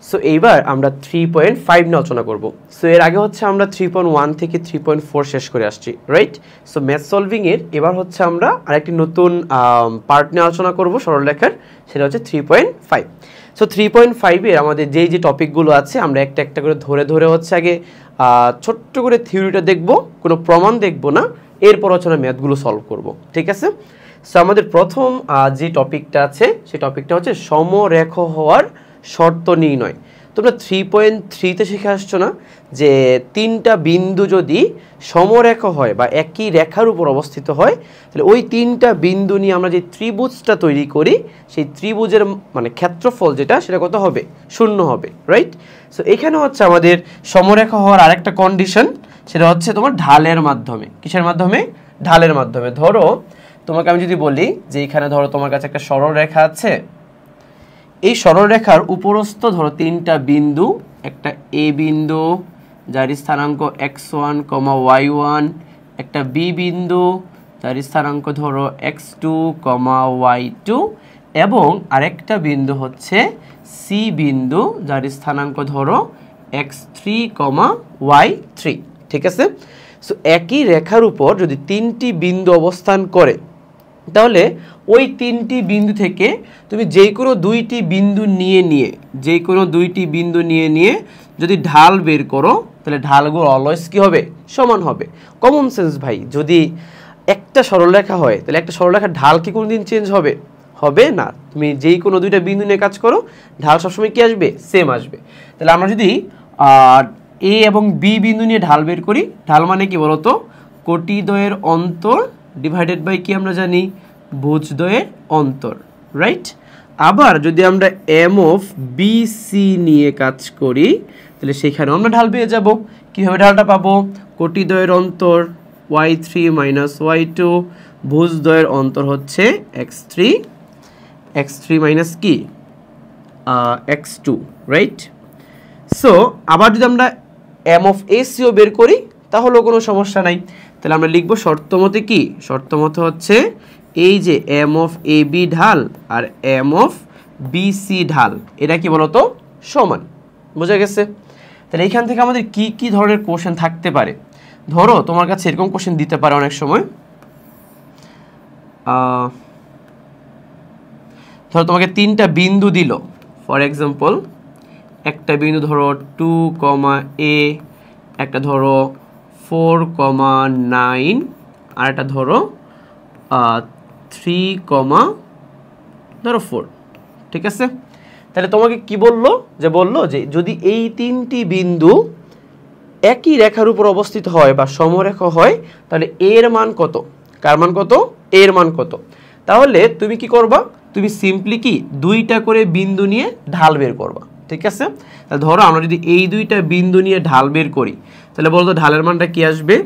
So এইবার আমরা 3.5 নিয়ে আলোচনা করব। সো এর আগে হচ্ছে আমরা 3.1 থেকে 3.4 শেষ করে আসছি, রাইট? সো ম্যাথ সলভিং এর এবার হচ্ছে আমরা আরেকটি নতুন পার্ট নিয়ে আলোচনা করব সরলরেখার, সেটা হচ্ছে 3.5। সো 3.5 এর আমাদের যে টপিকগুলো আছে আমরা একটা একটা করে ধরে ধরে হচ্ছে আগে ছোট্ট করে থিওরিটা দেখব, কোনো প্রমাণ দেখব না, এরপর হচ্ছে আমরা ম্যাথগুলো সলভ করব, ঠিক আছে? সো আমাদের প্রথম যে টপিকটা আছে সেই টপিকটা হচ্ছে সমরেখ হওয়ার শর্ত নির্ণয়। তোমরা 3.3 তে শিখে আসছো না যে তিনটা বিন্দু যদি সমরেখ হয় বা একই রেখার উপর অবস্থিত হয়, তাহলে ওই তিনটা বিন্দু নিয়ে আমরা যে ত্রিভুজটা তৈরি করি সেই ত্রিভুজের মানে ক্ষেত্রফল যেটা সেটা কত হবে? 0 হবে, রাইট? সো এখানে হচ্ছে আমাদের সমরেখ হওয়ার আরেকটা কন্ডিশন, সেটা হচ্ছে তোমার ঢালের মাধ্যমে। কিসের মাধ্যমে? ঢালের মাধ্যমে। ধরো তোমাকে আমি যদি বলি যে এখানে ধরো তোমার কাছে একটা সরল রেখা আছে, এই সরলরেখার উপরস্থ ধরো তিনটা বিন্দু, একটা এ বিন্দু যার স্থানাঙ্ক x1, y1, একটা বি বিন্দু যার স্থানাঙ্ক ধরো x2, y2, এবং আরেকটা বিন্দু হচ্ছে সি বিন্দু যার স্থানাঙ্ক ধরো x3, y3, ঠিক আছে? সো একই রেখার উপর যদি তিনটি বিন্দু অবস্থান করে, তাহলে ওই তিনটি বিন্দু থেকে তুমি যে কোনো দুইটি বিন্দু নিয়ে যদি ঢাল বের করো, তাহলে ঢালগুলো অলওয়েজ কি হবে? সমান হবে। কমন সেন্স ভাই, যদি একটা সরলরেখা হয় তাহলে একটা সরলরেখার ঢাল কি কোনোদিন চেঞ্জ হবে? হবে না। তুমি যেই কোনো দুইটা বিন্দু নিয়ে কাজ করো, ঢাল সবসময় কি আসবে? সেম আসবে। তাহলে আমরা যদি এ এবং বি বিন্দু নিয়ে ঢাল বের করি, ঢাল মানে কি বলতো? কোটিদ্বয়ের অন্তর ডিভাইডেড বাই কি আমরা জানি? ভুজদ্বয়ের অন্তর, রাইট? আবার যদি আমরা এম অফ বি সি নিয়ে কাজ করি, তাহলে সেখানেও আমরা ঢাল পেয়ে যাব। কীভাবে ঢালটা পাবো? কোটিদ্বয়ের অন্তর y3 মাইনাস y2, ভুজদ্বয়ের অন্তর হচ্ছে x3 মাইনাস কি x2, রাইট? সো আবার যদি আমরা এম অফ এসিও বের করি তাহলেও কোনো সমস্যা নাই। তাহলে আমরা লিখবো শর্তমতে কি? শর্তমতে হচ্ছে এই যে এম অফ এ বি ঢাল আর এম অফ বি সি ঢাল, এটা কি বলতো? সমান। বোঝা গেছে? তাহলে এইখান থেকে আমাদের কি কি ধরনের কোশ্চেন থাকতে পারে? ধরো তোমার কাছে এরকম কোশ্চেন দিতে পারে অনেক সময়, ধরো তোমাকে তিনটা বিন্দু দিল, ফর এক্সাম্পল একটা বিন্দু ধরো 2, a, একটা ধরো 4, 9, আর একটা ধরো 3, 4, ঠিক আছে? তাহলে তোমাকে কি বললো? যে যদি এই তিনটি বিন্দু একই রেখার উপর অবস্থিত হয় বা সমরেখ হয়, তাহলে এর মান কত? কার মান কত? এর মান কত? তাহলে তুমি কি করবা? তুমি সিম্পলি কি দুইটা করে বিন্দু নিয়ে ঢাল বের করবা, ঠিক আছে? তাহলে ধরো আমরা যদি এই দুইটা বিন্দু নিয়ে ঢাল বের করি, তাহলে বলতো ঢালের মানটা কি আসবে?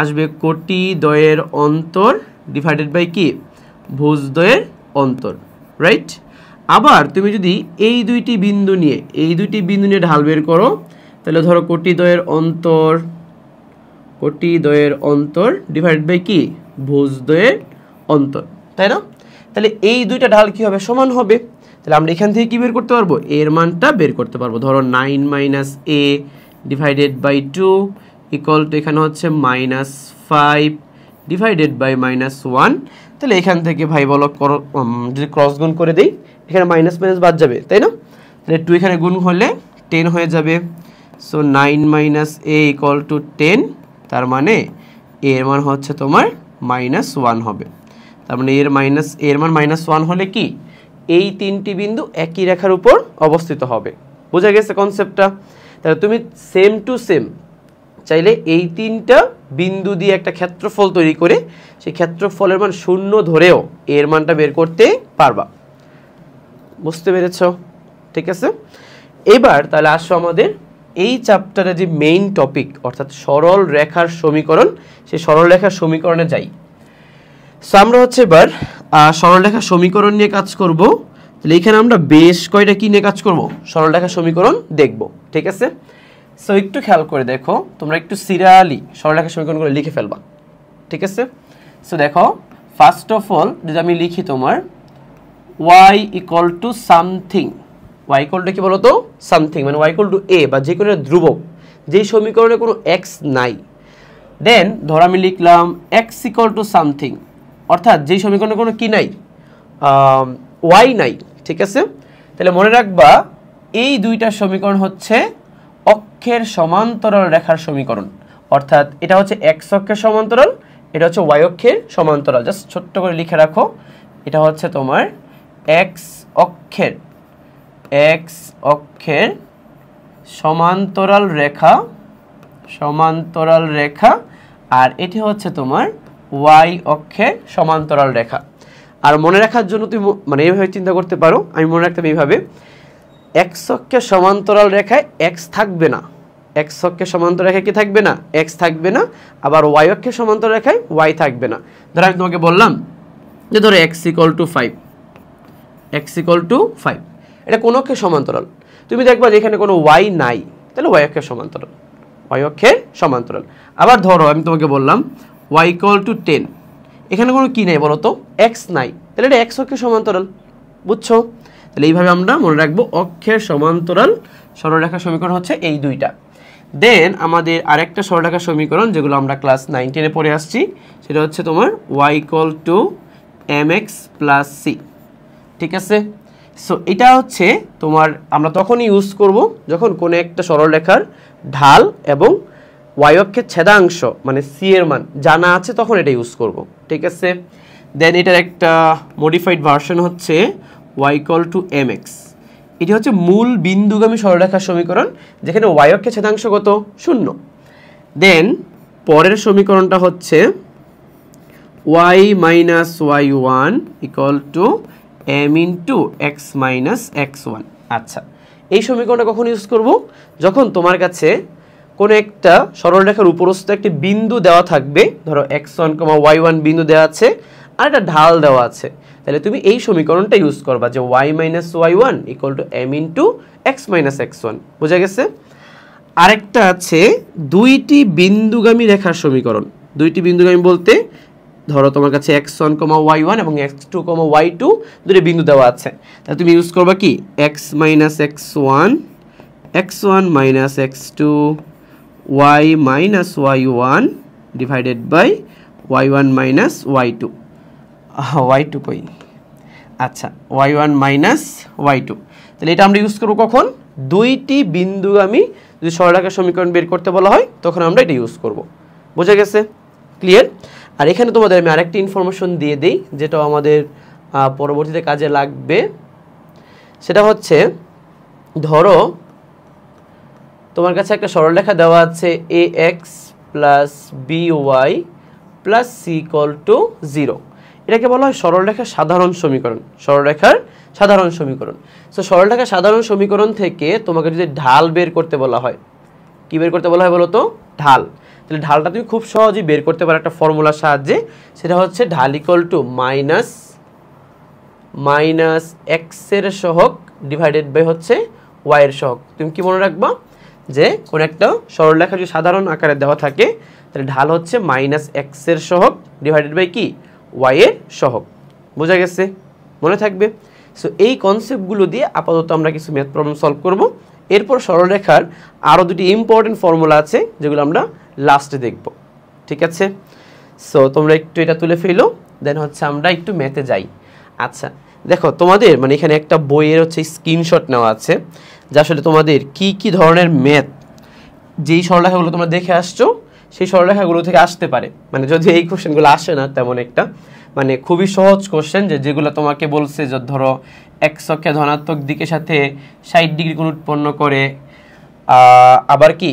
আসবে কোটিদ্বয়ের অন্তর ডিভাইডেড বাই কি? ভুজদ্বয়ের অন্তর, রাইট? আবার তুমি যদি এই দুইটি বিন্দু নিয়ে ঢাল বের করো, তাহলে ধরো কোটিদ্বয়ের অন্তর ডিভাইডেড বাই কি? ভুজদ্বয়ের অন্তর, তাই না? তাহলে এই দুইটা ঢাল কি হবে? সমান হবে। তাহলে আমরা এখান থেকে কি বের করতে পারবো? এর মানটা বের করতে পারবো। ধরো 9 minus A divided by 2 equal to এখানে হচ্ছে -5 ডিভাইডেড বাই -1। তাহলে এখান থেকে ভাই বলো যদি ক্রস গুণ করে দেই, এখানে মাইনাস বাদ যাবে, তাই না? তাহলে 2 এখানে গুণ হলে 10 হয়ে যাবে। সো 9 মাইনাস এ ইকুয়াল টু 10, তার মানে এর মান হচ্ছে তোমার -1 হবে। তার মানে এর মান -1 হলে কি এই তিনটি বিন্দু একই রেখার উপর অবস্থিত হবে। বোঝা গেছে কনসেপ্টটা? তাহলে তুমি সেম টু সেম চাইলে এই তিনটা বিন্দু দিয়ে একটা ক্ষেত্রফল তৈরি করে সেই ক্ষেত্রফলের মান 0 ধরেও এর মানটা বের করতে পারবা। বুঝতে পেরেছ? ঠিক আছে? এবার তাহলে আসো আমাদের এই চ্যাপ্টারে যে মেইন টপিক অর্থাৎ সরল রেখার সমীকরণ, সেই সরল রেখার সমীকরণে যাই। সো আমরা হচ্ছে এবার সরল রেখার সমীকরণ নিয়ে কাজ করব। তাহলে এখানে আমরা বেশ কয়টা কি নিয়ে কাজ করব? সরল রেখার সমীকরণ দেখব, ঠিক আছে? সো একটু খেয়াল করে দেখো, তোমরা একটু সিরিয়ালি সরল রেখার সমীকরণগুলো লিখে ফেলবা, ঠিক আছে? সো দেখো, ফার্স্ট অফ অল যদি আমি লিখি তোমার y equal to something, Y equal to কি বলতো সামথিং, মানে ওয়াই ইকুয়াল টু এ বা যে কোনো ধ্রুবক, যেই সমীকরণে কোনো এক্স নাই। দেন ধর আমি লিখলাম এক্স ইকুয়াল টু সামথিং, অর্থাৎ যেই সমীকরণে কোনো কি নাই, ওয়াই নাই। ঠিক আছে, তাহলে মনে রাখবা এই দুইটা সমীকরণ হচ্ছে অক্ষের সমান্তরাল রেখার সমীকরণ, অর্থাৎ এটা হচ্ছে এক্স অক্ষের সমান্তরাল, এটা হচ্ছে ওয়াই অক্ষের সমান্তরাল। জাস্ট ছোট্ট করে লিখে রাখো, এটা হচ্ছে তোমার এক্স অক্ষের সমান্তরাল রেখা, আর এটি হচ্ছে তোমার ওয়াই অক্ষের সমান্তরাল রেখা। আর মনে রাখার জন্য তুমি মানে এইভাবে চিন্তা করতে পারো, আমি মনে রাখতাম এইভাবে, এক্স অক্ষের সমান্তরাল রেখায় এক্স থাকবে না, এক্স অক্ষের সমান্তরাল রেখায় কি থাকবে না, এক্স থাকবে না, আবার ওয়াই অক্ষের সমান্তরাল রেখায় ওয়াই থাকবে না। ধরো আমি তোমাকে বললাম যে ধরো এক্স ইকুয়াল টু 5, এটা কোন অক্ষের সমান্তরাল, তুমি দেখবা যে এখানে কোনো ওয়াই নাই, তাহলে ওয়াই অক্ষের সমান্তরাল। আবার ধরো আমি তোমাকে বললাম ওয়াই ইকুয়াল টু 10, এখানে কোনো কি নাই বলো তো, এক্স নাই, তাহলে এটা এক্স অক্ষের সমান্তরাল। বুঝছো? তাহলে এইভাবে আমরা মনে রাখবো অক্ষের সমান্তরাল সরলরেখা সমীকরণ হচ্ছে এই দুইটা। দেন আমাদের আরেকটা সরলরেখা সমীকরণ যেগুলো আমরা ক্লাস 9-10 পড়ে আসছি, সেটা হচ্ছে তোমার y equal two mx plus c। ঠিক আছে, সো এটা হচ্ছে তোমার আমরা তখনই ইউজ করব যখন কোনো একটা সরলরেখার ঢাল এবং y অক্ষের ছেদাংশ মানে c এর মান জানা আছে, তখন এটা ইউজ করব। ঠিক আছে, দেন এটার একটা মডিফাইড ভার্সন হচ্ছে y ইকুয়াল টু mx। এটি হচ্ছে মূল বিন্দুগামী সরলরেখার সমীকরণ, যেখানে y অক্ষের ছেদাংশ কত, 0। দেন পরের সমীকরণটা হচ্ছে y minus y1 equal to m into x minus x1। আচ্ছা, এই সমীকরণটা কখন ইউজ করব, যখন তোমার কাছে কোনো একটা সরলরেখার উপরস্থ একটি বিন্দু দেওয়া থাকবে, ধরো x1, y1 বিন্দু দেওয়া আছে আর একটা ঢাল দেওয়া আছে, তাহলে তুমি এই সমীকরণটা ইউজ করবা যে y minus y1 equal to m into x minus x1। বোঝা গেছে? আরেকটা আছে দুইটি বিন্দুগামী রেখার সমীকরণ। দুইটি বিন্দুগামী বলতে ধরো তোমার কাছে x1, y1 এবং x2, y2 দুটি বিন্দু দেওয়া আছে, তাহলে তুমি ইউজ করবা কি x minus x1, x1 minus x2, y minus y1 divided by y1 minus y2। y2 কই, আচ্ছা y1 মাইনাস y2। তাহলে এটা আমরা ইউজ করবো কখন, দুইটি বিন্দুগামী যদি সরলরেখার সমীকরণ বের করতে বলা হয়, তখন আমরা এটা ইউজ করব। বোঝা গেছে? ক্লিয়ার? আর এখানে তোমাদের আমি আরেকটি ইনফরমেশন দিয়ে দিই, যেটা আমাদের পরবর্তীতে কাজে লাগবে। সেটা হচ্ছে ধরো তোমার কাছে একটা সরলরেখা দেওয়া আছে ax plus by plus c equal to 0। এটাকে বলা হয় সরলরেখার সাধারণ সমীকরণ, সরলরেখার সাধারণ সমীকরণ। সো সরলরেখার সাধারণ সমীকরণ থেকে তোমাকে যদি ঢাল বের করতে বলা হয়, কি বের করতে বলা হয় বলো তো, ঢাল। তাহলে ঢালটা তুমি খুব সহজেই বের করতে পারো একটা ফর্মুলার সাহায্যে, সেটা হচ্ছে ঢাল ইকুয়াল টু মাইনাস এক্স এর সহগ ডিভাইডেড বাই হচ্ছে ওয়াই এর সহগ। তুমি কি মনে রাখবা যে কোন একটা সরলরেখা যদি সাধারণ আকারে দেওয়া থাকে, তাহলে ঢাল হচ্ছে মাইনাস এক্স এর সহগ ডিভাইডেড বাই কি, ওয়াই এর সহগ। বোঝা গেছে? মনে থাকবে। সো এই কনসেপ্টগুলো দিয়ে আপাতত আমরা কিছু ম্যাথ প্রবলেম সলভ করব। এরপর সরলরেখার আরও দুটি ইম্পর্টেন্ট ফর্মুলা আছে, যেগুলো আমরা লাস্টে দেখব। ঠিক আছে, সো তোমরা একটু এটা তুলে ফেলো, দেন হচ্ছে আমরা একটু ম্যাথে যাই। আচ্ছা দেখো, তোমাদের মানে এখানে একটা বইয়ের হচ্ছে স্ক্রিনশট নেওয়া আছে, যে আসলে তোমাদের কি কি ধরনের ম্যাথ যেই সরলরেখাগুলো তোমরা দেখে আসছো সেই সরলরেখাগুলো থেকে আসতে পারে। মানে যদি এই কোশ্চেনগুলো আসে না তেমন একটা, মানে খুবই সহজ কোশ্চেন, যেগুলো তোমাকে বলছে যে ধরো এক্স অক্ষে ধনাত্মক দিকের সাথে 60 ডিগ্রি কোণ উৎপন্ন করে, আবার কি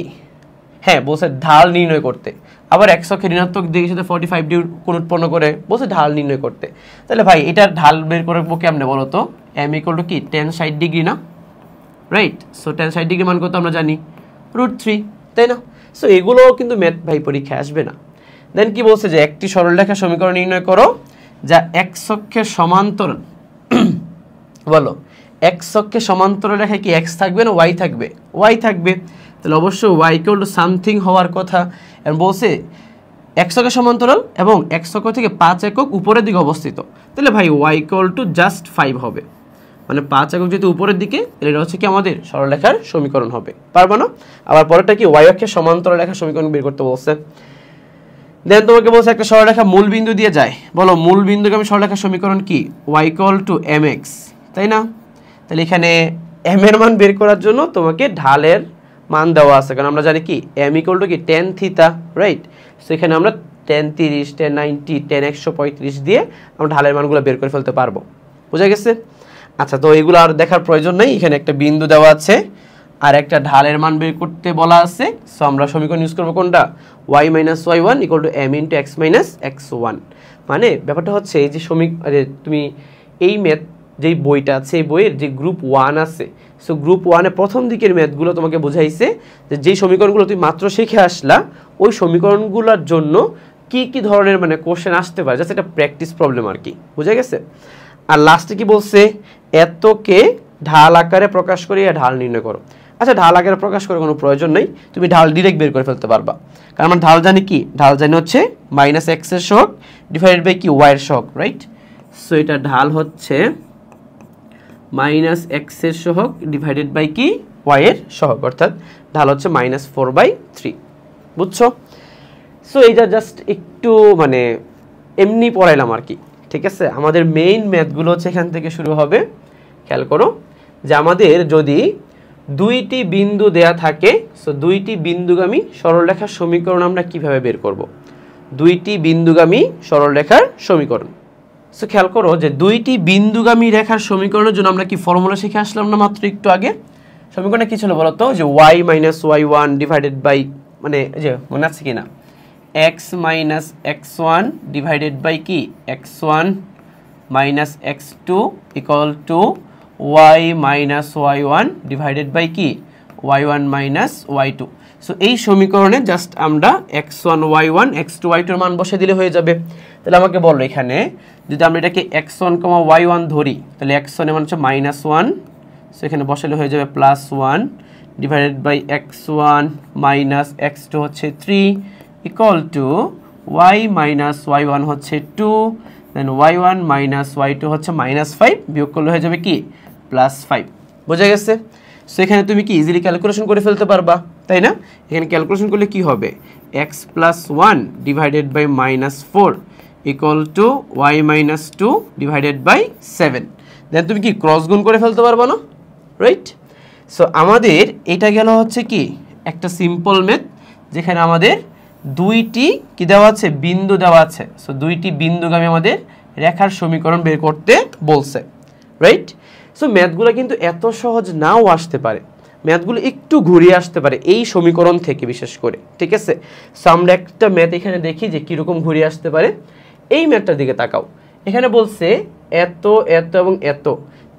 হ্যাঁ বলছে ঢাল নির্ণয় করতে, আবার এক্স অক্ষে ঋণাত্মক দিকের সাথে 45 ডিগ্রি কোণ উৎপন্ন করে বলছে ঢাল নির্ণয় করতে। তাহলে ভাই এটার ঢাল বের করবো কেমনে বলো তো, এম ইকুয়াল টু কি tan 60 ডিগ্রি না, রাইট? সো tan 60 ডিগ্রি মান কত আমরা জানি, √3, তাই না? সো এগুলোও কিন্তু ম্যাথ ভাই পরীক্ষায় আসবে না। দেন কি বলছে যে একটি সরলরেখা সমীকরণ নির্ণয় করো যা এক্স অক্ষের সমান্তরাল, বলো এক্স অক্ষের সমান্তরাল রেখায় কি এক্স থাকবে না ওয়াই থাকবে, ওয়াই থাকবে। তাহলে অবশ্যই ওয়াই ইকুয়াল টু সামথিং হওয়ার কথা। এবং বলছে এক্স অক্ষের সমান্তরাল এবং এক্স অক্ষ থেকে 5 একক উপরের দিকে অবস্থিত, তাহলে ভাই ওয়াই ইকুয়াল টু জাস্ট 5 হবে। মানে 5 একক যেহেতু উপরের দিকে, এটা হচ্ছে কি আমাদের সরলরেখার সমীকরণ হবে। পারবো না? আবার পরেরটা কি y অক্ষের সমান্তরাল রেখার সমীকরণ বের করতে বলছে। দেন তোমাকে বলছে একটা সরলরেখা মূল বিন্দু দিয়ে যায়, বলো মূল বিন্দুগামী সরলরেখার সমীকরণ কি? y = mx, তাই না? তাহলে এখানে m এর মান বের করার জন্য তোমাকে ঢালের মান দেওয়া আছে, কারণ আমরা জানি কি m = কি tan থিটা, রাইট? সো এখানে আমরা tan 30, tan 90, tan 135 দিয়ে আমরা ঢালের মানগুলো বের করে ফেলতে পারবো। বুঝা গেছে? আচ্ছা, তো এগুলো আর দেখার প্রয়োজন নেই, এখানে একটা বিন্দু দেওয়া আছে আর একটা ঢালের মান বের করতে বলা আছে। সো আমরা সমীকরণ ইউজ করবো কোনটা? y - y1 = m × x - x1। মানে ব্যাপারটা হচ্ছে এই যে তুমি এই ম্যাথ যেই বইটা আছে, এই বইয়ের যে গ্রুপ 1 আছে, সো গ্রুপ 1-এ প্রথম দিকের ম্যাথগুলো তোমাকে বোঝাইছে যে যেই সমীকরণগুলো তুমি মাত্র শিখে আসলা, ওই সমীকরণগুলোর জন্য কি কি ধরনের মানে কোশ্চেন আসতে পারে, জাস্ট একটা প্র্যাকটিস প্রবলেম আর কি। বুঝা গেছে? আর লাস্টে কি বলছে? এতকে ঢাল আকারে প্রকাশ করিয়া ঢাল নির্ণয় করো। আচ্ছা, ঢাল আকারে প্রকাশ করার কোনো প্রয়োজন নেই, তুমি ঢাল ডিরেক্ট বের করে ফেলতে পারবা, কারণ আমরা ঢাল জানি কি? ঢাল জানি হচ্ছে -x এর সহগ ডিভাইডেড বাই কি y এর সহগ, রাইট? সো এটা ঢাল হচ্ছে -x এর সহগ ডিভাইডেড বাই কি y এর সহগ, অর্থাৎ ঢাল হচ্ছে -4/3। বুঝছো? সো এইটা জাস্ট একটু মানে এমনি পড়াইলাম আর কি, ঠিক আছে? আমাদের মেইন ম্যাথগুলো হচ্ছে এখান থেকে শুরু হবে। খেয়াল করো যে আমাদের যদি দুইটি বিন্দু দেয়া থাকে, সো দুইটি বিন্দুগামী সরলরেখার সমীকরণ আমরা কিভাবে বের করব? দুইটি বিন্দুগামী সরলরেখার সমীকরণ। সো খেয়াল করো যে দুইটি বিন্দুগামী রেখার সমীকরণের জন্য আমরা কি ফর্মুলা শিখে আসলাম না মাত্র একটু আগে? সমীকরণটা কি ছিল বলো তো? যে y - y1 ডিভাইডেড বাই, মানে যে মনে আছে কি না, x - x1 ডিভাইডেড বাই কি x1 - x2 = y - y1 divided by কি y1 - y2। সো এই সমীকরণে জাস্ট আমরা x1 y1 x2 y2 এর মান বসে দিলে হয়ে যাবে। তাহলে আমাকে বলো এখানে যদি আমরা এটাকে x1, y1 ধরি, তাহলে x1 এর মান হচ্ছে -1, সো এখানে বসালে হয়ে যাবে +1 ডিভাইডেড বাই x1 - x2 হচ্ছে 3 = y - y1 হচ্ছে 2, দেন y1 - y2 হচ্ছে -5, বিয়োগ করলে হয়ে যাবে কি +5। বোঝা গেছে? সো এখানে তুমি কি ইজিলি ক্যালকুলেশন করে ফেলতে পারবা, তাই না? এখানে ক্যালকুলেশন করলে কি হবে? x + 1 divided by -4 = y - 2 divided by 7। Then তুমি কি ক্রস গুণ করে ফেলতে পারবা না, রাইট? সো আমাদের এটা গেল হচ্ছে কি একটা সিম্পল ম্যাথ, যেখানে আমাদের দুইটি কি দেওয়া আছে? বিন্দু দেওয়া আছে। সো দুইটি বিন্দুগামী আমাদের রেখার সমীকরণ বের করতে বলছে, রাইট? সো ম্যাথগুলো কিন্তু এত সহজ নাও আসতে পারে, ম্যাথগুলো একটু ঘুরিয়ে আসতে পারে এই সমীকরণ থেকে বিশেষ করে, ঠিক আছে? সো আমরা একটা ম্যাথ এখানে দেখি যে কীরকম ঘুরিয়ে আসতে পারে। এই ম্যাথটার দিকে তাকাও, এখানে বলছে এত এত এবং এত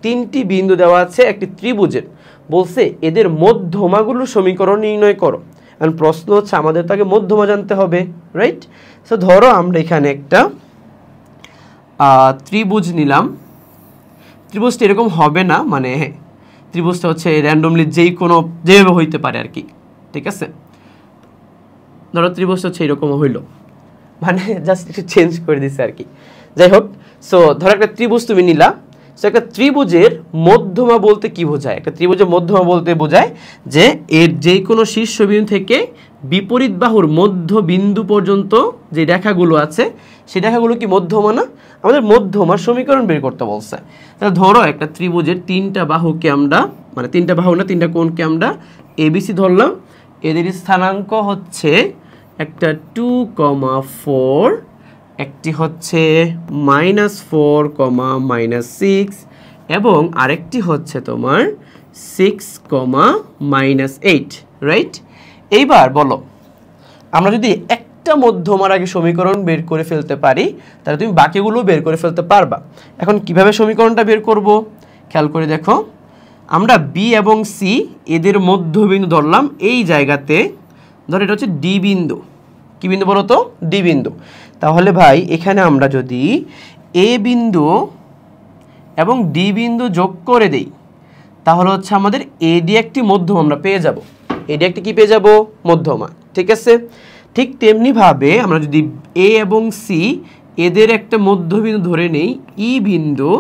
তিনটি বিন্দু দেওয়া আছে একটি ত্রিভুজের, বলছে এদের মধ্যমাগুলোর সমীকরণ নির্ণয় করো। আর প্রশ্ন হচ্ছে আমাদের তাকে মধ্যমা জানতে হবে, রাইট? সো ধরো আমরা এখানে একটা ত্রিভুজ নিলাম। ত্রিভুজটা এরকম হবে না, মানে ত্রিভুজটা হচ্ছে র্যান্ডমলি যেভাবে হইতে পারে আর কি, ঠিক আছে? ধরো ত্রিভুজটা হচ্ছে এরকম হইলো, মানে জাস্ট একটু চেঞ্জ করে দিছে আর কি। যাই হোক, সো ধরো একটা ত্রিভুজ তুমি নিলা। সো একটা ত্রিভুজের মধ্যমা বলতে কি বোঝায়? একটা ত্রিভুজের মধ্যমা বলতে বোঝায় যে এর যে কোনো শীর্ষবিন্দু থেকে বিপরীত বাহুর মধ্যবিন্দু পর্যন্ত যে রেখাগুলো আছে, সেই রেখাগুলো কি মধ্যমা না? আমাদের মধ্যমার সমীকরণ বের করতে বলছে। তাহলে ধরো একটা ত্রিভুজের তিনটা বাহুকে আমরা, মানে তিনটা বাহু না তিনটা কোণকে আমরা ABC ধরলাম। এদের স্থানাঙ্ক হচ্ছে একটা 2,4, একটি হচ্ছে -4, -6 এবং আরেকটি হচ্ছে তোমার 6, -8, রাইট? এইবার বলো আমরা যদি একটা মধ্যমার আগে সমীকরণ বের করে ফেলতে পারি, তাহলে তুমি বাকিগুলো বের করে ফেলতে পারবা। এখন কিভাবে সমীকরণটা বের করব? খেয়াল করে দেখো, আমরা B এবং C এদের মধ্যবিন্দু ধরলাম এই জায়গাতে। ধর এটা হচ্ছে ডি বিন্দু। কি বিন্দু বলো তো? ডি বিন্দু। তাহলে ভাই এখানে আমরা যদি এ বিন্দু এবং ডি বিন্দু যোগ করে দেই, তাহলে হচ্ছে আমাদের এডি একটি মধ্যমা আমরা পেয়ে যাব। এডি একটি কি পেয়ে যাব? মধ্যমা, ঠিক আছে? ঠিক তেমনিভাবে আমরা যদি এ এবং সি এদের একটা মধ্যবিন্দু ধরে নেই ই বিন্দু,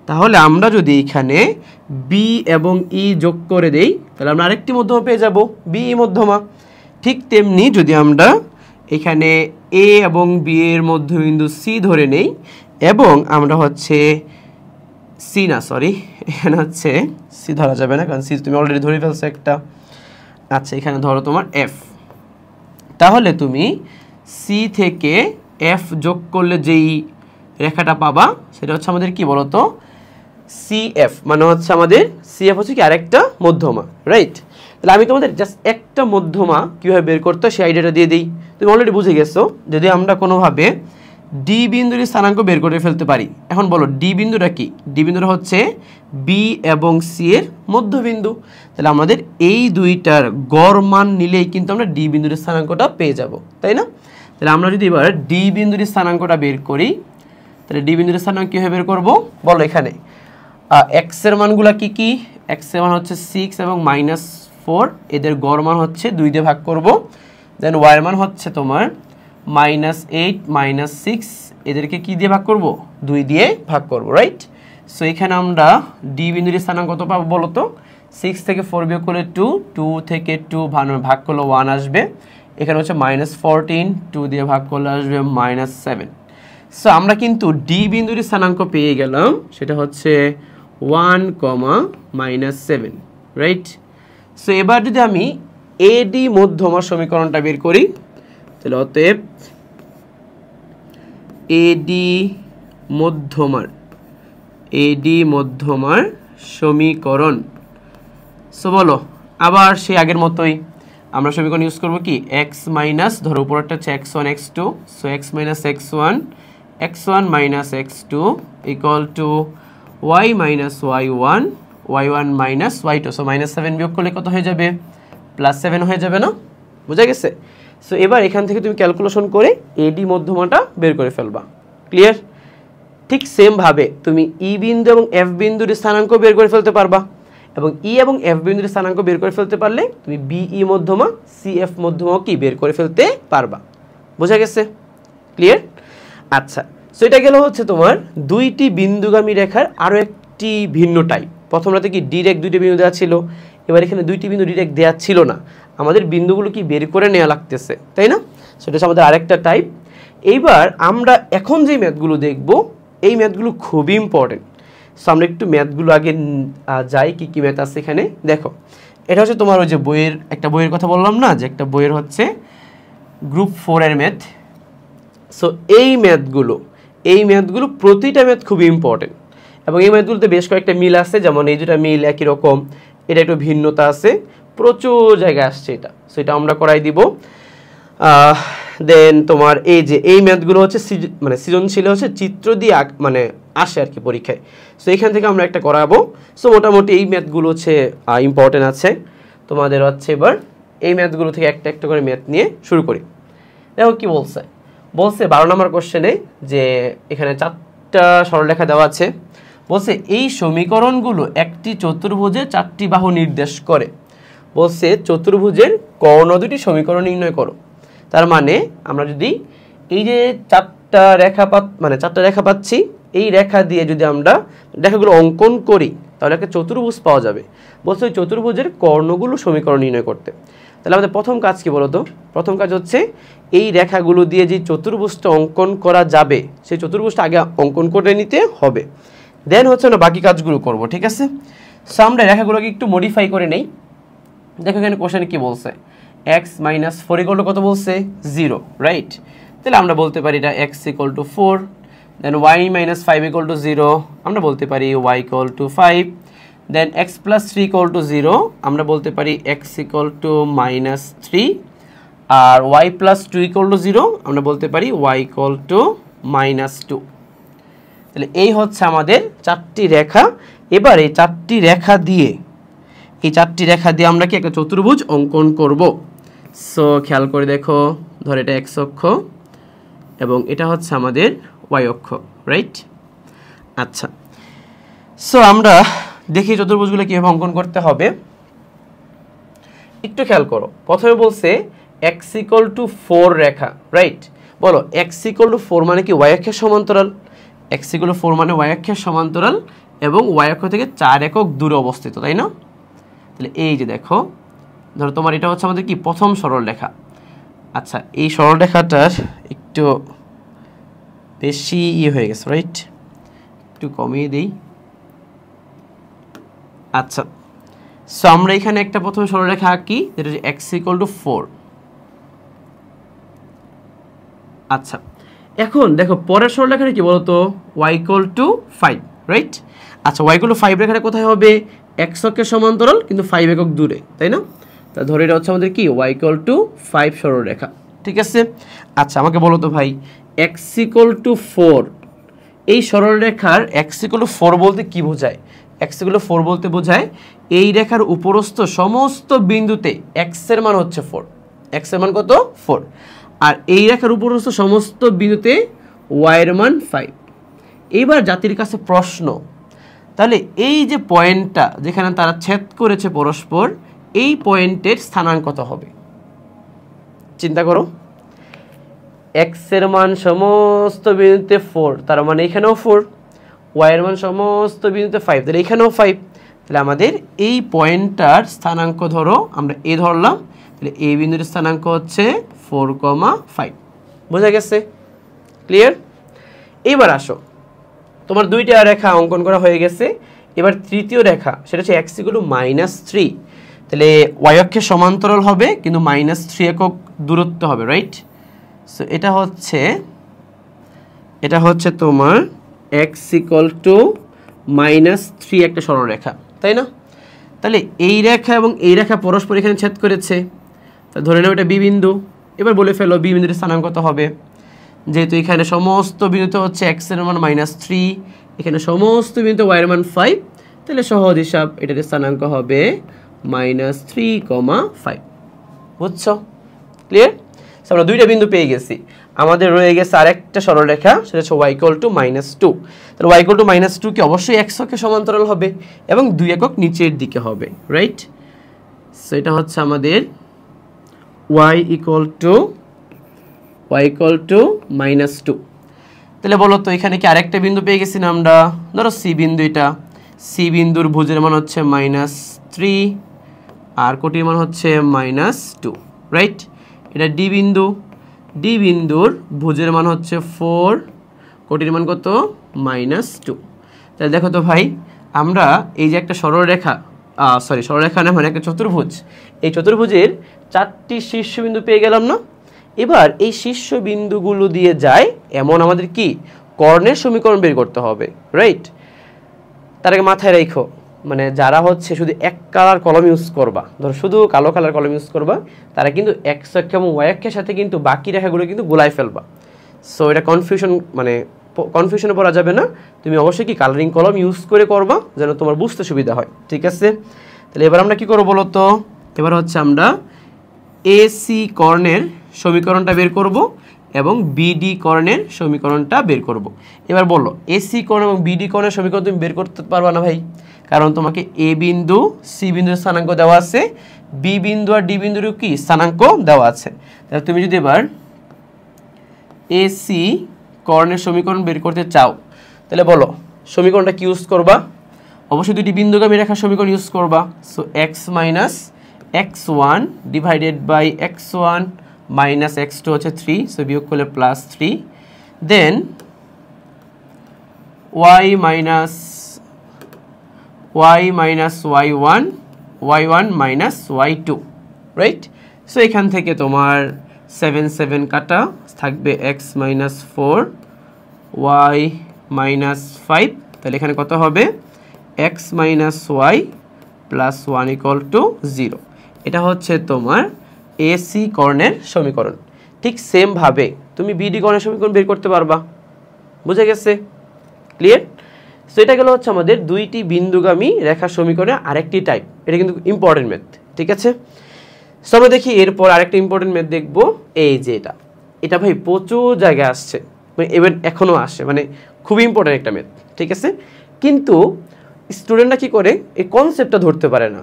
তাহলে আমরা যদি এখানে বি এবং ই যোগ করে দেই তাহলে আমরা আরেকটি মধ্যমা পেয়ে যাব বি ই মধ্যমা। ঠিক তেমনি যদি আমরা এখানে এ এবং বি এর মধ্যবিন্দু সি ধরে নেই এবং আমরা হচ্ছে সি না সরি এখানে হচ্ছে সি ধরা যাবে না, কারণ সি তুমি অলরেডি ধরে ফেলছো একটা। আচ্ছা এখানে ধরো তোমার এফ, তাহলে তুমি সি থেকে এফ যোগ করলে যেই রেখাটা পাবা সেটা হচ্ছে আমাদের কি বলতো সিএফ, মানে হচ্ছে আমাদের সিএফ হচ্ছে কি আরেকটা মধ্যমা, রাইট? তাহলে আমি তোমাদের জাস্ট একটা মধ্যমা কীভাবে বের করতে হয় সেই আইডিয়াটা দিয়ে দিই। তুমি অলরেডি বুঝে গেছো যদি আমরা কোনোভাবে ডি বিন্দুর স্থানাঙ্ক বের করে ফেলতে পারি। এখন বলো ডি বিন্দুটা কি? ডি বিন্দুটা হচ্ছে বি এবং সি এর মধ্যবিন্দু। তাহলে আমাদের এই দুইটার গড় মান নিলেই কিন্তু আমরা ডি বিন্দুর স্থানাঙ্কটা পেয়ে যাব, তাই না? তাহলে আমরা যদি এবার ডি বিন্দুর স্থানাঙ্কটা বের করি তাহলে ডি বিন্দুর স্থানাঙ্ক কীভাবে বের করবো বলো? এখানে এক্স এর মানগুলো কি কি? এক্স এর মান হচ্ছে 6 এবং -4, এদের গড় মান হচ্ছে 2 দিয়ে ভাগ করব। দেন ওয়াই এর মান হচ্ছে তোমার -8 -6, এদেরকে কি দিয়ে ভাগ করব? 2 দিয়ে ভাগ করব, রাইট? সো এখানে আমরা ডি বিন্দুর স্থানাঙ্ক কত পাবো বলো তো? 6 থেকে 4 বিয়োগ করলে 2, 2 থেকে 2 ভাগ করলে 1 আসবে। এখানে হচ্ছে -14, 2 দিয়ে ভাগ করলে আসবে -7। সো আমরা কিন্তু ডি বিন্দুর স্থানাঙ্ক পেয়ে গেলাম, সেটা হচ্ছে 1, -7, রাইট? সো এবার যদি আমি এডি মধ্যমার সমীকরণটা বের করি তাহলে অতএব এডি মধ্যমার সমীকরণ। সো বলো আবার সেই আগের মতোই আমরা সমীকরণ ইউজ করব কি এক্স মাইনাস, ধরো উপরটা হচ্ছে x1 x2, so x minus x1 minus x2 equal to y minus y1 minus y2। So -7 বিয়োগ করলে কত হয়ে যাবে? +7 হয়ে যাবে না? বুঝা গেছে? সো এবার এখান থেকে তুমি ক্যালকুলেশন করে এডি মধ্যমাটা বের করে ফেলবা। ক্লিয়ার? ঠিক সেম ভাবে তুমি ই বিন্দু এবং এফ বিন্দুর স্থানাঙ্ক বের করে ফেলতে পারবা, এবং ই এবং এফ বিন্দুর স্থানাঙ্ক বের করে ফেলতে পারলে তুমি বিই মধ্যমা সিএফ মধ্যমাও কি বের করে ফেলতে পারবা। বোঝা গেছে? ক্লিয়ার? আচ্ছা, সো এটা গেল হচ্ছে তোমার দুইটি বিন্দুগামী রেখার আরও একটি ভিন্ন টাইপ। প্রথমটাতে কি ডিরেক্ট দুইটি বিন্দু দেওয়া ছিল, এবার এখানে দুইটি বিন্দু ডিরেক্ট দেওয়া ছিল না, আমাদের বিন্দুগুলো কি বের করে নেওয়া লাগতেছে, তাই না? সেটা হচ্ছে আমাদের আরেকটা টাইপ। এইবার আমরা এখন যে ম্যাথগুলো দেখব এই ম্যাথগুলো খুবই ইম্পর্টেন্ট। সো আমরা একটু ম্যাথগুলো আগে যাই, কি কি ম্যাথ আছে এখানে দেখো। এটা হচ্ছে তোমার ওই যে একটা বইয়ের কথা বললাম না, যে একটা বইয়ের হচ্ছে গ্রুপ 4 এর ম্যাথ। সো এই ম্যাথগুলো প্রতিটা ম্যাথ খুবই ইম্পর্টেন্ট, এবং এই ম্যাথগুলোতে বেশ কয়েকটা মিল আছে, যেমন এই দুটা মিল একই রকম, এটা একটু ভিন্নতা আছে, প্রচুর জায়গায় আসছে এটা। সো এটা আমরা করাই দিব। দেন তোমার এই ম্যাথগুলো হচ্ছে সৃজনশীল হচ্ছে চিত্র দিয়ে মানে আসে আর কি পরীক্ষায়। সো এখান থেকে আমরা একটা করাবো। সো মোটামুটি এই ম্যাথগুলো হচ্ছে ইম্পর্টেন্ট আছে তোমাদের। হচ্ছে এবার এই ম্যাথগুলো থেকে একটা একটা করে ম্যাথ নিয়ে শুরু করি। দেখো কি বলছে 12 নম্বর কোশ্চেনে যে এখানে 4টা সরলরেখা দেওয়া আছে। বলছে এই সমীকরণগুলো একটি চতুর্ভুজের 4টি বাহু নির্দেশ করে। বলছে চতুর্ভুজের কর্ণ দুটি সমীকরণ নির্ণয় করো। তার মানে আমরা যদি এই যে 4টা রেখা পাচ্ছি, এই রেখা দিয়ে যদি আমরা রেখাগুলো অঙ্কন করি তাহলে একটা চতুর্ভুজ পাওয়া যাবে। বলছে ওই চতুর্ভুজের কর্ণগুলো সমীকরণ নির্ণয় করতে। তাহলে আমাদের প্রথম কাজ কি বলতো? প্রথম কাজ হচ্ছে এই রেখাগুলো দিয়ে যে চতুর্ভুজটা অঙ্কন করা যাবে সেই চতুর্ভুজটা আগে অঙ্কন করে নিতে হবে, দেন হচ্ছে আমরা বাকি কাজগুলো করব, ঠিক আছে? সো আমরা রেখাগুলোকে একটু মডিফাই করে নেই। দেখো এখানে কোশ্চেনে কি বলছে, x - 4 = কত বলছে? 0, রাইট? তাহলে আমরা বলতে পারি এটা x = 4, দেন y - 5 = 0, আমরা বলতে পারি y = 5, দেন x + 3 = 0, আমরা বলতে পারি x = -3, আর y + 2 = 0, আমরা বলতে পারি y = -2। তাহলে এই হচ্ছে আমাদের 4টি রেখা। এবার এই 4টি রেখা দিয়ে আমরা কি একটা চতুর্ভুজ অঙ্কন করব। সো খেয়াল করে দেখো, ধর এটা x অক্ষ এবং এটা হচ্ছে আমাদের y অক্ষ, রাইট? আচ্ছা, সো আমরা দেখি চতুর্ভুজগুলো কিভাবে অঙ্কন করতে হবে। একটু খেয়াল করো, প্রথমে বলছে x = 4 রেখা, রাইট? বলো x = 4 মানে কি y অক্ষের সমান্তরাল। x = 4 মানে y অক্ষের সমান্তরাল, এবং ওয়াই অক্ষ থেকে 4 একক দূরে অবস্থিত, তাই না? তাহলে এই যে দেখো, ধরো তোমার এটা হচ্ছে আমাদের কি প্রথম সরলরেখা। আচ্ছা, এই সরলরেখাটার একটু বেশি হয়ে গেছে, রাইট? একটু কমিয়ে দিই। আচ্ছা, সো আমরা এখানে একটা প্রথম সরলরেখা আঁকি, যেটা হচ্ছে x = 4। আচ্ছা, এখন দেখো পরের সরলরেখাটা কি বলতো, y = 5, রাইট? আচ্ছা, y = 5 রেখাটা কোথায় হবে? x অক্ষের সমান্তরাল কিন্তু 5 একক দূরে, তাই না? তা ধরে এটা হচ্ছে আমাদের কি y = 5 সরলরেখা, ঠিক আছে? আচ্ছা, আমাকে বলো তো ভাই, x = 4, এই সরলরেখার x = 4 বলতে কি বোঝায়? x = 4 বলতে বোঝায় এই রেখার উপরস্থ সমস্ত বিন্দুতে x এর মান হচ্ছে 4। x এর মান কত? 4। আর এই রেখার উপরস্থ সমস্ত বিন্দুতে y এর মান 5। এইবার জাতির কাছে প্রশ্ন, তাহলে এই যে পয়েন্টটা যেখানে তারা ছেদ করেছে পরস্পর, এই পয়েন্টের স্থানাঙ্ক কত হবে? চিন্তা করো, x এর মান সমস্ত বিন্দুতে 4, তার মানে এখানেও 4, y এর মান সমস্ত বিন্দুতে 5, তাহলে এখানেও 5। তাহলে আমাদের এই পয়েন্টটার স্থানাঙ্ক ধরো আমরা a ধরলাম, তাহলে a বিন্দুর স্থানাঙ্ক হচ্ছে 4,5। বোঝা গেছে? ক্লিয়ার? এবার আসো, তোমার দুইটা রেখা অঙ্কন করা হয়ে গেছে। এবার তৃতীয় রেখা, সেটা হচ্ছে x = -3। তাহলে y অক্ষের সমান্তরাল হবে কিন্তু -3 একক দূরত্ব হবে, রাইট? সো এটা হচ্ছে তোমার x = -3 একটা সরলরেখা, তাই না? তাহলে এই রেখা এবং এই রেখা পরস্পর এখানে ছেদ করেছে, তা ধরে নাও এটা বি বিন্দু। এবার বলে ফেলো বি বিন্দুর স্থানাঙ্ক কত হবে? যেহেতু এখানে সমস্ত বিন্দুতে হচ্ছে x এর মান -3, এখানে সমস্ত বিন্দুতে y এর মান 5, তাহলে সহজ হিসাব, এটার স্থানাঙ্ক হবে -3,5। বুঝছো? ক্লিয়ার? আমরা দুইটা বিন্দু পেয়ে গেছি। আমাদের রয়ে গেছে আরেকটা সরলরেখা, সেটা হচ্ছে y = -2। তাহলে y = -2 কি অবশ্যই x অক্ষের সমান্তরাল হবে এবং 2 একক নিচের দিকে হবে, রাইট? সো এটা হচ্ছে আমাদের y = -2। তাহলে বলো তো এখানে কি আরেকটা বিন্দু পেয়ে গেছি না আমরা? ধরো সি বিন্দু, এটা সি বিন্দুর ভুজের মান হচ্ছে -3 আর কোটির মান হচ্ছে -2, রাইট? এটা ডি বিন্দু, ডি বিন্দুর ভুজের মান হচ্ছে 4, কোটির মান কত? -2। তাহলে দেখো তো ভাই, আমরা এই যে একটা সরলরেখা, সরলরেখা না, মানে একটা চতুর্ভুজ, এই চতুর্ভুজের 4টি শীর্ষবিন্দু পেয়ে গেলাম না? এবার এই শীর্ষবিন্দুগুলো দিয়ে যায় এমন আমাদের কি কর্ণের সমীকরণ বের করতে হবে, রাইট? তার আগে মাথায় রাখো, মানে যারা হচ্ছে শুধু এক কালার কলম ইউজ করবা, ধরো শুধু কালো কালার কলম ইউজ করবা, তারা কিন্তু x অক্ষ এবং y অক্ষের সাথে কিন্তু বাকি রেখাগুলো কিন্তু গোলায় ফেলবা। সো এটা কনফিউশনে পড়া যাবে না। তুমি অবশ্যই কি কালারিং কলম ইউজ করে করবা, যেন তোমার বুঝতে সুবিধা হয়, ঠিক আছে? তাহলে এবার আমরা কি করবো বলো তো? এবার হচ্ছে আমরা AC কর্ণের সমীকরণটা বের করব এবং BD কর্ণের সমীকরণটা বের করব। এবার বলো, AC কর্ণ এবং BD কর্ণের সমীকরণ তুমি বের করতে পারবা না ভাই, কারণ তোমাকে A বিন্দু C বিন্দুর স্থানাঙ্ক দেওয়া আছে, B বিন্দু আর D বিন্দুরও কি স্থানাঙ্ক দেওয়া আছে। তাহলে তুমি যদি এবার AC কর্ণের সমীকরণ বের করতে চাও, তাহলে বলো সমীকরণটা কি ইউজ করবা? অবশ্যই দুটি বিন্দুগামী রেখার সমীকরণ ইউজ করবা। So x - x1 divided by x1 minus x2 হচ্ছে 3, সো বিয়োগ করলে +3, then y y1 minus y2, right? So এখান থেকে তোমার 7 7 কাটা থাকবে x - 4 y - 5, তাহলে এখানে কত হবে? x - y + 1 = 0। এটা হচ্ছে তোমার AC কর্ণের সমীকরণ। ঠিক সেম ভাবে তুমি BD কর্ণের সমীকরণ বের করতে পারবা। বুঝে গেছে? ক্লিয়ার? সো এটা গেল হচ্ছে আমাদের দুইটি বিন্দুগামী রেখার সমীকরণের আরেকটি টাইপ। এটা কিন্তু ইম্পর্টেন্ট ম্যাথ, ঠিক আছে? সো আমরা দেখি এরপর আরেকটা ইম্পর্টেন্ট ম্যাথ দেখবো, এই যে এটা ভাই প্রচুর জায়গায় আসছে, মানে এবার এখনও আসে, মানে খুবই ইম্পর্টেন্ট একটা ম্যাথ, ঠিক আছে? কিন্তু স্টুডেন্টরা কি করে, এই কনসেপ্টটা ধরতে পারে না,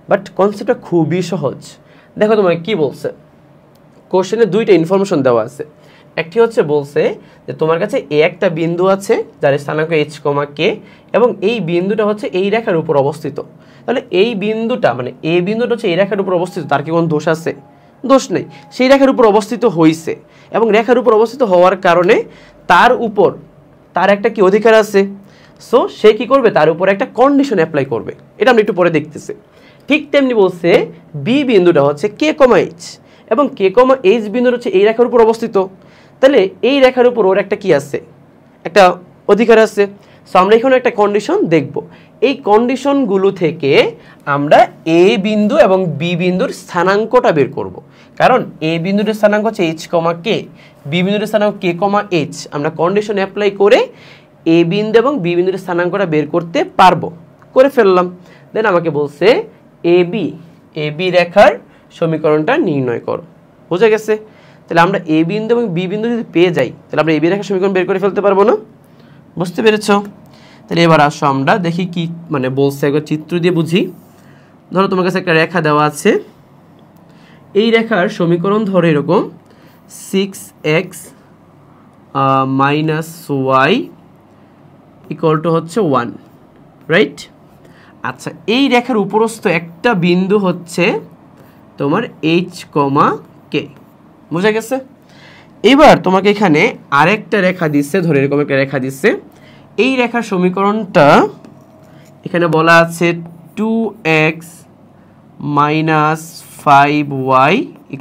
বাট কনসেপ্টটা খুবই সহজ। দেখো তোমাকে কি বলছে, কোশ্চেনে দুইটা ইনফরমেশন দেওয়া আছে। একটি হচ্ছে বলছে যে তোমার কাছে এ একটা বিন্দু আছে যার স্থানাঙ্ক h, k এবং এই বিন্দুটা হচ্ছে এই রেখার উপর অবস্থিত। তাহলে এই বিন্দুটা মানে এই বিন্দুটা হচ্ছে এই রেখার উপর অবস্থিত, তার কি কোনো দোষ আছে? দোষ নেই, সেই রেখার উপর অবস্থিত হয়েছে এবং রেখার উপর অবস্থিত হওয়ার কারণে তার উপর তার একটা কি অধিকার আছে। সো সে কি করবে, তার উপর একটা কন্ডিশন অ্যাপ্লাই করবে, এটা আমরা একটু পরে দেখতেছি। ঠিক তেমনি বলছে বি বিন্দুটা হচ্ছে k, h এবং k, h বিন্দুটা হচ্ছে এই রেখার উপর অবস্থিত। তাহলে এই রেখার উপর ওর একটা কি আছে, একটা অধিকার আছে। সো আমরা এখানে একটা কন্ডিশন দেখব। এই কন্ডিশনগুলো থেকে আমরা এ বিন্দু এবং বি বিন্দুর স্থানাঙ্কটা বের করব। কারণ এ বিন্দুর স্থানাঙ্ক হচ্ছে h, k, বি বিন্দুর স্থানাঙ্ক k, h। আমরা কন্ডিশন অ্যাপ্লাই করে এ বিন্দু এবং বি বিন্দুর স্থানাঙ্কটা বের করতে পারবো, করে ফেললাম। দেন আমাকে বলছে এ বি রেখার সমীকরণটা নির্ণয় করো। বোঝা গেছে? তাহলে আমরা এ বিন্দু এবং বি বিন্দু যদি পেয়ে যাই তাহলে আমরা এ বি রেখার সমীকরণ বের করে ফেলতে পারবো না? বুঝতে পেরেছো? তাহলে এবার আসো আমরা দেখি কি মানে বলছে, একবার চিত্র দিয়ে বুঝি। ধরো তোমার কাছে একটা রেখা দেওয়া আছে, এই রেখার সমীকরণ ধরো এরকম 6x - y = হচ্ছে 1, রাইট? আচ্ছা, এই রেখার উপরস্থ একটা বিন্দু হচ্ছে তোমার h, k। বুঝা গেছে? এবার তোমাকে এখানে আরেকটা রেখা দিচ্ছে, ধরে এরকম একটা রেখা দিচ্ছে। এই রেখার সমীকরণটা এখানে বলা আছে 2x - 5y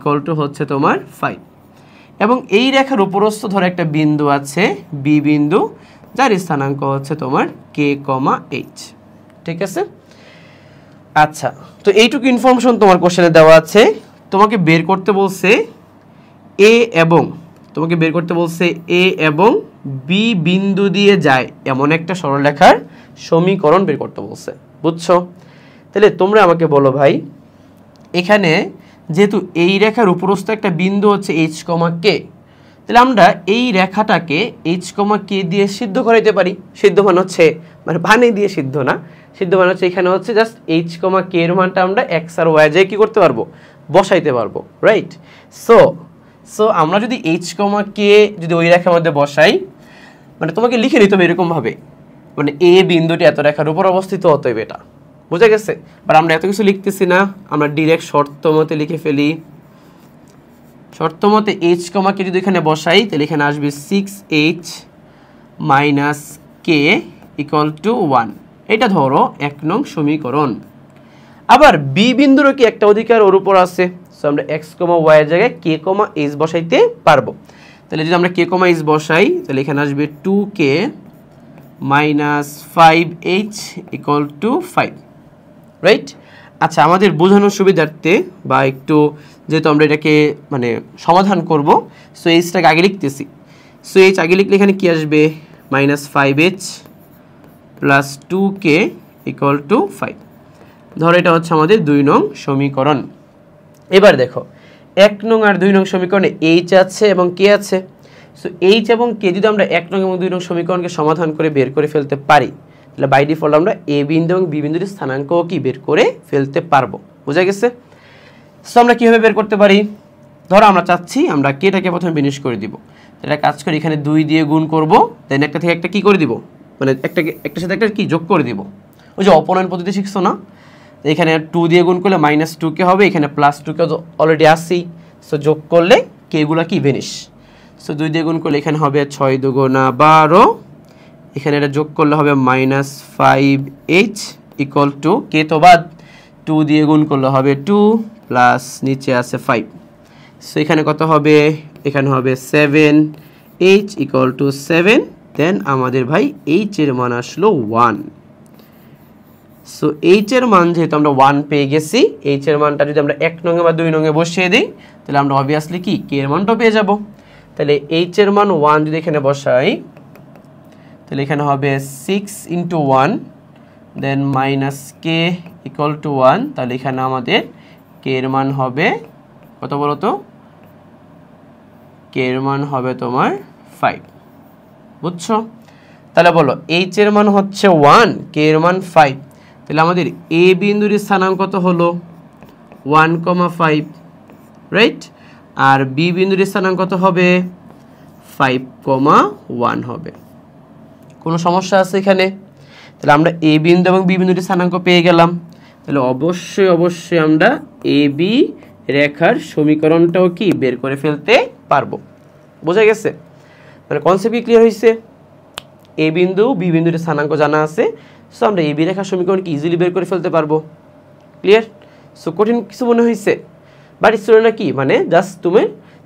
= হচ্ছে তোমার 5 এবং এই রেখার উপরস্থ ধরে একটা বিন্দু আছে বি বিন্দু, যার স্থানাঙ্ক হচ্ছে তোমার k, h। ঠিক আছে? আচ্ছা, তো এইটুকু ইনফরমেশন তোমার কোশ্চেনে দেওয়া আছে। তোমাকে বের করতে বলছে এ এবং বি বিন্দু দিয়ে যায় এমন একটা সরলরেখার সমীকরণ বের করতে বলছে। বুঝছো? তাহলে তোমরা আমাকে বলো ভাই, এখানে যেহেতু এই রেখার উপরস্থ একটা বিন্দু হচ্ছে h, k, তাহলে আমরা এই রেখাটাকে h, k দিয়ে সিদ্ধ করাইতে পারি। সিদ্ধ মানে হচ্ছে মানে পানি দিয়ে সিদ্ধ না, সিদ্ধ মানে হচ্ছে এখানে হচ্ছে জাস্ট h, k এর মানটা আমরা x আর y যে কি করতে পারবো, বসাইতে পারবো, রাইট? সো আমরা যদি h, k যদি ওই রেখার মধ্যে বসাই, মানে তোমাকে লিখে নিতে হবে এরকম ভাবে, মানে এ বিন্দুটি এত রেখার উপর অবস্থিত, অতএব এটা। বুঝা গেছে? বাট আমরা এত কিছু লিখতেছি না, আমরা ডিরেক্ট শর্ত মতে লিখে ফেলি। শর্ত মতে h, k যদি এখানে বসাই তাহলে এখানে আসবে 6h - k = 1। এটা ধরো 1 নং সমীকরণ। আবার বি বিন্দুরও কি একটা অধিকার ওর উপর আছে। সো আমরা x, y এর জায়গায় k, h বসাইতে পারবো। তাহলে যদি আমরা k, h বসাই তাহলে এখানে আসবে 2k - 5h = 5, রাইট? আচ্ছা, আমাদের বোঝানোর সুবিধার্থে বা একটু যেহেতু আমরা এটাকে মানে সমাধান করব, সো এইচটাকে আগে লিখতেছি। সো এইচ আগে লিখলে এখানে কি আসবে, -5h + 2k = 5। ধরো এটা হচ্ছে আমাদের 2 নং সমীকরণ। এবার দেখো 1 নং আর 2 নং সমীকরণে h আছে এবং k আছে। সো h এবং k যদি আমরা 1 নং এবং 2 নং সমীকরণকে সমাধান করে বের করে ফেলতে পারি, তাহলে বাই ডিফল্ট আমরা এ বিন্দু এবং বি বিন্দুর স্থানাঙ্কও কি বের করে ফেলতে পারবো। বুঝা গেছে? সো আমরা কিভাবে বের করতে পারি? ধরো আমরা চাচ্ছি আমরা কেটাকে প্রথমে বিনিশ করে দিব। এটা কাজ করি, এখানে 2 দিয়ে গুণ করব, দেন একটা থেকে একটা কি করে দিব, মানে একটার সাথে একটা কি যোগ করে দিব। ওই যে অপনয়ন পদ্ধতি শিখছো না, এখানে 2 দিয়ে গুণ করলে -2k হবে, এখানে +2k অলরেডি আসছেই। সো যোগ করলে কে গুলা কি ভেনিশ। সো 2 দিয়ে গুণ করলে এখানে হবে 6 × 2 = 12, এখানে এটা যোগ করলে হবে -5h = k তো বাদ, 2 দিয়ে গুণ করলে হবে 2 প্লাস নিচে আছে 5। সো এখানে কত হবে, এখানে হবে 7h = 7। দেন আমাদের ভাই h এর মান আসলো 1। সো h এর মান যেহেতু আমরা 1 পেয়ে গেছি, h এর মানটা যদি আমরা 1 নং বা 2 নং এ বসিয়ে দিই তাহলে আমরা অবভিয়াসলি কি k এর মানটা পেয়ে যাব। তাহলে h এর মান 1 যদি এখানে বসাই তাহলে এখানে হবে 6 × 1 দেন -k = 1। তাহলে এখানে আমাদের k এর মান হবে কত বলো তো, k এর মান হবে তোমার 5। বুঝছো? তাহলে বলো h এর মান হচ্ছে 1, k এর মান 5, তাহলে আমাদের এ বিন্দুর স্থানাঙ্ক কত হলো 1, 5, রাইট? আর বি বিন্দুর স্থানাঙ্ক কত হবে 5, 1 হবে। কোনো সমস্যা আছে এখানে? তাহলে আমরা এ বিন্দু এবং বি বিন্দুটি স্থানাঙ্ক পেয়ে গেলাম। তাহলে অবশ্যই আমরা এ বি রেখার সমীকরণটাও কি বের করে ফেলতে পারবো। বোঝা গেছে? মানে কনসেপ্ট কি ক্লিয়ার হয়েছে? এ বিন্দু বি বিন্দুটির স্থানাঙ্ক জানা আছে, সো আমরা এ বি রেখার সমীকরণ কি ইজিলি বের করে ফেলতে পারবো। ক্লিয়ার? সো কঠিন কিছু মনে হয়েছে? বাট স্টুডেন্টরা কি মানে জাস্ট তুমি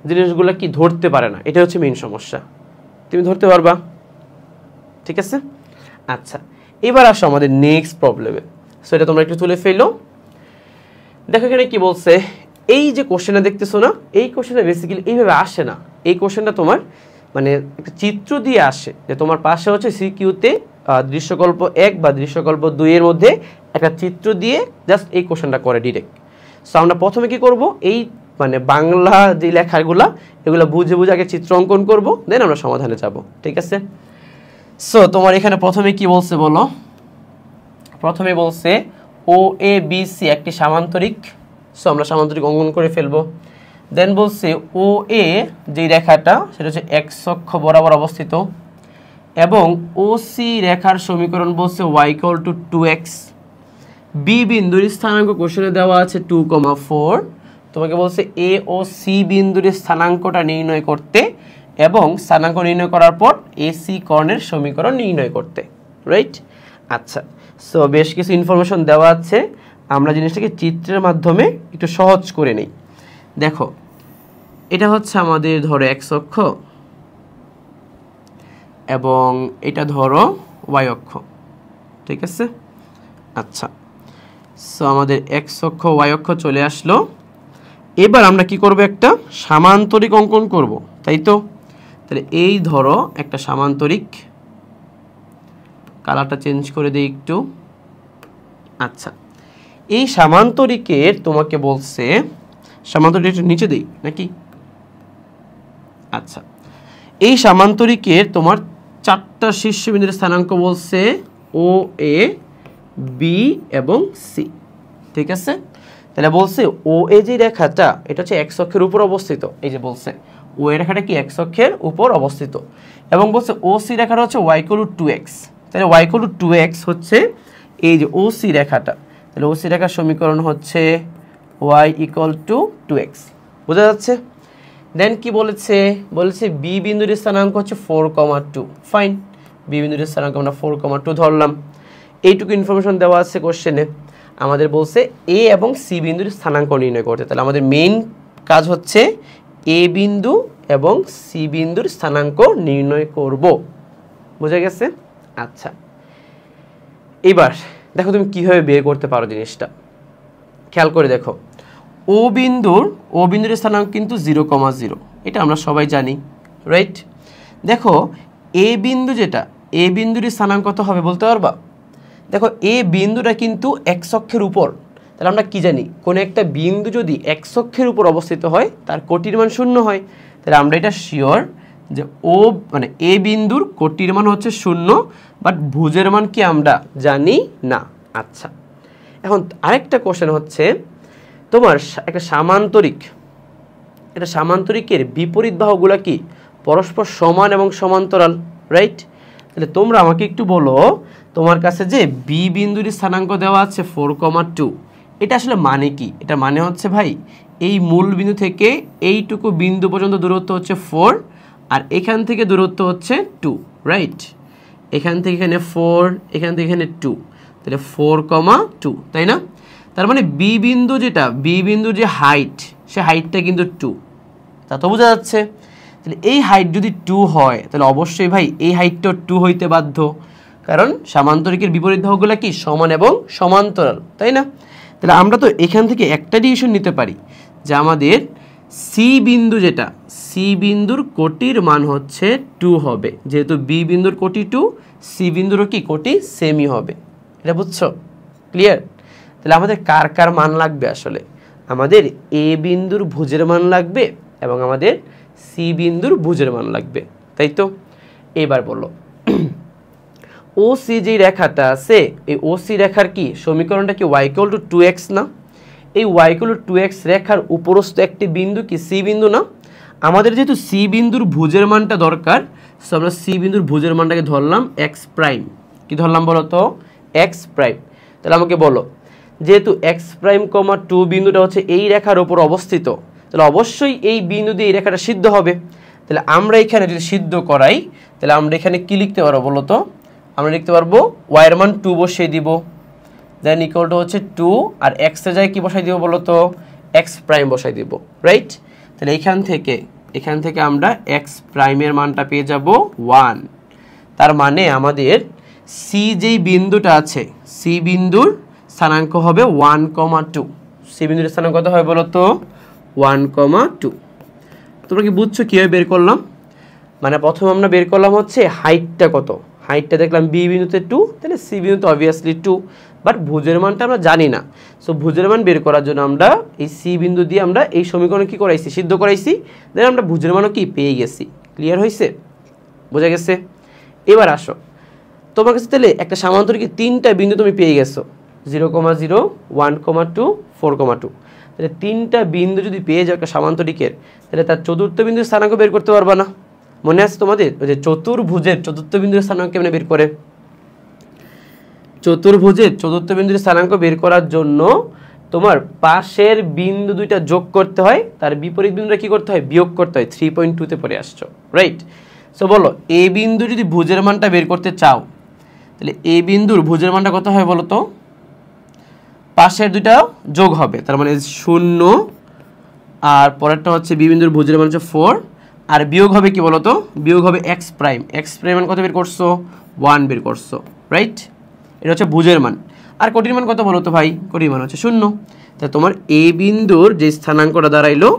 জিনিসগুলো কি ধরতে পারে না, এটা হচ্ছে মেইন সমস্যা। তুমি ধরতে পারবা, ঠিক আছে? আচ্ছা, এবার আসো আমাদের নেক্সট প্রবলেমে। সো এটা তোমরা একটু তুলে ফেলো। দেখো এখানে কি বলছে, এই যে কোশ্চেনটা দেখতেছো না, এই কোশ্চেনটা বেসিক্যালি এইভাবে আসে না। এই কোশ্চেনটা তোমার মানে একটা চিত্র দিয়ে আসে, যে তোমার পাশে হচ্ছে সিকিউতে দৃশ্যকল্প 1 বা দৃশ্যকল্প 2 এর মধ্যে একটা চিত্র দিয়ে জাস্ট এই কোশ্চেনটা করে ডিরেক্ট। সো আমরা প্রথমে কি করব, এই মানে বাংলা যে লেখাগুলা এগুলো বুঝে বুঝে আগে চিত্র অঙ্কন করব, দেন আমরা সমাধানে যাব, ঠিক আছে? সো তোমার এখানে প্রথমে কি বলছে বলো? প্রথমে বলছে ও এ বি সি একটি সামান্তরিক। সো আমরা সামান্তরিক অঙ্কন করে ফেলবো। দেন বলছে ও এ যে রেখাটা সেটা হচ্ছে এক্স অক্ষ বরাবর অবস্থিত, এবং ও সি রেখার সমীকরণ বলছে y = 2x। বি বিন্দুর স্থানাঙ্ক কোশ্চেনে দেওয়া আছে 2,4। তোমাকে বলছে এ ও সি বিন্দুর স্থানাঙ্কটা নির্ণয় করতে এবং স্থানাঙ্ক নির্ণয় করার পর এ সি কর্ণের সমীকরণ নির্ণয় করতে, রাইট? আচ্ছা, সো বেশ কিছু ইনফরমেশন দেওয়া আছে, আমরা জিনিসটাকে চিত্রের মাধ্যমে একটু সহজ করে নেই। দেখো এটা হচ্ছে আমাদের ধরো এক্স অক্ষ এবং এটা ধরো ওয়াই অক্ষ, ঠিক আছে? আচ্ছা, সো আমাদের এক্স অক্ষ ওয়াই অক্ষ চলে আসলো। এবার আমরা কি করব, একটা সামান্তরিক অঙ্কন করব, তাই তো? তাহলে এই ধরো একটা সামান্তরিক, কালারটা চেঞ্জ করে দিই একটু। আচ্ছা, এই সামান্তরিকের তোমাকে বলছে, সামান্তরিক একটু নিচে দিই নাকি? আচ্ছা, এই সামান্তরিকের তোমার 4টা শীর্ষবিন্দুর স্থানাঙ্ক বলছে ও এ বি এবং সি, ঠিক আছে? তাহলে বলছে ও এ যে রেখাটা এটা হচ্ছে এক্স অক্ষের উপর অবস্থিত, এই যে বলছে ও এ রেখাটা কি এক্স অক্ষের উপর অবস্থিত, এবং বলছে ও সি রেখাটা হচ্ছে y = 2x। তাহলে y = 2x হচ্ছে এই যে ও সি রেখাটা, তাহলে ও সি রেখার সমীকরণ হচ্ছে y = 2x। বোঝা যাচ্ছে? দেন কি বলেছে, বলেছে বি বিন্দুর স্থানাঙ্ক হচ্ছে 4,2। ফাইন, বি বিন্দুর স্থানাঙ্ক আমরা 4,2 ধরলাম। এইটুকু ইনফরমেশন দেওয়া আছে কোশ্চেনে। আমাদের বলছে এ এবং সি বিন্দুর স্থানাঙ্ক নির্ণয় করতে, তাহলে আমাদের মেইন কাজ হচ্ছে এ বিন্দু এবং সি বিন্দুর স্থানাঙ্ক নির্ণয় করব। বোঝা গেছে? আচ্ছা, এবার দেখো তুমি কিভাবে বের করতে পারো জিনিসটা, খেয়াল করে দেখো। ও বিন্দুর স্থানাঙ্ক কিন্তু 0,0, এটা আমরা সবাই জানি, রাইট? দেখো এ বিন্দু যেটা, এ বিন্দুর স্থানাঙ্ক কত হবে বলতে পারবা? দেখো এ বিন্দুটা কিন্তু এক্স অক্ষের উপর, তাহলে আমরা কি জানি, কোনো একটা বিন্দু যদি এক্স অক্ষের উপর অবস্থিত হয় তার কোটির মান 0 হয়। তাহলে আমরা এটা শিওর যে ও মানে এ বিন্দুর কোটির মান হচ্ছে 0, বাট ভুজের মান কি আমরা জানি না। আচ্ছা, এখন আরেকটা কোশ্চেন হচ্ছে তোমার একটা সামান্তরিক, এটা সামান্তরিকের বিপরীত বাহুগুলো কি পরস্পর সমান এবং সমান্তরাল, রাইট? তাহলে তোমরা আমাকে একটু বলো, তোমার কাছে যে বি বিন্দুর স্থানাঙ্ক দেওয়া আছে 4,2, এটা আসলে মানে কি? এটা মানে হচ্ছে ভাই এই মূল বিন্দু থেকে এইটুকু বিন্দু পর্যন্ত দূরত্ব হচ্ছে 4, আর এখান থেকে দূরত্ব হচ্ছে 2, রাইট? এখান থেকে এখানে 4, এখান থেকে এখানে 2, তাহলে 4,2, তাই না? তার মানে বি বিন্দু যেটা, বি বিন্দুর যে হাইট, সে হাইটটা কিন্তু 2, তা তো বোঝা যাচ্ছে। তাহলে এই হাইট যদি 2 হয় তাহলে অবশ্যই ভাই এই হাইটটাও 2 হইতে বাধ্য, কারণ সামান্তরিকের বিপরীত বাহুগুলো কি সমান এবং সমান্তরাল, তাই না? তাহলে আমরা তো এখান থেকে একটা ডিসিশন নিতে পারি যে আমাদের সি বিন্দু যেটা, সি বিন্দুর কোটির মান হচ্ছে 2 হবে, যেহেতু বি বিন্দুর কোটি 2, সি বিন্দুরও কি কোটি সেমই হবে। এটা বুঝছো? ক্লিয়ার? তাহলে আমাদের কার কার মান লাগবে, আসলে আমাদের এ বিন্দুর ভুজের মান লাগবে এবং আমাদের সি বিন্দুর ভুজের মান লাগবে, তাই তো? এবার বলো ও সি যে রেখাটা আছে, এই ও সি রেখার কি সমীকরণটা কি y = 2x না? এই y = 2x রেখার উপরস্থ একটি বিন্দু কি সি বিন্দু না? আমাদের যেহেতু সি বিন্দুর ভুজের মানটা দরকার, সো আমরা সি বিন্দুর ভুজের মানটাকে ধরলাম এক্স প্রাইম। কি ধরলাম বলো তো? X prime. তাহলে আমাকে বলো, যেহেতু এক্স প্রাইম কমা 2 বিন্দুটা হচ্ছে এই রেখার উপর অবস্থিত, তাহলে অবশ্যই এই বিন্দু দিয়ে এই রেখাটা সিদ্ধ হবে। তাহলে আমরা এখানে যদি সিদ্ধ করাই, তাহলে আমরা এখানে কি লিখতে পারবো বলো তো? আমরা লিখতে পারবো ওয়াই এর মান 2 বসিয়ে দিব, দেন ইকুয়াল টু হচ্ছে 2, আর এক্স এর জায়গায় কি বসাই দিব বলো তো? এক্স প্রাইম বসাই দিব, রাইট? তাহলে এখান থেকে আমরা এক্স প্রাইমের মানটা পেয়ে যাব 1। তার মানে আমাদের সি যেই বিন্দুটা আছে, সি বিন্দুর স্থানাঙ্ক হবে 1,2। সি বিন্দুর স্থানাঙ্ক কত হয় বলো তো? 1,2। তোমরা কি বুঝছো কীভাবে বের করলাম? মানে প্রথমে আমরা বের করলাম হচ্ছে হাইটটা কত, হাইটটা দেখলাম বি বিন্দুতে 2, তাহলে সি বিন্দুতে অবভিয়াসলি 2, বাট ভুজের মানটা আমরা জানি না। সো ভুজের মান বের করার জন্য আমরা এই সি বিন্দু দিয়ে আমরা এই সমীকরণ কি করাইছি? সিদ্ধ করাইছি, দেন আমরা ভুজের মানও কি পেয়ে গেছি। ক্লিয়ার হয়েছে? বোঝা গেছে? এবার আসো, তোমার কাছে তাহলে একটা সামান্তরিকের 3টা বিন্দু তুমি পেয়ে গেছো, 0,0, 1,2, 4,2। তাহলে 3টা বিন্দু যদি পেয়ে যাও একটা সামান্তরিকের, তাহলে তার চতুর্থ বিন্দুর স্থানাঙ্ক বের করতে পারবা না? মনে আছে তোমাদের ওই যে চতুর্ভুজের চতুর্থ বিন্দুর স্থানাঙ্ক কেমনে বের করে? চতুর্ভুজের চতুর্থ বিন্দুর স্থানাঙ্ক বের করার জন্য তোমার পাশের বিন্দু দুইটা যোগ করতে হয়, তার বিপরীত বিন্দুটা কি করতে হয়? বিয়োগ করতে হয়। 3.2 পড়ে আসছো, রাইট? সো বলো, এ বিন্দু যদি ভুজের মানটা বের করতে চাও, তাহলে এ বিন্দুর ভুজের মানটা কত হয় বলো তো? পাশের দুইটা যোগ হবে, তার মানে 0, আর পরেরটা হচ্ছে বি বিন্দুর ভুজের মান হচ্ছে 4, আর বিয়োগ হবে কি বলো তো? বিয়োগ হবে এক্স প্রাইম। এক্স প্রাইম মান কত বের করছো? 1 বের করছো, রাইট? এটা হচ্ছে ভুজের মান। আর কোটির মান কত বলো তো ভাই? কোটির মান হচ্ছে 0। তাহলে তোমার এ বিন্দুর যে স্থানাঙ্কটা দাঁড়াইলো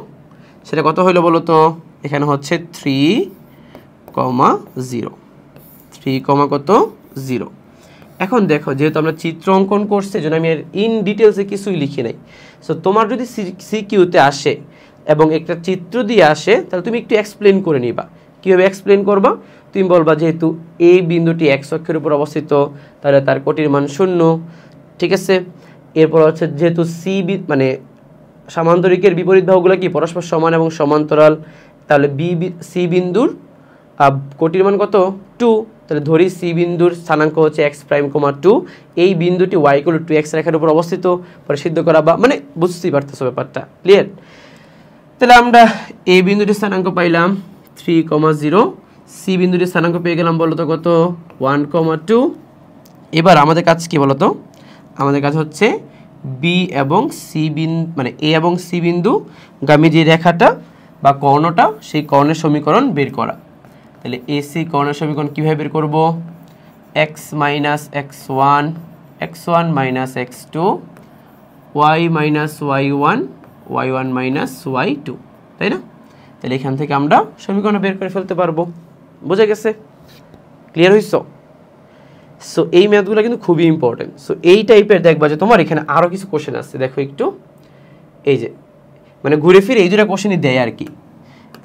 সেটা কত হইলো বলো তো? এখানে হচ্ছে 3,0। 3, কত? 0। এখন দেখো, যেহেতু আমরা চিত্র অঙ্কন করছি, যেন আমি ইন ডিটেলসে কিছুই লিখি নাই। সো তোমার যদি সিকিউতে আসে এবং একটা চিত্র দিয়ে আসে, তাহলে তুমি একটু এক্সপ্লেন করে নিবা। কীভাবে এক্সপ্লেন করবা? তুমি বলবা যেহেতু এই বিন্দুটি এক্স অক্ষের উপর অবস্থিত, তাহলে তার কোটির মান 0, ঠিক আছে? এরপর হচ্ছে যেহেতু মানে সামান্তরিকের বিপরীত বাহুগুলো কি পরস্পর সমান এবং সমান্তরাল, তাহলে সি বিন্দুর কোটির মান কত? 2। তাহলে ধরি সি বিন্দুর স্থানাঙ্ক হচ্ছে এক্স প্রাইম, 2। এই বিন্দুটি ওয়াই ইকুয়াল টু 2x রেখার উপর অবস্থিত, পরে সিদ্ধ করা, বা মানে বুঝতেই পারতেছো ব্যাপারটা, ক্লিয়ার? তাহলে আমরা এই বিন্দুটির স্থানাঙ্ক পাইলাম 3,0, সি বিন্দুটির স্থানাঙ্ক পেয়ে গেলাম বলতো কত? 1,2। এবার আমাদের কাজ কি বলতো? আমাদের কাজ হচ্ছে বি এবং সি বিন্দু, মানে এ এবং সি বিন্দু গামী যে রেখাটা বা কর্ণটা, সেই কর্ণের সমীকরণ বের করা। তাহলে এসি কর্ণের সমীকরণ কীভাবে বের করব? x minus x1, x1 minus x2, y minus y1, y1 minus y2, তাই না? তাহলে এখান থেকে আমরা সমীকরণ বের করে ফেলতে পারবো। বোঝা গেছে? ক্লিয়ার হইছ? সো এই ম্যাথগুলো কিন্তু খুবই ইম্পর্টেন্ট। সো এই টাইপের দেখবা যে তোমার এখানে আরও কিছু কোশ্চেন আছে, দেখো একটু, এই যে মানে ঘুরে ফিরে এই দুটা কোশ্চেনই দেয় আর কি।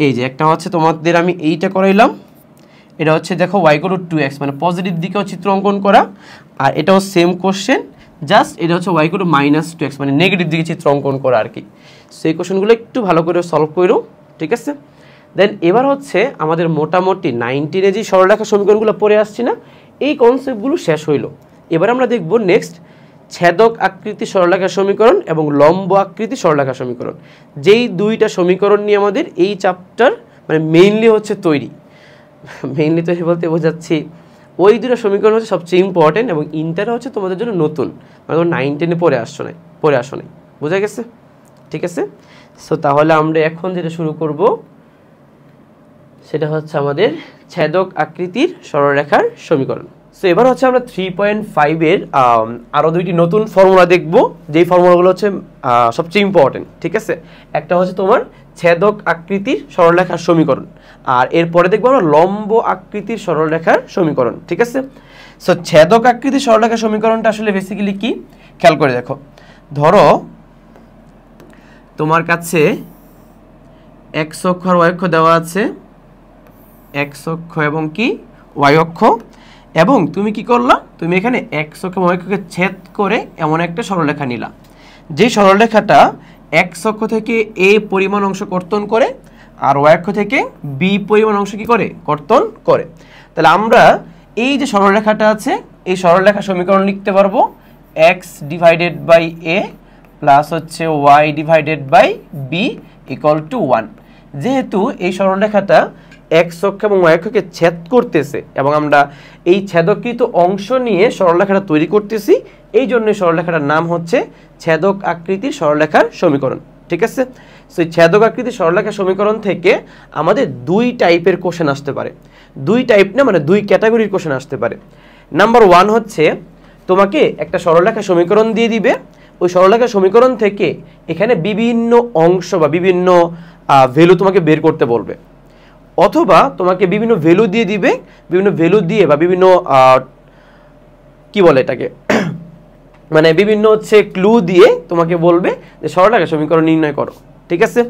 এই যে একটা হচ্ছে তোমাদের আমি এইটা করাইলাম, এটা হচ্ছে দেখো y = 2x, মানে পজিটিভ দিকেও চিত্র অঙ্কন করা, আর এটাও সেম কোশ্চেন, জাস্ট এটা হচ্ছে y = -2x, মানে নেগেটিভ দিকে চিত্র অঙ্কন করা আর কি। সেই কোশ্চেনগুলো একটু ভালো করে সলভ করো, ঠিক আছে? দেন এবার হচ্ছে আমাদের মোটামুটি 19-এ যে সরলরেখা সমীকরণগুলো পড়ে আসছি না, এই কনসেপ্টগুলো শেষ হইলো। এবার আমরা দেখব নেক্সট ছেদক আকৃতি সরলরেখা সমীকরণ এবং লম্ব আকৃতি সরলরেখা সমীকরণ। যেই দুইটা সমীকরণ নিয়ে আমাদের এই চ্যাপ্টার মানে মেইনলি হচ্ছে তৈরি বলতে বোঝাচ্ছি ওই দুটো সমীকরণ হচ্ছে সবচেয়ে ইম্পর্টেন্ট, এবং ইন্টারটা হচ্ছে তোমাদের জন্য নতুন, মানে তোমরা 9-10-এ পড়ে আসো নাই। বোঝা গেছে? ঠিক আছে? সো তাহলে আমরা এখন যেটা শুরু করব সেটা হচ্ছে আমাদের ছেদক আকৃতির সরলরেখার সমীকরণ। সো এবার হচ্ছে আমরা 3.5-এর আরও দুইটি নতুন ফর্মুলা দেখব, যেই ফর্মুলাগুলো হচ্ছে সবচেয়ে ইম্পর্টেন্ট, ঠিক আছে? একটা হচ্ছে তোমার ছেদক আকৃতির সরলরেখার সমীকরণ, আর এরপরে দেখবো আমরা লম্ব আকৃতির সরলরেখার সমীকরণ, ঠিক আছে? সো ছেদক আকৃতির সরলরেখার সমীকরণটা আসলে বেসিক্যালি কি, খেয়াল করে দেখো। ধরো তোমার কাছে x অক্ষ আর y অক্ষ দেওয়া আছে, x অক্ষ এবং কি y অক্ষ, এবং তুমি কি করলা, তুমি এখানে x অক্ষ এবং y অক্ষকে ছেদ করে এমন একটা সরলরেখা নিলা, যে সরলরেখাটা x অক্ষ থেকে a পরিমাণ অংশ কর্তন করে আর y অক্ষ থেকে b পরিমাণ অংশ কি করে কর্তন করে। তাহলে আমরা এই যে সরলরেখাটা আছে এই সরলরেখা সমীকরণ লিখতে পারবো x divided by a plus হচ্ছে y divided by b equal to 1। যেহেতু এই সরলরেখাটা x অক্ষ এবং y অক্ষকে ছেদ করতেছে এবং আমরা এই ছেদকৃত অংশ নিয়ে সরলরেখাটা তৈরি করতেছি, এই জন্য সরলরেখাটার নাম হচ্ছে ছেদক আকৃতির সরলরেখার সমীকরণ। ঠিক আছে, সো ছেদক আকৃতির সরলরেখার সমীকরণ থেকে আমাদের দুই টাইপের কোশ্চেন আসতে পারে। দুই টাইপ না, মানে দুই ক্যাটাগরির কোশ্চেন আসতে পারে। নাম্বার 1 হচ্ছে তোমাকে একটা সরলরেখা সমীকরণ দিয়ে দিবে, ওই সরলরেখা সমীকরণ থেকে এখানে বিভিন্ন অংশ বা বিভিন্ন ভ্যালু তোমাকে বের করতে বলবে, অথবা তোমাকে বিভিন্ন ভ্যালু দিয়ে দিবে, বিভিন্ন ভ্যালু দিয়ে বা বিভিন্ন কি বলে এটাকে মানে বিভিন্ন হচ্ছে ক্লু দিয়ে তোমাকে বলবে যে সরলরেখা সমীকরণ নির্ণয় করো। ঠিক আছে,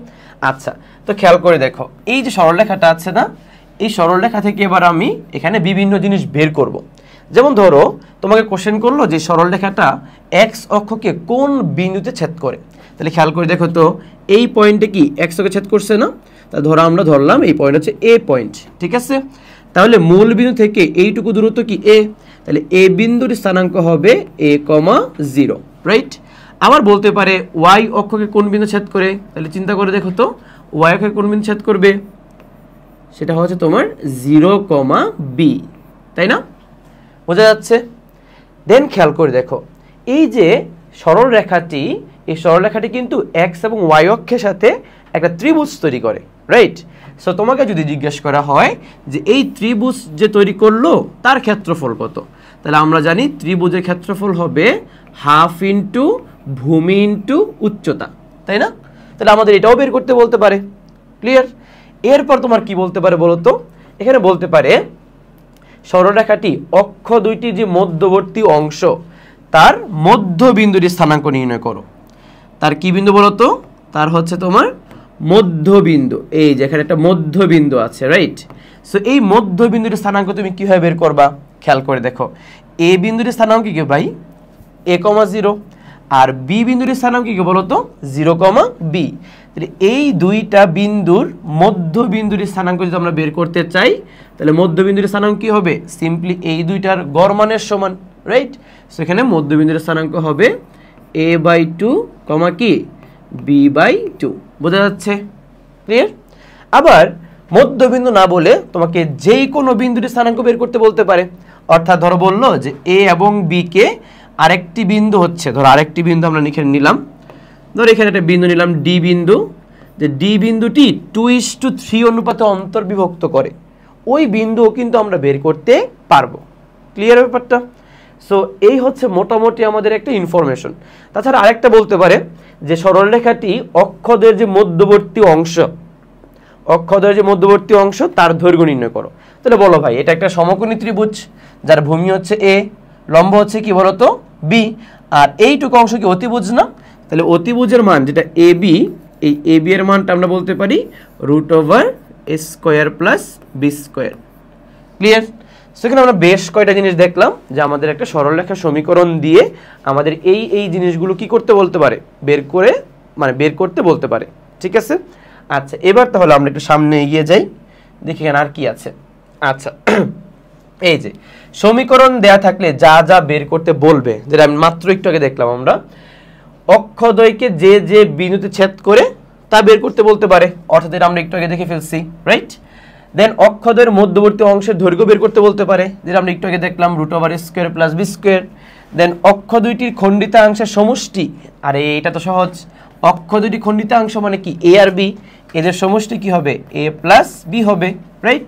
আচ্ছা তো খেয়াল করে দেখো এই যে সরলরেখাটা আছে না, এই সরলরেখা থেকে এবার আমি এখানে বিভিন্ন জিনিস বের করব। যেমন ধরো তোমাকে কোশ্চেন করলো যে সরলরেখাটা এক্স অক্ষকে কোন বিন্দুতে ছেদ করে। তাহলে খেয়াল করে দেখো তো এই পয়েন্টে কি এক্স অক্ষকে ছেদ করছে না, তা ধরো আমরা ধরলাম এই পয়েন্ট হচ্ছে এ পয়েন্ট। ঠিক আছে, তাহলে মূল বিন্দু থেকে এইটুকু দূরত্ব কি এ, তাহলে এ বিন্দুর স্থানাঙ্ক হবে a, 0, রাইট। আবার বলতে পারে y অক্ষকে কোন বিন্দু ছেদ করে, তাহলে চিন্তা করে দেখো তো y অক্ষকে কোন বিন্দু ছেদ করবে, সেটা হচ্ছে তোমার 0, b, তাই না? বোঝা যাচ্ছে? দেন খেয়াল করে দেখো এই যে সরলরেখাটি, এই সরলরেখাটি কিন্তু x এবং y অক্ষের সাথে একটা ত্রিভুজ তৈরি করে, রাইট। সো তোমাকে যদি জিজ্ঞেস করা হয় যে এই ত্রিভুজ যে তৈরি করলো তার ক্ষেত্রফল কত, তাহলে আমরা জানি ত্রিভুজের ক্ষেত্রফল হবে হাফ ইন্টু ভূমি ইন্টু উচ্চতা, তাই না? তাহলে আমাদের এটাও বের করতে বলতে পারে। ক্লিয়ার? এরপর তোমার কি বলতে পারে বলো তো, এখানে বলতে পারে সরলরেখাটি অক্ষ দুইটির যে মধ্যবর্তী অংশ তার মধ্যবিন্দুর স্থানাঙ্ক নির্ণয় করো। তার কি বিন্দু বলো তো, তার হচ্ছে তোমার মধ্যবিন্দু। এই যে এখানে একটা মধ্যবিন্দু আছে, রাইট। সো এই মধ্যবিন্দুর স্থানাঙ্ক তুমি কিভাবে বের করবা, খেয়াল করে দেখো এ বিন্দুর স্থানাঙ্ক কি ভাই a, 0, আর বি বিন্দুর স্থানাঙ্ক কি বলো তো 0, b। তাহলে এই দুইটা বিন্দুর মধ্যবিন্দুর স্থানাঙ্ক যদি আমরা বের করতে চাই, তাহলে মধ্যবিন্দুর স্থানাঙ্ক কি হবে, সিম্পলি এই দুইটার গড় মানের সমান, রাইট। সো এখানে মধ্যবিন্দুর স্থানাঙ্ক হবে a/2, কি b/2। বোঝা যাচ্ছে? ক্লিয়ার? আবার মধ্যবিন্দু না বলে তোমাকে যেই কোনো বিন্দুর স্থানাঙ্ক বের করতে বলতে পারে। অর্থাৎ ধরো বললো যে এ এবং বি কে আরেকটি বিন্দু হচ্ছে, ধরো আরেকটি বিন্দু আমরা এখানে নিলাম, ধরো এখানে একটা বিন্দু নিলাম ডি বিন্দু, যে ডি বিন্দুটি 2:3 অনুপাতে অন্তর্বিভক্ত করে, ওই বিন্দুও কিন্তু আমরা বের করতে পারবো। ক্লিয়ার ব্যাপারটা? সো এই হচ্ছে মোটামুটি আমাদের একটা ইনফরমেশন। তাছাড়া আরেকটা বলতে পারে যে সরলরেখাটি অক্ষদের যে মধ্যবর্তী অংশ, অক্ষদের যে মধ্যবর্তী অংশ তার দৈর্ঘ্য নির্ণয় করো। তাহলে বলো ভাই এটা একটা সমকোণী ত্রিভুজ যার ভূমি হচ্ছে এ, লম্ব হচ্ছে কি বলতো বি, আর এইটুকু অংশ কি অতিভুজ না? তাহলে অতিভুজের মান যেটা এ বি, এই এ বি এর মানটা আমরা বলতে পারি √a² + b²। ক্লিয়ার? সেখানে আমরা বেশ কয়টা জিনিস দেখলাম যে আমাদের একটা সরলরেখা সমীকরণ দিয়ে আমাদের এই জিনিসগুলো কি করতে বলতে পারে, বের করতে বলতে পারে। ঠিক আছে, আচ্ছা এবার তাহলে আমরা একটু সামনে এগিয়ে যাই, দেখি এখানে আর কি আছে। আচ্ছা এই যে সমীকরণ দেয়া থাকলে যা যা বের করতে বলবে, যেটা আমি মাত্র একটু আগে দেখলাম, আমরা অক্ষদ্বয়কে যে যে বিন্দুতে ছেদ করে তা বের করতে বলতে পারে, অর্থাৎ এটা আমরা একটু আগে দেখে ফেলছি, রাইট। দেন অক্ষদ্বয়ের মধ্যবর্তী অংশের দৈর্ঘ্য বের করতে বলতে পারে, যেটা আমরা একটু আগে দেখলাম √a² + b²। দেন অক্ষ দুইটির খণ্ডিতাংশের সমষ্টি, আরে এটা তো সহজ, অক্ষ দুইটি খণ্ডিতাংশ মানে কি এ আর বি, এদের সমষ্টি কি হবে a + b হবে, রাইট।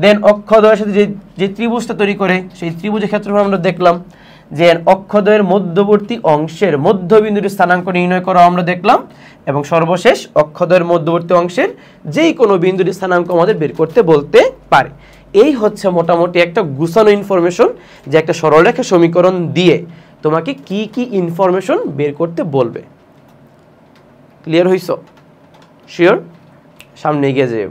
দেন অক্ষদ্বয়ের সাথে যে ত্রিভুজটা তৈরি করে সেই ত্রিভুজের ক্ষেত্রফল আমরা দেখলাম, যে অক্ষদ্বয়ের মধ্যবর্তী অংশের মধ্যবিন্দুর স্থানাঙ্ক নির্ণয় করা আমরা দেখলাম, এবং সর্বশেষ অক্ষদ্বয়ের মধ্যবর্তী অংশের যেই কোনো বিন্দুর স্থানাঙ্ক আমাদের বের করতে বলতে পারে। এই হচ্ছে মোটামুটি একটা গুছানো ইনফরমেশন যে একটা সরলরেখা সমীকরণ দিয়ে তোমাকে কি কি ইনফরমেশন বের করতে বলবে। ক্লিয়ার হইছো? শিওর? সামনে এগিয়ে যাই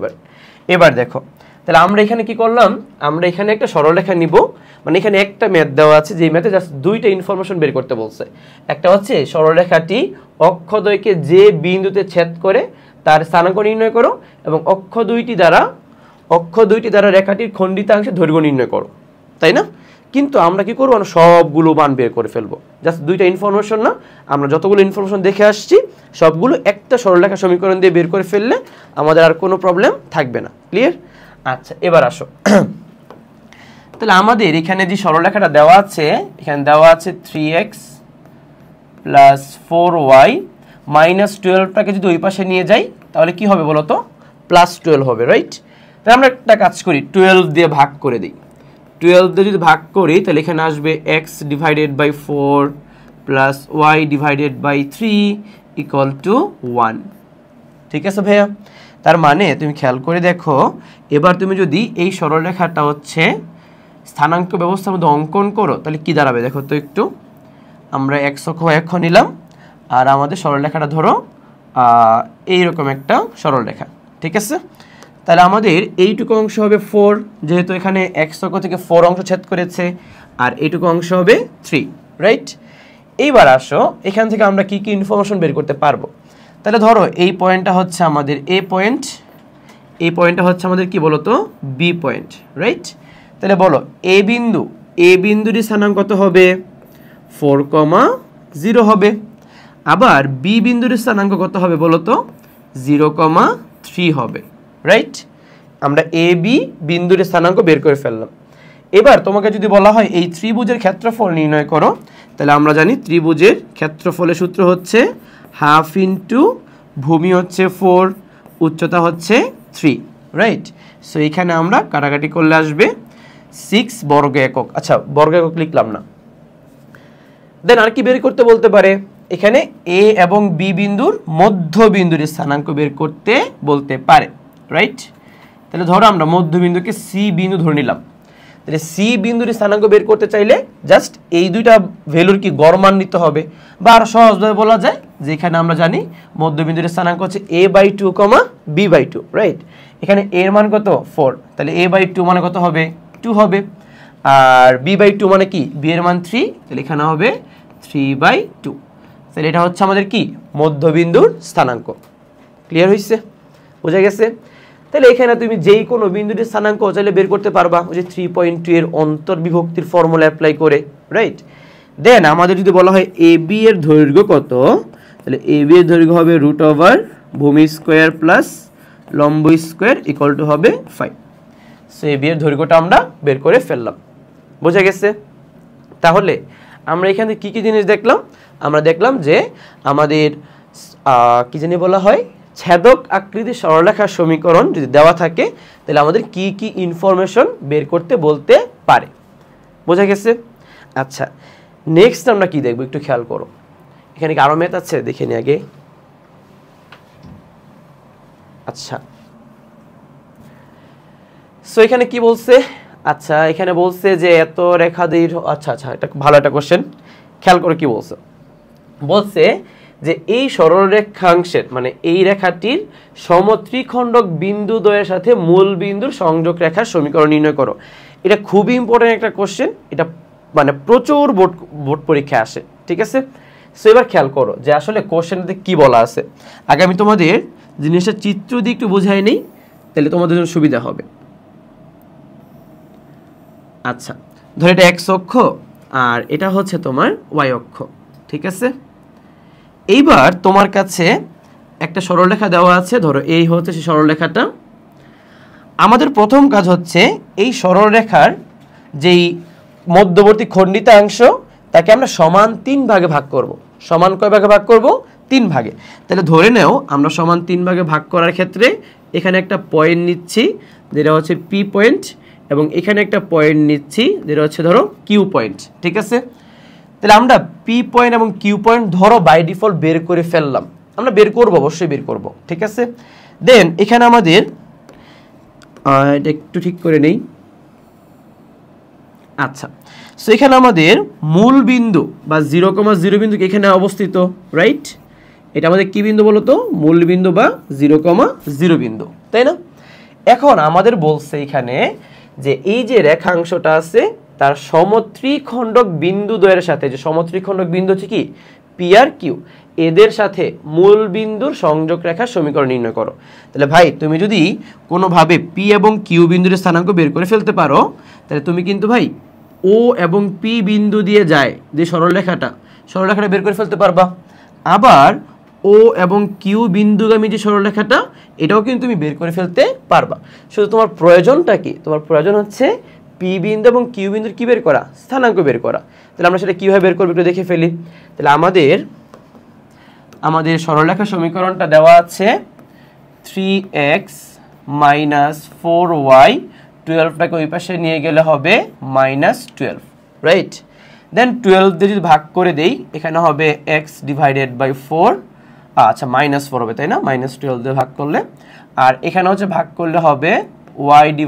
এবার দেখো তাহলে আমরা এখানে কি করলাম, আমরা এখানে একটা সরলরেখা নিব, মানে এখানে একটা ম্যাথ দেওয়া আছে, যে ম্যাথে জাস্ট দুইটা ইনফরমেশন বের করতে বলছে। একটা হচ্ছে সরলরেখাটি অক্ষদ্বয়কে যে বিন্দুতে ছেদ করে তার স্থানাঙ্ক নির্ণয় করো, এবং অক্ষ দুইটি দ্বারা রেখাটির খণ্ডিতাংশের দৈর্ঘ্য নির্ণয় করো, তাই না? কিন্তু আমরা কি করবো, আমরা সবগুলো মান বের করে ফেলবো। জাস্ট দুইটা ইনফরমেশন না, আমরা যতগুলো ইনফরমেশন দেখে আসছি সবগুলো একটা সরলরেখা সমীকরণ দিয়ে বের করে ফেললে আমাদের আর কোনো প্রবলেম থাকবে না। ক্লিয়ার? আচ্ছা, এবার আসো। তাহলে আমাদের এখানে যে সরলরেখাটা দেওয়া আছে, এখানে দেওয়া আছে 3x প্লাস 4y মাইনাস 12টাকে যদি ওই পাশে নিয়ে যাই তাহলে কি হবে বলো তো, প্লাস 12 হবে, রাইট? তাহলে আমরা একটা কাজ করি, 12 দিয়ে ভাগ করে দিই। 12 দিয়ে যদি ভাগ করি তাহলে এখানে আসবে x divided by 4 plus y divided by 3 equal to 1। ঠিক আছে ভাইয়া? তার মানে তুমি খেয়াল করে দেখো, এবার তুমি যদি এই সরলরেখাটা হচ্ছে স্থানাঙ্ক ব্যবস্থার মধ্যে অঙ্কন করো তাহলে কি দাঁড়াবে দেখো তো একটু। আমরা x অক্ষ y অক্ষ নিলাম, আর আমাদের সরলরেখাটা ধরো এইরকম একটা সরলরেখা, ঠিক আছে? তাহলে আমাদের এইটুকু অংশ হবে 4, যেহেতু এখানে x অক্ষ থেকে 4 অংশ ছেদ করেছে, আর এইটুকু অংশ হবে 3, রাইট? এইবার আসো, এখান থেকে আমরা কি কি ইনফরমেশন বের করতে পারবো। তাহলে ধরো এই পয়েন্টটা হচ্ছে আমাদের এ পয়েন্ট, এই পয়েন্টটা হচ্ছে আমাদের কি বলতো, বি পয়েন্ট, রাইট? তাহলে বলো এ বিন্দুর স্থানাঙ্ক কত হবে, 4,0 হবে। আবার বি বিন্দুর স্থানাঙ্ক কত হবে বলতো, 0,3 হবে, রাইট? আমরা এ বি বিন্দুর স্থানাঙ্ক বের করে ফেললাম। এবার তোমাকে যদি বলা হয় এই ত্রিভুজের ক্ষেত্রফল নির্ণয় করো, তাহলে আমরা জানি ত্রিভুজের ক্ষেত্রফলের সূত্র হচ্ছে হাফ ইন্টু ভূমি হচ্ছে 4, উচ্চতা হচ্ছে 3, রাইট? সো এখানে আমরা কাটাকাটি করলে আসবে 6 বর্গ একক। আচ্ছা, বর্গ একক লিখলাম না। দেন আর কি বের করতে বলতে পারে, এখানে এ এবং বি বিন্দুর মধ্যবিন্দুর স্থানাঙ্ক বের করতে বলতে পারে, রাইট? তাহলে ধরো আমরা মধ্যবিন্দুকে সি বিন্দু ধরে নিলাম। তাহলে সি বিন্দুর স্থানাঙ্ক বের করতে চাইলে জাস্ট এই দুইটা ভ্যালুর কি গড় মান নিতে হবে, বা আর সহজভাবে বলা যায় যে এখানে আমরা জানি মধ্যবিন্দুর স্থানাঙ্ক হচ্ছে a/2, b/2, রাইট? এখানে এর মান কত 4, তাহলে a/2 মানে কত হবে 2 হবে, আর b/2 মানে কি, b এর মান 3, তাহলে এখানে হবে 3/2। তাহলে এটা হচ্ছে আমাদের কি মধ্যবিন্দুর স্থানাঙ্ক। ক্লিয়ার হয়েছে? বোঝা গেছে? তাহলে এখানে তুমি যেই কোনো বিন্দুর স্থানাঙ্ক চাইলে বের করতে পারবা, ওই যে 3.2 এর অন্তর্বিভক্তির ফর্মুলা অ্যাপ্লাই করে, রাইট? দেন আমাদের যদি বলা হয় এ বি এর দৈর্ঘ্য কত, তাহলে এ বি এর দৈর্ঘ্য হবে √ ভূমি স্কোয়ার প্লাস লম্ব স্কোয়ার ইকুয়াল টু হবে 5। সো এ বি এর দৈর্ঘ্যটা আমরা বের করে ফেললাম। বোঝা গেছে? তাহলে আমরা এখানে কি কি জিনিস দেখলাম, আমরা দেখলাম যে আমাদের কি জানি বলা হয়, ছেদক আকৃতির সরলরেখার সমীকরণ যদি দেওয়া থাকে তাহলে আমাদের কি কি ইনফরমেশন বের করতে বলতে পারে। বোঝা গেছে? আচ্ছা, নেক্সট আমরা কি দেখব একটু খেয়াল করো। এখানে কি আরো ম্যাথ আছে দেখে নি আগে। আচ্ছা, সো এখানে কি বলছে, আচ্ছা এখানে বলছে যে এত রেখা দৈর্ঘ্য, আচ্ছা এটা ভালো একটা কোশ্চেন, খেয়াল করে কি বলছে। বলছে যে এই সরলরেখাংশের মানে এই রেখাটির সমত্রিখণ্ডক বিন্দুদ্বয়ের সাথে মূল বিন্দুর সংযোগ রেখার সমীকরণ নির্ণয় করো। এটা খুবই ইম্পর্টেন্ট একটা কোশ্চেন, এটা মানে প্রচুর বোর্ড পরীক্ষায় আসে, ঠিক আছে? সো এবার খেয়াল করো যে আসলে কোশ্চেনটাতে কি বলা আছে। আগে আমি তোমাদের জিনিসটা চিত্র দিয়ে একটু বোঝাই নেই, তাহলে তোমাদের জন্য সুবিধা হবে। আচ্ছা, ধর এটা এক্স অক্ষ আর এটা হচ্ছে তোমার ওয়াই অক্ষ, ঠিক আছে? এইবার তোমার কাছে একটা সরলরেখা দেওয়া আছে, ধরো এই হচ্ছে সেই সরলরেখাটা। আমাদের প্রথম কাজ হচ্ছে এই সরলরেখার যেই মধ্যবর্তী খণ্ডিতাংশ তাকে আমরা সমান 3 ভাগে ভাগ করব। সমান কয় ভাগে ভাগ করব? 3 ভাগে। তাহলে ধরে নেও আমরা সমান 3 ভাগে ভাগ করার ক্ষেত্রে এখানে একটা পয়েন্ট নিচ্ছি যেটা হচ্ছে পি পয়েন্ট, এবং এখানে একটা পয়েন্ট নিচ্ছি যেটা হচ্ছে ধরো কিউ পয়েন্ট, ঠিক আছে? তাহলে আমরা পি পয়েন্ট এবং কিউ পয়েন্ট ধরো বাই ডিফল্ট বের করে ফেললাম, আমরা বের করব, অবশ্যই বের করব, ঠিক আছে? দেন এখানে আমাদের এটা একটু ঠিক করে নেই। আচ্ছা, সো এখানে আমাদের মূল বিন্দু বা 0,0 বিন্দু এখানে অবস্থিত, রাইট? এটা আমাদের কি বিন্দু বলো তো? মূল বিন্দু বা 0,0 বিন্দু, তাই না? এখন আমাদের বলছে এখানে যে এই যে রেখাংশটা আছে তার সমত্রিখণ্ডক বিন্দু দ্বয়ের সাথে, যে সমত্রিখণ্ডক বিন্দু হচ্ছে কি পি আর কিউ, এদের সাথে মূল বিন্দুর সংযোগ রেখার সমীকরণ নির্ণয় করো। তাহলে ভাই তুমি যদি কোনোভাবে পি এবং কিউ বিন্দুর স্থানাঙ্ক বের করে ফেলতে পারো, তাহলে তুমি কিন্তু ভাই ও এবং পি বিন্দু দিয়ে যায় যে সরলরেখাটা বের করে ফেলতে পারবা। আবার ও এবং কিউ বিন্দুগামী যে সরলরেখাটা, এটাও কিন্তু তুমি বের করে ফেলতে পারবা। শুধু তোমার প্রয়োজনটা কি? তোমার প্রয়োজন হচ্ছে পি বিন্দু এবং কিউ বিন্দুর কি বের করা? স্থানাঙ্ক বের করা। তাহলে আমরা সেটা কীভাবে বের করবো একটু দেখে ফেলি। তাহলে আমাদের সরলরেখা সমীকরণটা দেওয়া আছে 3x - 4y, 12টাকে ওই পাশে নিয়ে গেলে হবে -12, রাইট? দেন 12 দিয়ে যদি ভাগ করে দেই, এখানে হবে x / 4, আচ্ছা -4 হবে তাই না, -12 দিয়ে ভাগ করলে। আর এখানে হচ্ছে ভাগ করলে হবে y /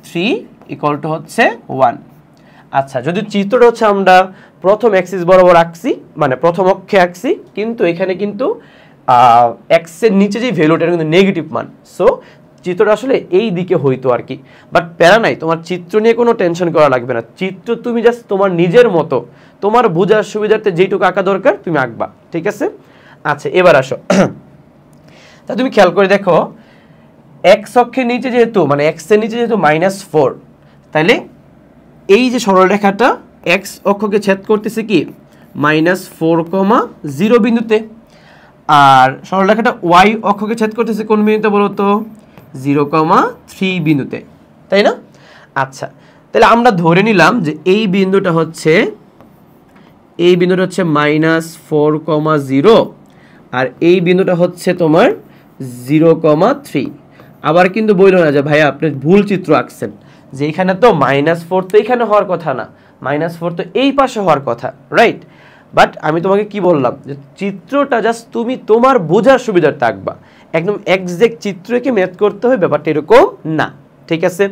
3 = হচ্ছে 1। আচ্ছা, যদি চিত্রটা হচ্ছে আমরা প্রথম অ্যাক্সিস বরাবর আঁকছি, মানে প্রথম অক্ষে আঁকছি, কিন্তু এখানে কিন্তু এক্সের নিচে যে ভ্যালুটা কিন্তু নেগেটিভ মান, সো চিত্রটা আসলে এই দিকে হইতো আর কি। বাট প্যারা নাই, তোমার চিত্র নিয়ে কোনো টেনশন করা লাগবে না। চিত্র তুমি জাস্ট তোমার নিজের মতো, তোমার বোঝার সুবিধার্থে যেটুকু আঁকা দরকার তুমি আঁকবা, ঠিক আছে? আচ্ছা, এবার আসো। তা তুমি খেয়াল করে দেখো, এক্স অক্ষের নিচে যেহেতু, মানে এক্সের নিচে যেহেতু -4, তাহলে এই যে সরলরেখাটা এক্স অক্ষকে ছেদ করতেছে কি -4,0 বিন্দুতে, আর সরলরেখাটা ওয়াই অক্ষকে ছেদ করতেছে কোন বিন্দুতে বলো তো? 0,3 বিন্দুতে, তাই না? আচ্ছা, তাহলে আমরা ধরে নিলাম যে এই বিন্দুটা হচ্ছে -4,0, আর এই বিন্দুটা হচ্ছে তোমার 0,3। আবার কিন্তু বললো না যে ভাইয়া আপনি ভুল চিত্র আঁকছেন, যে এখানে তো -4 তো এখানে হওয়ার কথা না, -4 তো এই পাশে হওয়ার কথা, রাইট? বাট আমি তোমাকে কি বললাম, যে চিত্রটা জাস্ট তুমি তোমার বোঝার সুবিধার্থে আঁকবা, একদম এক্সাক্ট চিত্রকে ম্যাচ করতে হবে, ব্যাপারটা এরকম না, ঠিক আছে?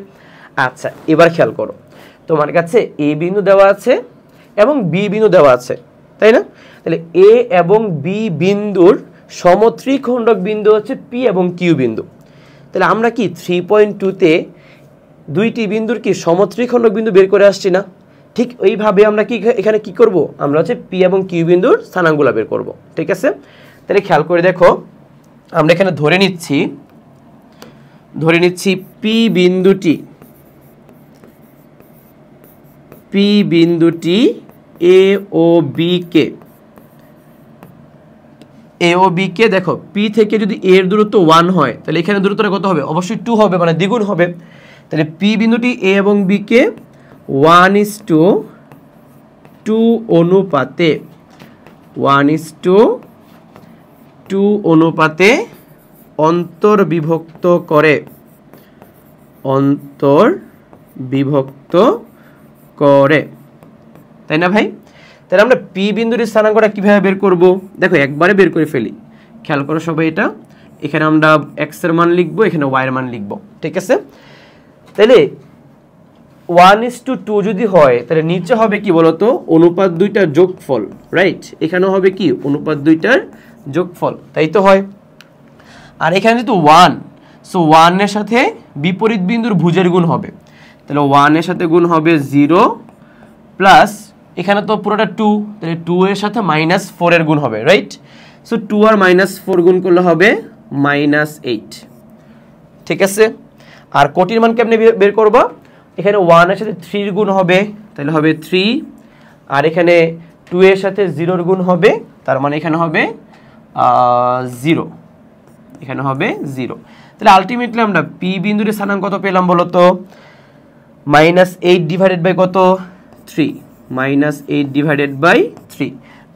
আচ্ছা, এবার খেয়াল করো, তোমার কাছে এ বিন্দু দেওয়া আছে এবং বি বিন্দু দেওয়া আছে, তাই না? তাহলে এ এবং বি বিন্দুর সমত্রিখণ্ডক বিন্দু হচ্ছে পি এবং কিউ বিন্দু। তাহলে আমরা কি 3.2-তে দুইটি বিন্দুর কি সমত্রিখণ্ডক বিন্দু বের করে আসছি না? ঠিক ওইভাবে আমরা কি এখানে কি করব, আমরা হচ্ছে পি এবং কিউ বিন্দুর স্থানাঙ্কগুলো বের করব, ঠিক আছে? তাহলে খেয়াল করে দেখো, আমরা এখানে ধরে নিচ্ছি পি বিন্দুটি এ ও বি কে দেখো, পি থেকে যদি এর দূরত্ব 1 হয়, তাহলে এখানে দূরত্বটা কত হবে? অবশ্যই 2 হবে, মানে দ্বিগুণ হবে। তাহলে পি বিন্দুটি এ এবং বি কে 1:2 অনুপাতে অন্তর্বিভক্ত করে, তাই না ভাই? তাহলে আমরা পি বিন্দুর স্থানাঙ্কটা কিভাবে বের করব? দেখো, একবারে বের করে ফেলি। খেয়াল করো সবাই, এখানে আমরা এক্স এর মান লিখবো, এখানে ওয়াই এর মান লিখবো, ঠিক আছে? তাহলে 1:2 যদি হয়, তাহলে নিচে হবে কি বলতো? অনুপাত দুইটার যোগফল, রাইট? এখানেও হবে কি অনুপাত দুইটার যোগফল, তাই তো হয়। আর এখানে যেহেতু 1, সো 1 এর সাথে বিপরীত বিন্দুর ভুজের গুণ হবে, তাহলে 1 এর সাথে গুণ হবে 0 প্লাস এখানে তো পুরোটা 2, তাহলে 2 এর সাথে -4 এর গুণ হবে, রাইট? সো 2 আর -4 গুণ করলে হবে -8, ঠিক আছে? আর কোটির মান কেমনে বের করবা? এখানে 1 এর সাথে 3 এর গুণ হবে, তাহলে হবে 3, আর এখানে 2 এর সাথে 0 এর গুণ হবে, তার মানে এখানে হবে 0, এখানে হবে 0। তাহলে আলটিমেটলি আমরা পি বিন্দুর স্থানাঙ্ক কত পেলাম বলো তো? -8 ডিভাইডেড বাই কত? 3, -8 ডিভাইডেড বাই 3,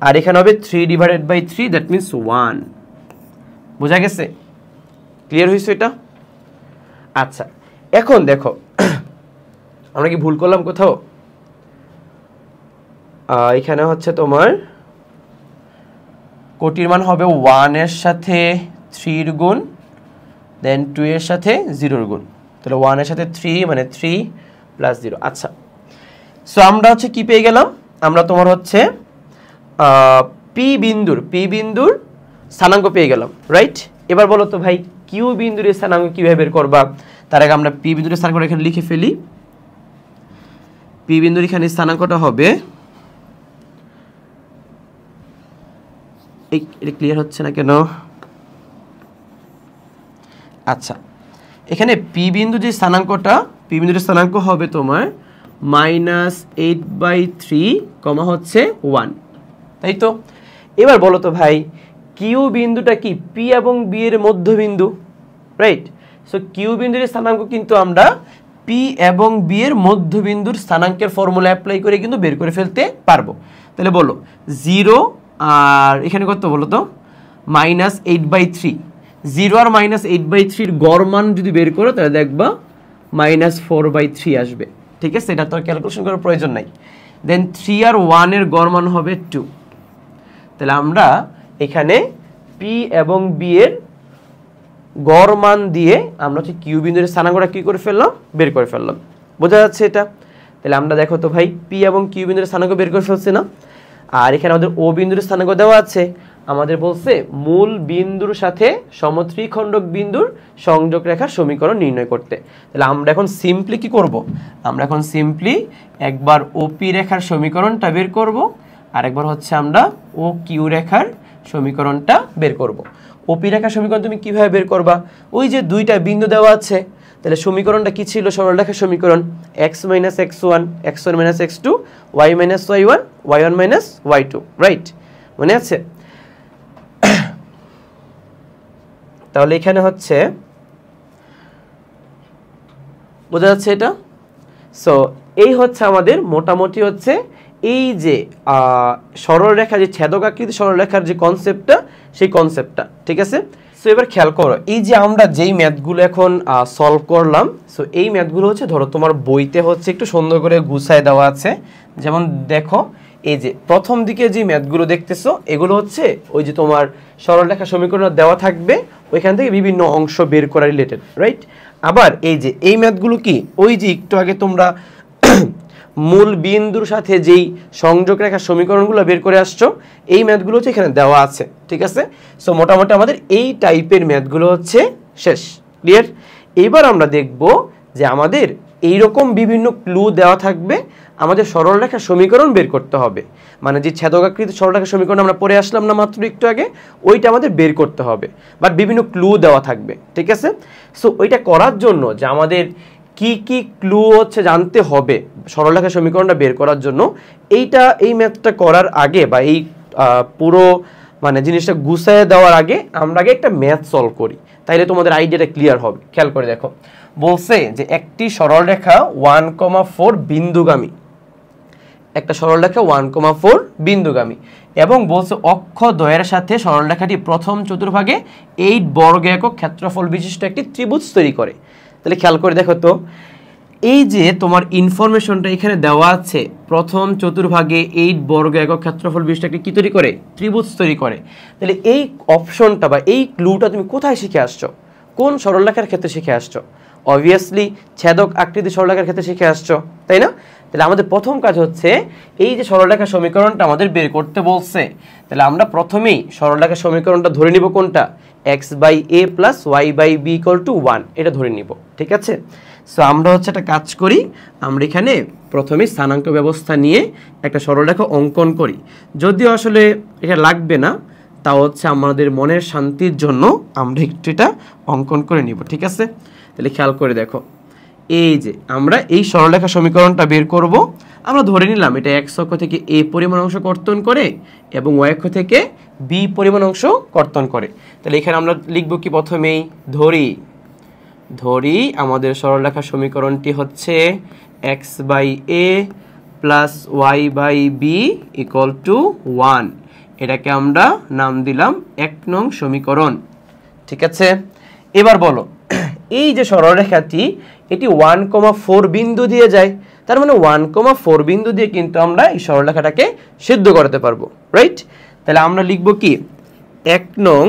আর এখানে হবে 3 ডিভাইডেড বাই 3, দ্যাট মিনস 1। বোঝা গেছে? ক্লিয়ার হয়েছে এটা? আচ্ছা, এখন দেখো আমরা কি ভুল করলাম কোথাও? এখানে হচ্ছে তোমার কোটির মান হবে 1 এর সাথে 3 এর গুণ, দেন 2 এর সাথে 0 এর গুণ, তাহলে 1 এর সাথে 3 মানে 3 প্লাস 0। আচ্ছা, সো আমরা হচ্ছে কি পেয়ে গেলাম? আমরা তোমার হচ্ছে পি বিন্দুর স্থানাঙ্ক পেয়ে গেলাম, রাইট? এবার বলো তো ভাই কিউ বিন্দুর স্থানাঙ্ক কিভাবে বের করবা? তার আগে আমরা পি বিন্দুর স্থানাঙ্কটা এখানে লিখে ফেলি। পি বিন্দুর এখানে স্থানাঙ্কটা হবে, এটা ক্লিয়ার হচ্ছে না কেন? আচ্ছা, এখানে পি বিন্দু যে স্থানাঙ্কটা, পি বিন্দুর স্থানাঙ্ক হবে তোমার -8/3 হচ্ছে 1, তাই তো? এবার বলো তো ভাই কিউ বিন্দুটা কি পি এবং বি এর মধ্যবিন্দু, রাইট? সো কিউ বিন্দুর স্থানাঙ্ক কিন্তু আমরা পি এবং বি এর মধ্যবিন্দুর স্থানাঙ্কের ফর্মুলা অ্যাপ্লাই করে কিন্তু বের করে ফেলতে পারবো। তাহলে বলো 0 আর এখানে কত বলো তো, -8/3। 0 আর -8/3 গড় মান যদি বের করো তাহলে দেখবা -4/3 আসবে, ঠিক আছে? এটা তো ক্যালকুলেশন করার প্রয়োজন নাই। দেন 3 আর 1 এর গড় মান হবে 2। তাহলে আমরা এখানে পি এবং বি এর গড় মান দিয়ে আমরা হচ্ছে কিউ বিন্দুর স্থানাঙ্কটা কি করে ফেললাম, বের করে ফেললাম। বোঝা যাচ্ছে এটা? তাহলে আমরা দেখো তো ভাই পি এবং কিউ বিন্দুর স্থানাঙ্ক বের করে ফেলছি না? আর এখানে আমাদের ও বিন্দুর স্থানাঙ্ক দেওয়া আছে। আমাদের বলছে মূল বিন্দুর সাথে সমত্রিখণ্ডক বিন্দুর সংযোগ রেখার সমীকরণ নির্ণয় করতে। তাহলে আমরা এখন সিম্পলি কি করব? আমরা এখন সিম্পলি একবার ওপি রেখার সমীকরণটা বের করব, আর একবার হচ্ছে আমরা ও কিউ রেখার সমীকরণটা বের করব। ওপি রেখার সমীকরণ তুমি কিভাবে বের করবা? ওই যে দুইটা বিন্দু দেওয়া আছে, তাহলে সমীকরণটা কি ছিল? সরলরেখার সমীকরণ x - x1 x1 - x2 y - y1 y1 - y2, right? মনে আছে? তাহলে এখানে হচ্ছে বোঝা যাচ্ছে এটা? সো এই হচ্ছে আমাদের মোটামুটি হচ্ছে এই যে সরলরেখা, যে ছেদক আকৃতি সরলরেখার যে কনসেপ্টটা, সেই কনসেপ্টটা, ঠিক আছে? সো এবার খেয়াল করো, এই যে আমরা যেই ম্যাথগুলো এখন সলভ করলাম, সো এই ম্যাথগুলো হচ্ছে ধরো তোমার বইতে হচ্ছে একটু সুন্দর করে গুছায় দেওয়া আছে। যেমন দেখো এই যে প্রথম দিকে যে ম্যাথগুলো দেখতেছো, এগুলো হচ্ছে ওই যে তোমার সরলরেখা সমীকরণ দেওয়া থাকবে, ওইখান থেকে বিভিন্ন অংশ বের করা রিলেটেড, রাইট? আবার এই যে এই ম্যাথগুলো কি ওই যে একটু আগে তোমরা মূল বিন্দুর সাথে যেই সংযোগ রেখার সমীকরণগুলো বের করে আসছো, এই ম্যাথগুলো হচ্ছে এখানে দেওয়া আছে, ঠিক আছে? সো মোটামুটি আমাদের এই টাইপের ম্যাথগুলো হচ্ছে শেষ, ক্লিয়ার? এবার আমরা দেখব যে আমাদের এইরকম বিভিন্ন ক্লু দেওয়া থাকবে, আমাদের সরলরেখার সমীকরণ বের করতে হবে। মানে যে ছেদকাকৃতি সরলরেখার সমীকরণ আমরা পড়ে আসলাম না মাত্র একটু আগে, ওইটা আমাদের বের করতে হবে, বাট বিভিন্ন ক্লু দেওয়া থাকবে, ঠিক আছে? সো ওইটা করার জন্য যে আমাদের কি কি ক্লু হচ্ছে জানতে হবে সরলরেখার সমীকরণটা বের করার জন্য, এই ম্যাথটা করার আগে বা এই পুরো মানে জিনিসটা গুছায় দেওয়ার আগে আমরা আগে একটা ম্যাথ সলভ করি, তাইলে তোমাদের আইডিয়াটা ক্লিয়ার হবে। খেয়াল করে দেখো, বলছে যে একটি সরলরেখা 1,4 বিন্দুগামী, একটা সরলরেখা 1,4 বিন্দুগামী, এবং বলছে অক্ষদ্বয়ের সাথে সরলরেখাটি প্রথম চতুর্ভাগে 8 বর্গ একক ক্ষেত্রফল বিশিষ্ট একটি ত্রিভুজ তৈরি করে। তাহলে খেয়াল করে দেখো তো, এই যে তোমার ইনফরমেশনটা এখানে দেওয়া আছে, প্রথম চতুর্ভাগে 8 বর্গ একক ক্ষেত্রফল বিশিষ্ট একটি কি তৈরি করে? ত্রিভুজ তৈরি করে। তাহলে এই অপশনটা বা এই ক্লুটা তুমি কোথায় শিখে আসছো? কোন সরলরেখার ক্ষেত্রে শিখে আসছো? অবভিয়াসলি ছেদক আকৃতি সরলরেখার ক্ষেত্রে শিখে আসছো, তাই না? তাহলে আমাদের প্রথম কাজ হচ্ছে এই যে সরলরেখার সমীকরণটা আমাদের বের করতে বলছে, তাহলে আমরা প্রথমেই সরলরেখার সমীকরণটা ধরে নিব কোনটা? x/a + y/b = 1, এটা ধরে নিব, ঠিক আছে? সো আমরা হচ্ছে একটা কাজ করি, আমরা এখানে প্রথমে স্থানাঙ্ক ব্যবস্থা নিয়ে একটা সরলরেখা অঙ্কন করি। যদিও আসলে এটা লাগবে না, তাও হচ্ছে আমাদের মনের শান্তির জন্য আমরা একটু এটা অঙ্কন করে নিব, ঠিক আছে? তাহলে খেয়াল করে দেখো, এই যে আমরা এই সরলরেখা সমীকরণটা বের করব, আমরা ধরে নিলাম এটা x অক্ষ থেকে a পরিমাণ অংশ কর্তন করে এবং y অক্ষ থেকে b পরিমাণ অংশ কর্তন করে। তাহলে এখানে আমরা লিখব কি? প্রথমেই ধরি আমাদের সরলরেখা সমীকরণটি হচ্ছে x/a + y/b = 1, এটাকে আমরা নাম দিলাম 1 নং সমীকরণ, ঠিক আছে? এবার বলো, এই যে সরলরেখাটি এটি 1,4 বিন্দু দিয়ে যায়, তার মানে 1,4 বিন্দু দিয়ে কিন্তু আমরা এই সরলরেখাটাকে সিদ্ধ করতে পারবো, রাইট? তাহলে আমরা লিখব কি? 1 নং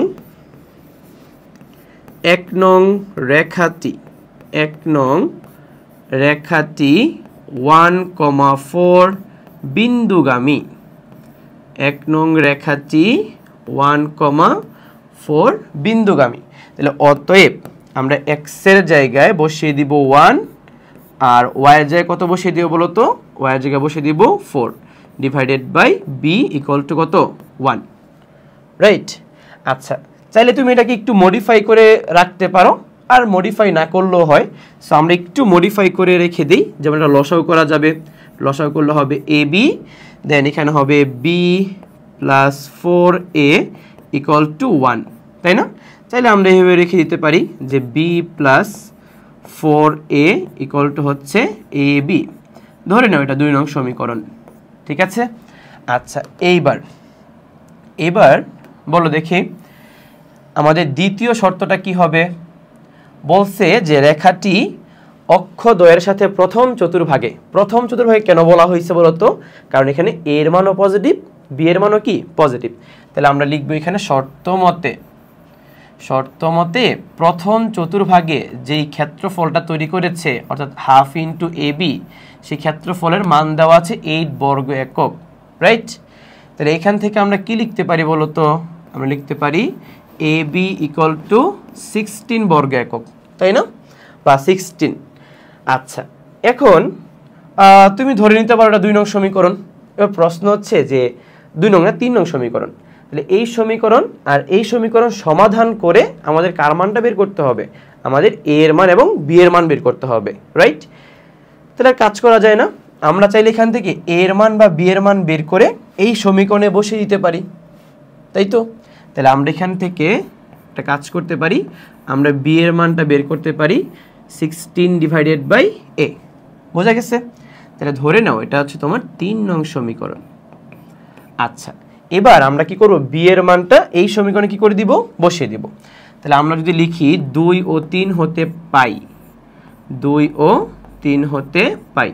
রেখাটি 1,4 বিন্দুগামী, 1 নং রেখাটি 1,4 বিন্দুগামী। তাহলে অতএব আমরা x এর জায়গায় বসিয়ে দিব 1 আর y এর জায়গায় কত বসিয়ে দিব বলো তো, y এর জায়গায় বসিয়ে দিব 4 divided by b equal to কত 1, রাইট। আচ্ছা, চাইলে তুমি এটাকে একটু মডিফাই করে রাখতে পারো, আর মডিফাই না করলেও হয়। সো আমরা একটু মডিফাই করে রেখে দিই, যেমন এটা লসাগু করা যাবে। লসাগু করলে হবে ab, দেন এখানে হবে b plus 4a equal to 1, তাই না? চাইলে আমরা এইভাবে রেখে দিতে পারি যে b plus 4a equal to হচ্ছে ab, ধরে নাও এটা 2 নং সমীকরণ, ঠিক আছে। আচ্ছা, এবার বলো দেখি আমাদের দ্বিতীয় শর্তটা কি হবে। বলছে যে রেখাটি অক্ষদ্বয়ের সাথে প্রথম চতুর্ভাগে কেন বলা হয়েছে বলতো, কারণ এখানে a এর মানও পজিটিভ, b এর মানও কি পজিটিভ। তাহলে আমরা লিখবো এখানে শর্তমতে প্রথম চতুর্ভাগে যেই ক্ষেত্রফলটা তৈরি করেছে অর্থাৎ হাফ ইন্টু ab, সেই ক্ষেত্রফলের মান দেওয়া আছে 8 বর্গ একক, রাইট। তাহলে এখান থেকে আমরা কি লিখতে পারি বলতো, আমরা লিখতে পারি ab ইকুয়াল টু 16 বর্গ একক, তাই না, বা 16। আচ্ছা, এখন তুমি ধরে নিতে পারো এটা 2 নং সমীকরণ। এবার প্রশ্ন হচ্ছে যে 2 নং না 3 নং সমীকরণ। তাহলে এই সমীকরণ আর এই সমীকরণ সমাধান করে আমাদের কার মানটা বের করতে হবে, আমাদের a এর মান এবং b এর মান বের করতে হবে, রাইট। তাহলে কাজ করা যায় না, আমরা চাইলে এখান থেকে a এর মান বা b এর মান বের করে এই সমীকরণে বসিয়ে দিতে পারি, তাই তো। তাহলে আমরা এখান থেকে একটা কাজ করতে পারি, আমরা b এর মানটা বের করতে পারি 16 ডিভাইডেড বাই a, বোঝা গেছে। তাহলে ধরে নাও এটা হচ্ছে তোমার 3 নং সমীকরণ। আচ্ছা, এবার আমরা কি করব, b এর মানটা এই সমীকরণে কি করে দিব, বসিয়ে দিব। তাহলে আমরা যদি লিখি 2 ও 3 হতে পাই, 2 ও 3 হতে পাই।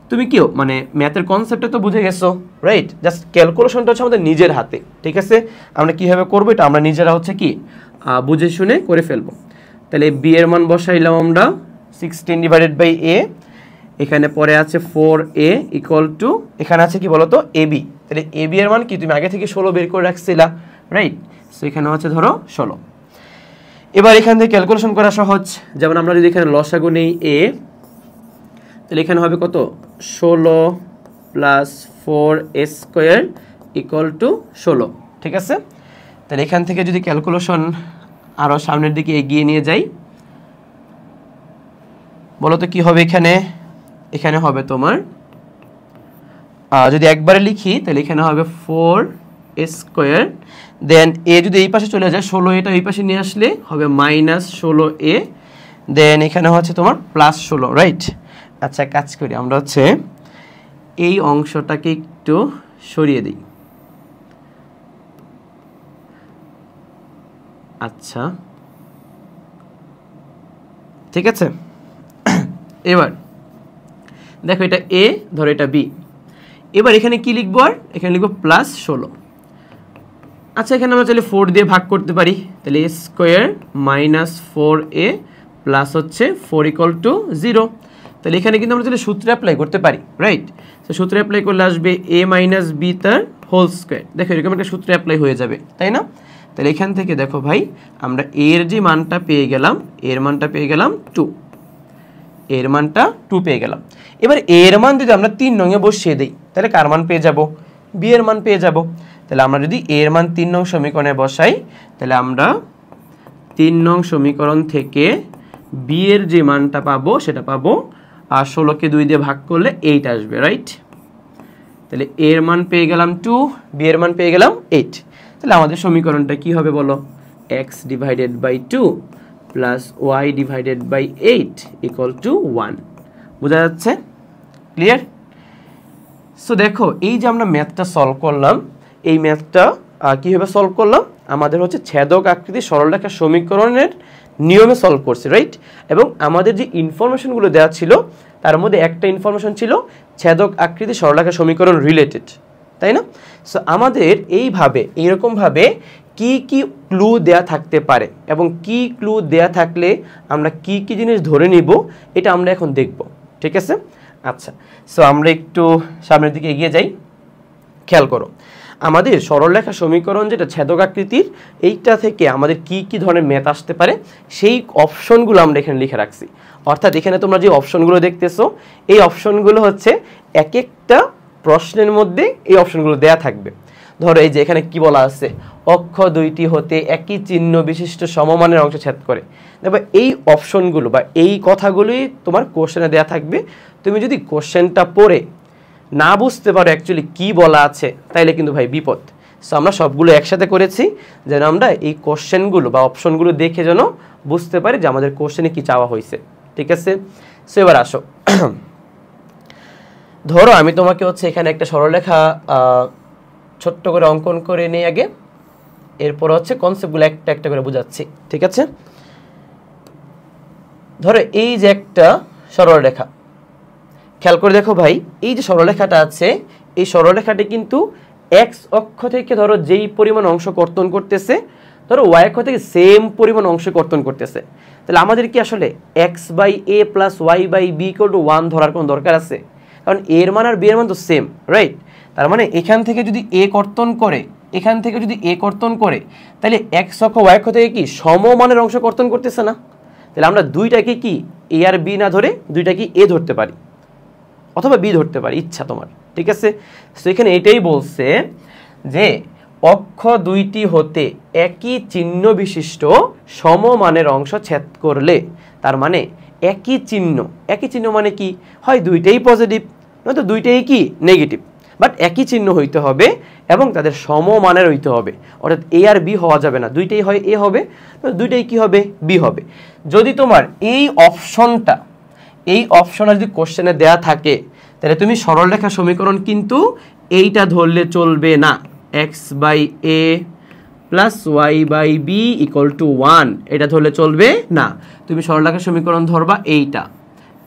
তুমি কি মানে ম্যাথের কনসেপ্টটা তো বুঝে গেছো, রাইট। জাস্ট ক্যালকুলেশনটা হচ্ছে আমাদের নিজের হাতে, ঠিক আছে। আমরা কিভাবে করব এটা আমরা নিজেরা হচ্ছে কি বুঝে শুনে করে ফেলবো। তাহলে b এর মান বসাইলাম আমরা 16 ডিভাইডেড বাই a, এখানে পরে আছে 4a ইকুয়াল টু, এখানে আছে কি বলতো ab। তাহলে ab এর মান কি তুমি আগে থেকে 16 বের করে রাখছিলা, রাইট। সো এখানে হচ্ছে ধরো 16। এবার এখান থেকে ক্যালকুলেশন করা সহজ, যেমন আমরা যদি এখানে লসাগু নেই a, তাহলে এখানে হবে কত 16 plus 4a square equal to 16, ঠিক আছে। তাহলে এখান থেকে যদি ক্যালকুলেশন আরও সামনের দিকে এগিয়ে নিয়ে যাই, বলো তো কি হবে এখানে হবে তোমার যদি একবারে লিখি তাহলে এখানে হবে 4a স্কোয়ার, দেন a যদি এই পাশে চলে যায় 16 এটা এই পাশে নিয়ে আসলে হবে মাইনাস 16a, দেন এখানে হচ্ছে তোমার প্লাস 16, রাইট। আচ্ছা, কাজ করি আমরা হচ্ছে এই অংশটাকে একটু সরিয়ে দিই। আচ্ছা, ঠিক আছে। এবার দেখো এটা a, ধরো এটা b। এবার এখানে কি লিখবো, আর এখানে লিখবো প্লাস 16। আচ্ছা, এখানে আমরা চাইলে 4 দিয়ে ভাগ করতে পারি, তাহলে a square minus 4a plus হচ্ছে 4 ইকুয়াল টু 0। তাহলে এখানে কিন্তু আমরা চাইলে সূত্রে অ্যাপ্লাই করতে পারি, রাইট। তো সূত্রে অ্যাপ্লাই করলে আসবে a মাইনাস b তার হোল স্কোয়ার, দেখো এরকম একটা সূত্রে অ্যাপ্লাই হয়ে যাবে, তাই না। তাহলে এখান থেকে দেখো ভাই আমরা এর যে মানটা পেয়ে গেলাম, এর মানটা পেয়ে গেলাম 2, এর মানটা 2 পেয়ে গেলাম। এবার এর মান যদি আমরা 3 নং এ বসিয়ে দিই তাহলে কার মান পেয়ে যাব, b এর মান পেয়ে যাব। তাহলে আমরা যদি এর মান 3 নং সমীকরণে বসাই তাহলে আমরা 3 নং সমীকরণ থেকে b এর যে মানটা পাবো সেটা পাবো, আর 16 কে 2 দিয়ে ভাগ করলে 8 আসবে, রাইট। তাহলে এর মান পেয়ে গেলাম 2, b এর মান পেয়ে গেলাম 8। তাহলে আমাদের সমীকরণটা কি হবে বলো, x divided by 2 plus y divided by 8 equal to 1। বোঝা যাচ্ছে, ক্লিয়ার। সো দেখো এই যে আমরা ম্যাথটা সলভ করলাম, এই ম্যাথটা কীভাবে সলভ করলাম, আমাদের হচ্ছে ছেদক আকৃতি সরলরেখা সমীকরণের নিয়মে সলভ করছি, রাইট। এবং আমাদের যে ইনফরমেশনগুলো দেওয়া ছিল তার মধ্যে একটা ইনফরমেশন ছিল ছেদক আকৃতি সরলরেখা সমীকরণ রিলেটেড, তাই না। সো আমাদের এইরকমভাবে কি কি ক্লু দেয়া থাকতে পারে এবং কি ক্লু দেয়া থাকলে আমরা কি কি জিনিস ধরে নিব এটা আমরা এখন দেখব, ঠিক আছে। আচ্ছা, সো আমরা একটু সামনের দিকে এগিয়ে যাই। খেয়াল করো, আমাদের সরলরেখা সমীকরণ যেটা ছেদকাকৃতির, এইটা থেকে আমাদের কি কি ধরনের ম্যাথ আসতে পারে সেই অপশনগুলো আমরা এখানে লিখে রাখছি। অর্থাৎ এখানে তোমরা যে অপশনগুলো দেখতেছো, এই অপশনগুলো হচ্ছে এক একটা প্রশ্নের মধ্যে এই অপশনগুলো দেয়া থাকবে। ধরো এই যে এখানে কি বলা আছে, অক্ষ দুইটি হতে একই চিহ্ন বিশিষ্ট সমমানের অংশ ছেদ করে। দেখো এই অপশনগুলো বা এই কথাগুলোই তোমার কোশ্চেনে দেয়া থাকবে। তুমি যদি কোশ্চেনটা পড়ে না বুঝতে পারো অ্যাকচুয়ালি কি বলা আছে, তাইলে কিন্তু ভাই বিপদ। সো আমরা সবগুলো একসাথে করেছি যেন আমরা এই কোশ্চেনগুলো বা অপশনগুলো দেখে যেন বুঝতে পারি যে আমাদের কোশ্চেনে কি চাওয়া হয়েছে। ঠিক আছে, সো এবার আসো। ধরো আমি তোমাকে হচ্ছে এখানে একটা সরলরেখা ছোট্ট করে অঙ্কন করে নেই আগে, এরপর হচ্ছে কনসেপ্টগুলো একটা একটা করে বোঝাচ্ছি। ঠিক আছে, ধরো এই যে একটা সরলরেখা, খেয়াল করে দেখো ভাই, এই যে সরলরেখাটা আছে, এই সরলরেখাটি কিন্তু এক্স অক্ষ থেকে ধরো যেই পরিমাণ অংশ কর্তন করতেছে, ধরো ওয়াই অক্ষ থেকে সেম পরিমাণ অংশ কর্তন করতেছে। তাহলে আমাদের কি আসলে X by A plus Y by B equal to 1 ধরার কোনো দরকার আছে? কারণ এর মান আর বি এর মান তো সেম, রাইট? তার মানে এখান থেকে যদি এ কর্তন করে, এখান থেকে যদি এ কর্তন করে, তাহলে এক্স অক্ষ ওয়াই অক্ষ থেকে কি সমমানের অংশ কর্তন করতেছে না? তাহলে আমরা দুইটাকে কি এ আর বি না ধরে দুইটাকে এ ধরতে পারি অথবা বি ধরতে পারি, ইচ্ছা তোমার। ঠিক আছে, সো এখানে এটাই বলছে যে অক্ষ দুইটি হতে একই চিহ্ন বিশিষ্ট সমমানের অংশ ছেদ করলে, তার মানে একই চিহ্ন মানে কি, হয় দুইটাই পজিটিভ নয়তো দুইটাই কি নেগেটিভ, বাট একই চিহ্ন হইতে হবে এবং তাদের সমমানের হইতে হবে। অর্থাৎ এ আর বি হওয়া যাবে না, দুইটাই হয় এ হবে, দুইটাই কি হবে বি হবে। যদি তোমার এই অপশনটা যদি কোশ্চেনে দেয়া থাকে, তাহলে তুমি সরলরেখা সমীকরণ কিন্তু এইটা ধরলে চলবে না, X by A plus Y by B equal to 1, এটা ধরলে চলবে না। তুমি সরলরেখা সমীকরণ ধরবা এইটা,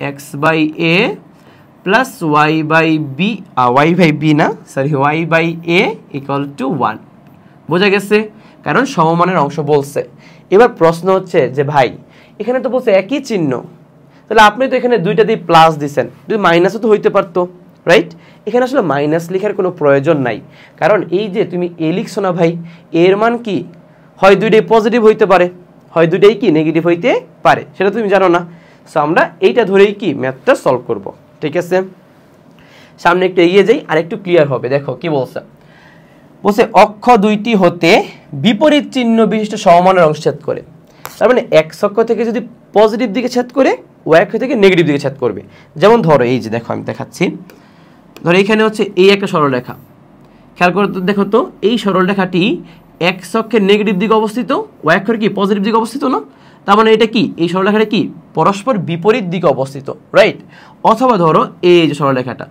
x by A plus Y by b না, sorry, y by A equal to 1। বোঝা গেছে? কারণ সমমানের অংশ বলছে। এবার প্রশ্ন হচ্ছে যে ভাই এখানে তো বলছে একই চিহ্ন, তাহলে আপনি তো এখানে দুইটা দিয়ে প্লাস দিচ্ছেন, যদি মাইনাসও তো হইতে পারতো, রাইট? এখানে আসলে মাইনাস লেখার কোনো প্রয়োজন নাই, কারণ এই যে তুমি এ লিখছো না ভাই, এর মান কি হয় দুইটাই পজিটিভ হইতে পারে, হয় দুইটাই কি নেগেটিভ হইতে পারে, সেটা তুমি জানো না। সো আমরা এইটা ধরেই কি ম্যাথটা সলভ করব। ঠিক আছে, সামনে একটু এগিয়ে যাই আর একটু ক্লিয়ার হবে। দেখো কি বলছে, অক্ষ দুইটি হতে বিপরীত চিহ্ন বিশিষ্ট সমমানের অংশ ছেদ করে। তার মানে এক্স অক্ষ থেকে যদি পজিটিভ দিকে ছেদ করে, ওয়াই অক্ষ থেকে নেগেটিভ দিকে ছেদ করবে। যেমন ধরো এই যে দেখো আমি দেখাচ্ছি, ধরো এখানে হচ্ছে এই একটা সরলরেখা, খেয়াল করে দেখো তো, এই সরলরেখাটি এক্স অক্ষের নেগেটিভ দিকে অবস্থিত, ওয়াই অক্ষের কি পজিটিভ দিকে অবস্থিত না? তার মানে এটা কি, এই সরলরেখাটা কি পরস্পর বিপরীত দিকে অবস্থিত, রাইট? অথবা ধরো এই যে সরলরেখাটা,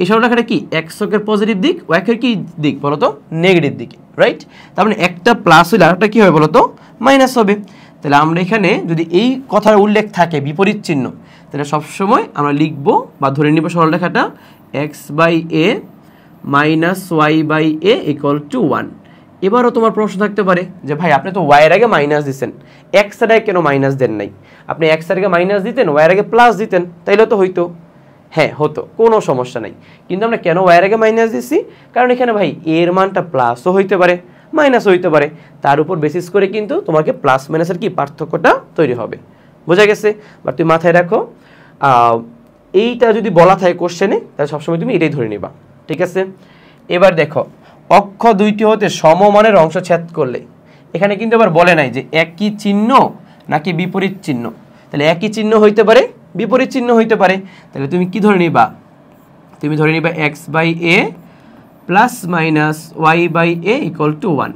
এই সরলরেখাটা কি এক্স অক্ষের পজিটিভ দিক, ওয়াই অক্ষের কি দিক বলো তো, নেগেটিভ দিকে, রাইট? তার মানে একটা প্লাস হইলে আরেকটা কি হবে বলো তো, মাইনাস হবে। তাহলে আমরা এখানে যদি এই কথার উল্লেখ থাকে বিপরীত চিহ্ন, তাহলে সবসময় আমরা লিখবো বা ধরে নিব সরলরেখাটা x by a minus Y by A equal to 1। এবারও তোমার প্রশ্ন থাকতে পারে যে ভাই আপনি তো ওয়াই এর আগে মাইনাস দিচ্ছেন, এক্স এর আগে কেন মাইনাস দেন নাই? আপনি এক্স এর আগে মাইনাস দিতেন, ওয়াই এর আগে প্লাস দিতেন, তাইলে তো হইতো। হ্যাঁ হতো, কোনো সমস্যা নাই, কিন্তু আমরা কেন ওয়াই এর আগে মাইনাস দিচ্ছি? কারণ এখানে ভাই এর মানটা প্লাসও হইতে পারে মাইনাসও হইতে পারে, তার উপর বেসিস করে কিন্তু তোমাকে প্লাস মাইনাসের কি পার্থক্যটা তৈরি হবে। বোঝা গেছে? বাট তুমি মাথায় রাখো, এইটা যদি বলা থাকে কোশ্চেনে, তাহলে সবসময় তুমি এটাই ধরে নিবা। ঠিক আছে, এবার দেখো অক্ষ দুইটি হতে সমমানের অংশ ছেদ করলে, এখানে কিন্তু আবার বলে নাই যে একই চিহ্ন নাকি বিপরীত চিহ্ন। তাহলে একই চিহ্ন হইতে পারে, বিপরীত চিহ্ন হইতে পারে। তাহলে তুমি কি ধরে নিবা? তুমি ধরে নিবা X by A plus minus Y by A equal to 1,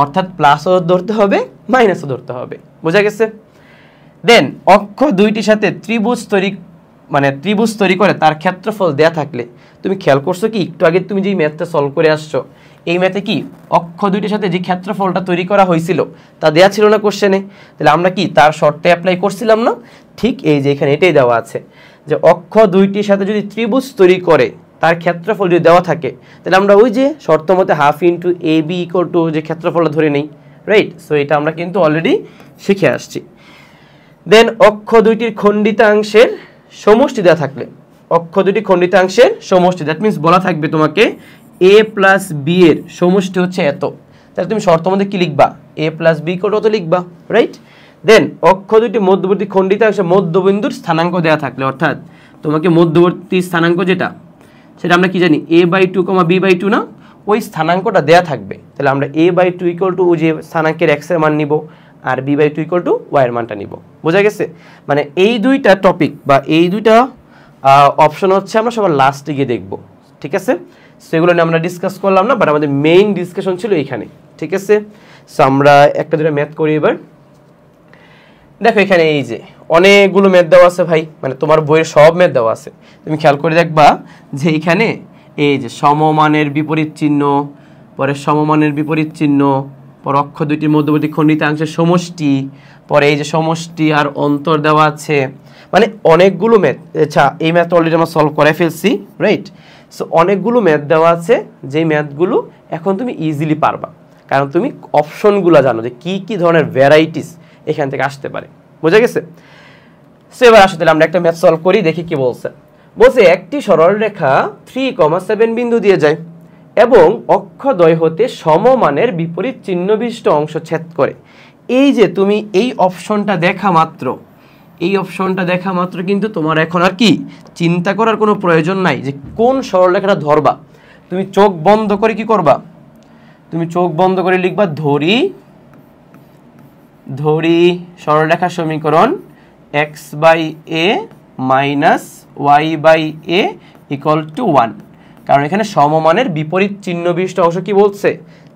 অর্থাৎ প্লাসও ধরতে হবে মাইনাসও ধরতে হবে। বোঝা গেছে? দেন অক্ষ দুইটির সাথে ত্রিভুজ তৈরি করে তার ক্ষেত্রফল দেয়া থাকলে, তুমি খেয়াল করছো কি একটু আগে তুমি যে ম্যাথটা সলভ করে আসছো, এই ম্যাথে কি অক্ষ দুইটির সাথে যে ক্ষেত্রফলটা তৈরি করা হয়েছিল তা দেয়া ছিল না কোশ্চেনে? তাহলে আমরা কি তার শর্তে অ্যাপ্লাই করছিলাম না? ঠিক এই যে এখানে এটাই দেওয়া আছে যে অক্ষ দুইটির সাথে যদি ত্রিভুজ তৈরি করে তার ক্ষেত্রফল যদি দেওয়া থাকে, তাহলে আমরা ওই যে শর্ত মতে half into A B equal to যে ক্ষেত্রফলটা ধরে নেই, রাইট? সো এটা আমরা কিন্তু অলরেডি শিখে আসছি। দেন অক্ষ দুইটির খণ্ডিতাংশের সমষ্টি দেওয়া থাকলে, অক্ষ দুটি খণ্ডিতাংশের সমষ্টি, দ্যাট মিনস বলা থাকবে তোমাকে a প্লাস b এর সমষ্টি হচ্ছে এত, তাহলে তুমি শর্ত মধ্যে কি লিখবা, a প্লাস b কত লিখবা, রাইট। দেন অক্ষ দুটি মধ্যবর্তী খণ্ডিতাংশে মধ্যবিন্দুর স্থানাঙ্ক দেওয়া থাকলে, অর্থাৎ তোমাকে মধ্যবর্তী স্থানাঙ্ক যেটা সেটা আমরা কি জানি a/2, b/2 না, ওই স্থানাঙ্কটা দেয়া থাকবে। তাহলে আমরা a/2 ইকুয়াল টু যে স্থানাঙ্কের x এর মান নিব আর b/2 ইকুয়াল টু y এর মানটা নিব। বোঝা গেছে? মানে এই দুইটা টপিক বা এই দুইটা অপশন হচ্ছে আমরা সবার লাস্টে গিয়ে দেখব, ঠিক আছে? সেগুলো নিয়ে আমরা ডিসকাস করলাম না, বাট আমাদের মেইন ডিসকাশন ছিল এইখানে, ঠিক আছে? সো আমরা একটা দুটো ম্যাথ করি এবার। দেখো এখানে এই যে অনেকগুলো ম্যাথ দেওয়া আছে ভাই, মানে তোমার বইয়ের সব ম্যাথ দেওয়া আছে। তুমি খেয়াল করে দেখবা যে এইখানে এই যে সমমানের বিপরীত চিহ্ন, পরে সমমানের বিপরীত চিহ্ন, পর অক্ষ দুইটির মধ্যবর্তী খণ্ডিতাংশের সমষ্টি, পরে এই যে সমষ্টি আর অন্তর দেওয়া আছে, মানে অনেকগুলো ম্যাথ। আচ্ছা, এই ম্যাথ অলরেডি আমরা সলভ করে ফেলছি, রাইট? সো অনেকগুলো ম্যাথ দেওয়া আছে, যেই ম্যাথগুলো এখন তুমি ইজিলি পারবা, কারণ তুমি অপশনগুলো জানো যে কি কি ধরনের ভ্যারাইটিস এখান থেকে আসতে পারে। বোঝা গেছে? সো এবার আসলে আমরা একটা ম্যাথ সলভ করি, দেখি কি বলছে। বলছে একটি সরল রেখা 3,7 বিন্দু দিয়ে যায় এবং অক্ষদ্বয় হতে সমমানের বিপরীত চিহ্ন বিশিষ্ট অংশ ছেদ করে। এই যে তুমি এই অপশনটা দেখা মাত্র কিন্তু তোমার এখন আর কি চিন্তা করার কোনো প্রয়োজন নাই যে কোন সরলরেখাটা ধরবা। তুমি চোখ বন্ধ করে কি করবা, তুমি চোখ বন্ধ করে লিখবা ধরি সরলরেখা সমীকরণ x/a minus y/a equal to 1, কারণ এখানে সমমানের বিপরীত চিহ্ন বিশিষ্ট অংশ কি বলছে,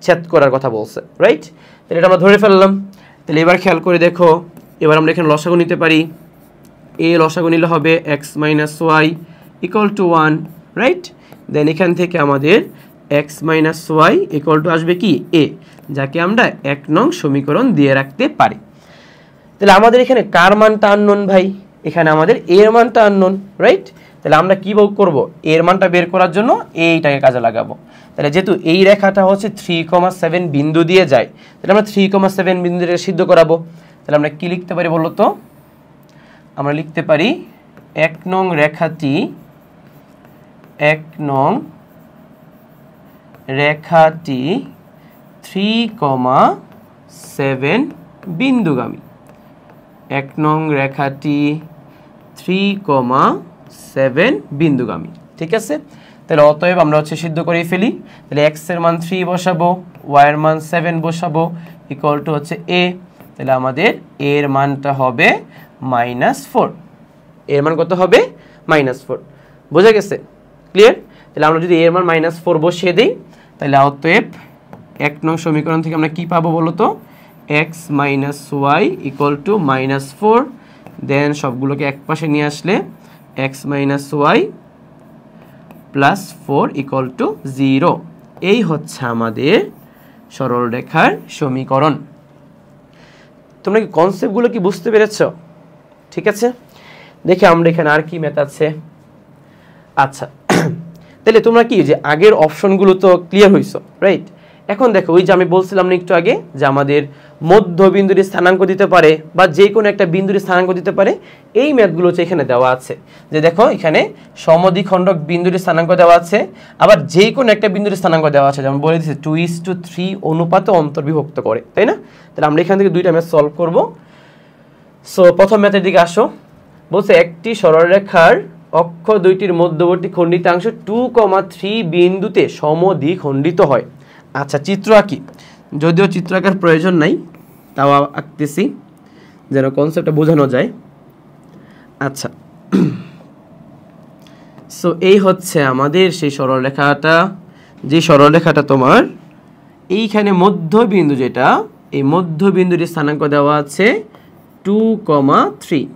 ছেদ করার কথা বলছে, রাইট? তাহলে এটা আমরা ধরে ফেললাম। তাহলে এবার খেয়াল করে দেখো, এবার আমরা এখানে লসাগু নিতে পারি। a লসাগু নিলে হবে x minus y equal to 1, right? Then এখান থেকে আমাদের x minus y equal to আসবে কি a, যাকে আমরা 1 নং সমীকরণ দিয়ে রাখতে পারি। তাহলে আমাদের এখানে কার মানটা আননোন ভাই, এখানে আমাদের a এর মানটা আননোন, রাইট? তাহলে আমরা কি করব, a এর মানটা বের করার জন্য এইটাকে কাজে লাগাবো। তাহলে যেহেতু এই রেখাটা হচ্ছে 3,7 বিন্দু দিয়ে যায়, তাহলে আমরা 3,7 বিন্দু দিয়ে সিদ্ধ করাবো। তাহলে আমরা কি লিখতে পারি বলো তো, আমরা লিখতে পারি 1 নং রেখাটি 3,7 বিন্দুগামী। 1 নং রেখাটি 3,7 বিন্দুগামী, ঠিক আছে? তাহলে অতএব আমরা হচ্ছে সিদ্ধ করেই ফেলি। তাহলে x এর মান 3 বসাবো, y এর মান 7 বসাবো, ইকুয়াল টু হচ্ছে a। তাহলে আমাদের a এর মানটা হবে -4। এর মান কত হবে, -4। বোঝা গেছে? ক্লিয়ার? তাহলে আমরা যদি a এর মান -4 বসিয়ে দিই, তাহলে অতএব 1 নং সমীকরণ থেকে আমরা কি পাবো বলো তো, x minus y equal two -4। দেন সবগুলোকে এক পাশে নিয়ে আসলে x minus y plus 4 equal to 0। এই হচ্ছে আমাদের সরল রেখার সমীকরণ। তোমরা কি কনসেপ্টগুলো কি বুঝতে পেরেছো? ঠিক আছে, দেখে আমরা এখানে আর কি ম্যাথ আছে। আচ্ছা, তাহলে তোমরা কি যে আগের অপশনগুলো তো ক্লিয়ার হইছো, রাইট? এখন দেখো ওই যে আমি বলছিলাম না একটু আগে যে আমাদের মধ্যবিন্দুর স্থানাঙ্ক দিতে পারে বা যে কোনো একটা বিন্দুর স্থানাঙ্ক দিতে পারে, এই ম্যাথগুলো হচ্ছে এখানে দেওয়া আছে। যে দেখো এখানে সমদ্বিখণ্ডক বিন্দুর স্থানাঙ্ক দেওয়া আছে, আবার যে কোনো একটা বিন্দুর স্থানাঙ্ক দেওয়া আছে, যেমন বলে দিচ্ছে 2:3 অনুপাতে অন্তর্বিভক্ত করে, তাই না? তাহলে আমরা এখান থেকে দুইটা ম্যাথ সলভ করব। সো প্রথম ম্যাথের দিকে আসো। বলছে একটি সরলরেখার অক্ষ দুইটির মধ্যবর্তী খণ্ডিতাংশ 2,3 বিন্দুতে সমদ্বিখণ্ডিত হয়। আচ্ছা, চিত্র আঁকি, যদিও চিত্র আঁকার প্রয়োজন নাই, তাও আঁকতেছি যেন কনসেপ্টটা বোঝানো যায়। আচ্ছা, সো এই হচ্ছে আমাদের সেই সরলরেখাটা, যে সরলরেখাটা তোমার এইখানে মধ্যবিন্দু, যেটা এই মধ্যবিন্দুর স্থানাঙ্ক দেওয়া আছে 2,3,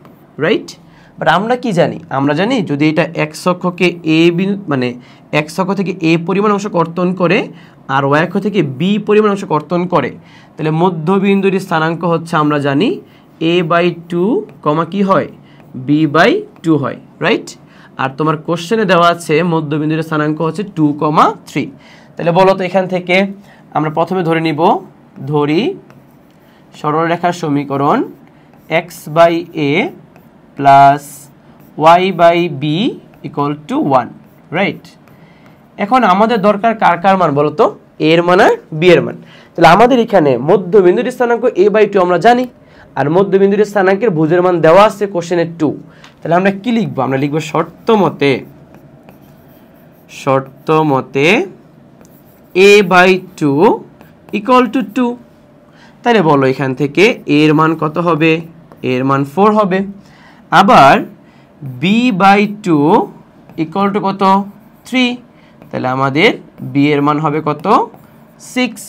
রাইট? বাট আমরা কি জানি, আমরা জানি যদি এটা x অক্ষকে a মানে x অক্ষ থেকে a পরিমাণ অংশ কর্তন করে আর y অক্ষ থেকে b পরিমাণ অংশ কর্তন করে, তাহলে মধ্যবিন্দুর স্থানাঙ্ক হচ্ছে আমরা জানি a/2, কি হয়, b/2 হয়, রাইট? আর তোমার কোশ্চেনে দেওয়া আছে মধ্যবিন্দুর স্থানাঙ্ক হচ্ছে 2,3। তাহলে বলো তো এখান থেকে আমরা প্রথমে ধরে নিব, ধরি সরলরেখার সমীকরণ x/a plus y/b equal to 1, right? এখন আমাদের দরকার কার কার মান বলতো, এর মান আর বি এর মান। তাহলে আমাদের এখানে মধ্যবিন্দুর স্থানাঙ্ক a/2 আমরা জানি, আর মধ্যবিন্দুর স্থানাঙ্কের ভুজের মান দেওয়া আছে কোশ্চেনে 2। তাহলে আমরা কি লিখবো, আমরা লিখবো শর্ত মতে a/2 = 2। তাহলে বলো এখান থেকে এর মান কত হবে, এর মান 4 হবে। আবার b/2 = কত, 3। তাহলে আমাদের বি এর মান হবে কত, 6।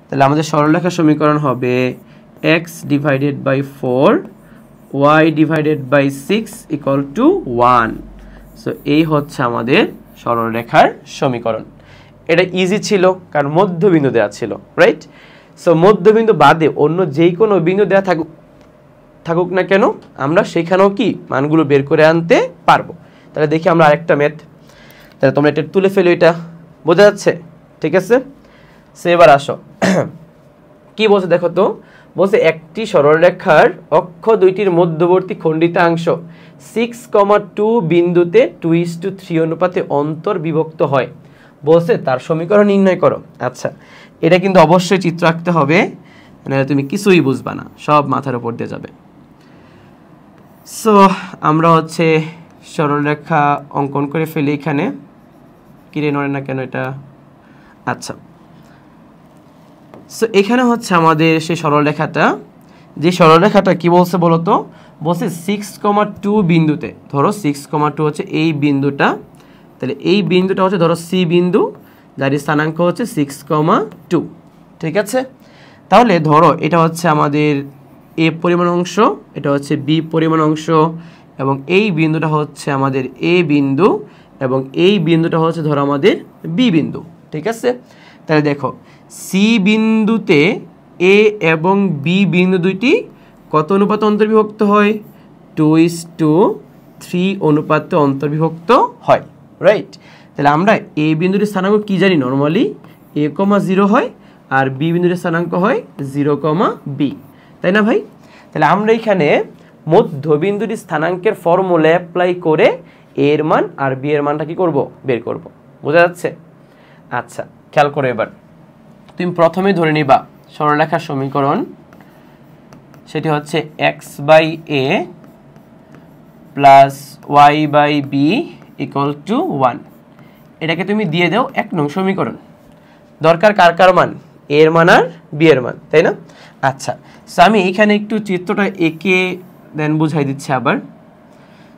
তাহলে আমাদের সরলরেখা সমীকরণ হবে x / 4 y / 6 = 1। সো এই হচ্ছে আমাদের সরলরেখার সমীকরণ। এটা ইজি ছিল কারণ মধ্যবিন্দু দেওয়া ছিল, রাইট? সো মধ্যবিন্দু বাদে অন্য যেই কোনো বিন্দু দেওয়া থাকুক না কেন, আমরা সেখানেও কি মানগুলো বের করে আনতে পারবো। তাহলে দেখি আমরা আরেকটা ম্যাথ, তাহলে তোমরা এটা তুলে ফেলো, এটা বোঝা যাচ্ছে? ঠিক আছে, সে এবার আসো কি বলছে দেখো তো। বলছে একটি সরলরেখার অক্ষ দুইটির মধ্যবর্তী খণ্ডিতাংশ 6,2 বিন্দুতে 2:3 অনুপাতে অন্তর্বিভক্ত হয়। বলছে তার সমীকরণ নির্ণয় করো। আচ্ছা, এটা কিন্তু অবশ্যই চিত্র আঁকতে হবে, নাহলে তুমি কিছুই বুঝবা না, সব মাথার উপর দিয়ে যাবে। সো আমরা হচ্ছে সরলরেখা অঙ্কন করে ফেলি এখানে। কিরে নড়ে না কেন এটা? আচ্ছা, সো এখানে হচ্ছে আমাদের সেই সরলরেখাটা, যে সরলরেখাটা কি বলছে বলো তো, বলছে 6,2 বিন্দুতে, ধরো 6,2 হচ্ছে এই বিন্দুটা, তাহলে এই বিন্দুটা হচ্ছে ধরো সি বিন্দু, যার স্থানাঙ্ক হচ্ছে 6,2। ঠিক আছে, তাহলে ধরো এটা হচ্ছে আমাদের এ পরিমাণ অংশ, এটা হচ্ছে বি পরিমাণ অংশ, এবং এই বিন্দুটা হচ্ছে আমাদের এ বিন্দু, এবং এই বিন্দুটা হচ্ছে ধরো আমাদের বি বিন্দু। ঠিক আছে, তাহলে দেখো সি বিন্দুতে এ এবং বি বিন্দু দুইটি কত অনুপাতে অন্তর্বিভক্ত হয়, 2:3 অনুপাতে অন্তর্বিভক্ত হয়, রাইট? তাহলে আমরা এ বিন্দুর স্থানাঙ্ক কি জানি, নর্মালি a,0 হয়, আর বি বিন্দুর স্থানাঙ্ক হয় 0,b, তাই না ভাই? তাহলে আমরা এখানে মধ্যবিন্দুর স্থানাঙ্কের ফর্মুলা অ্যাপ্লাই করে এর মান আর বি এর মানটা কি করব, বের করব। বোঝা যাচ্ছে? আচ্ছা, খেয়াল করো এবার। তুমি প্রথমে ধরে নিবা সরলরেখার সমীকরণ, সেটি হচ্ছে x/a প্লাস y/b = 1। এটাকে তুমি দিয়ে দাও 1 নং সমীকরণ। দরকার কার কার মান, এর মান আর বি এর মান, তাই না? আচ্ছা, সো আমি এখানে একটু চিত্রটা এঁকে দেন বুঝাই দিচ্ছি আবার।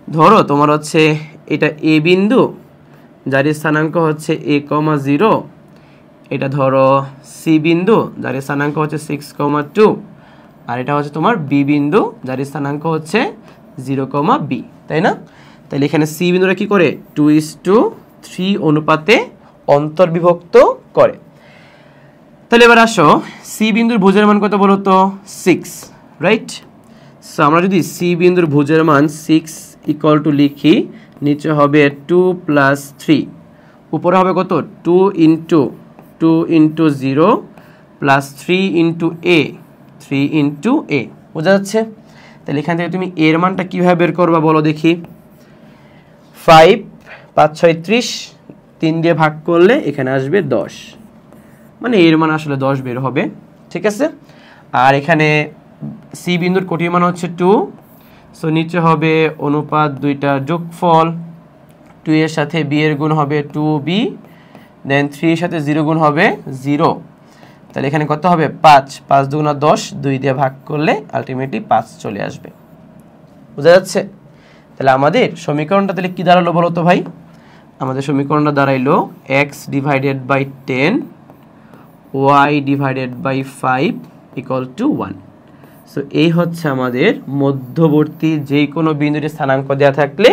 ধরো তোমার হচ্ছে এটা এ বিন্দু, যার স্থানাঙ্ক হচ্ছে a,0, এটা ধরো সি বিন্দু, যার স্থানাঙ্ক হচ্ছে 6,2, আর এটা হচ্ছে তোমার বি বিন্দু, যার স্থানাঙ্ক হচ্ছে 0,b, তাই না? তাহলে এখানে সি বিন্দুটা কি করে, 2:3 অনুপাতে অন্তর্বিভক্ত করে। তাহলে এবার আসো সি বিন্দুর ভুজের মান কত বলো তো, 6, রাইট? সো আমরা যদি সি বিন্দুর ভুজের মান 6 = লিখি, নিচে হবে 2 + 3, উপরে হবে কত, 2 × 0 প্লাস 3 × a, 3 × a। বোঝা যাচ্ছে? তাহলে এখান থেকে তুমি এর মানটা কীভাবে বের করবা বলো দেখি। 5 5 6 30, 3 দিয়ে ভাগ করলে এখানে আসবে 10, মানে এর মান আসলে 10 বের হবে। ঠিক আছে, আর এখানে সি বিন্দুর কোটির মান হচ্ছে 2, সো নিচে হবে অনুপাত দুইটার যোগফল, 2 এর সাথে বি এর গুণ হবে 2b, দেন 3 এর সাথে 0 গুণ হবে 0। তাহলে এখানে কত হবে, 5 5 × 10, 2 দিয়ে ভাগ করলে আলটিমেটলি 5 চলে আসবে। বোঝা যাচ্ছে? তাহলে আমাদের সমীকরণটা তাহলে কি দাঁড়ালো বলো তো ভাই? আমাদের সমীকরণটা দাঁড়াইলো x / 10 y / 5 = 1। সো এই হচ্ছে আমাদের মধ্যবর্তী যে কোনো বিন্দুর স্থানাঙ্ক দেওয়া থাকলে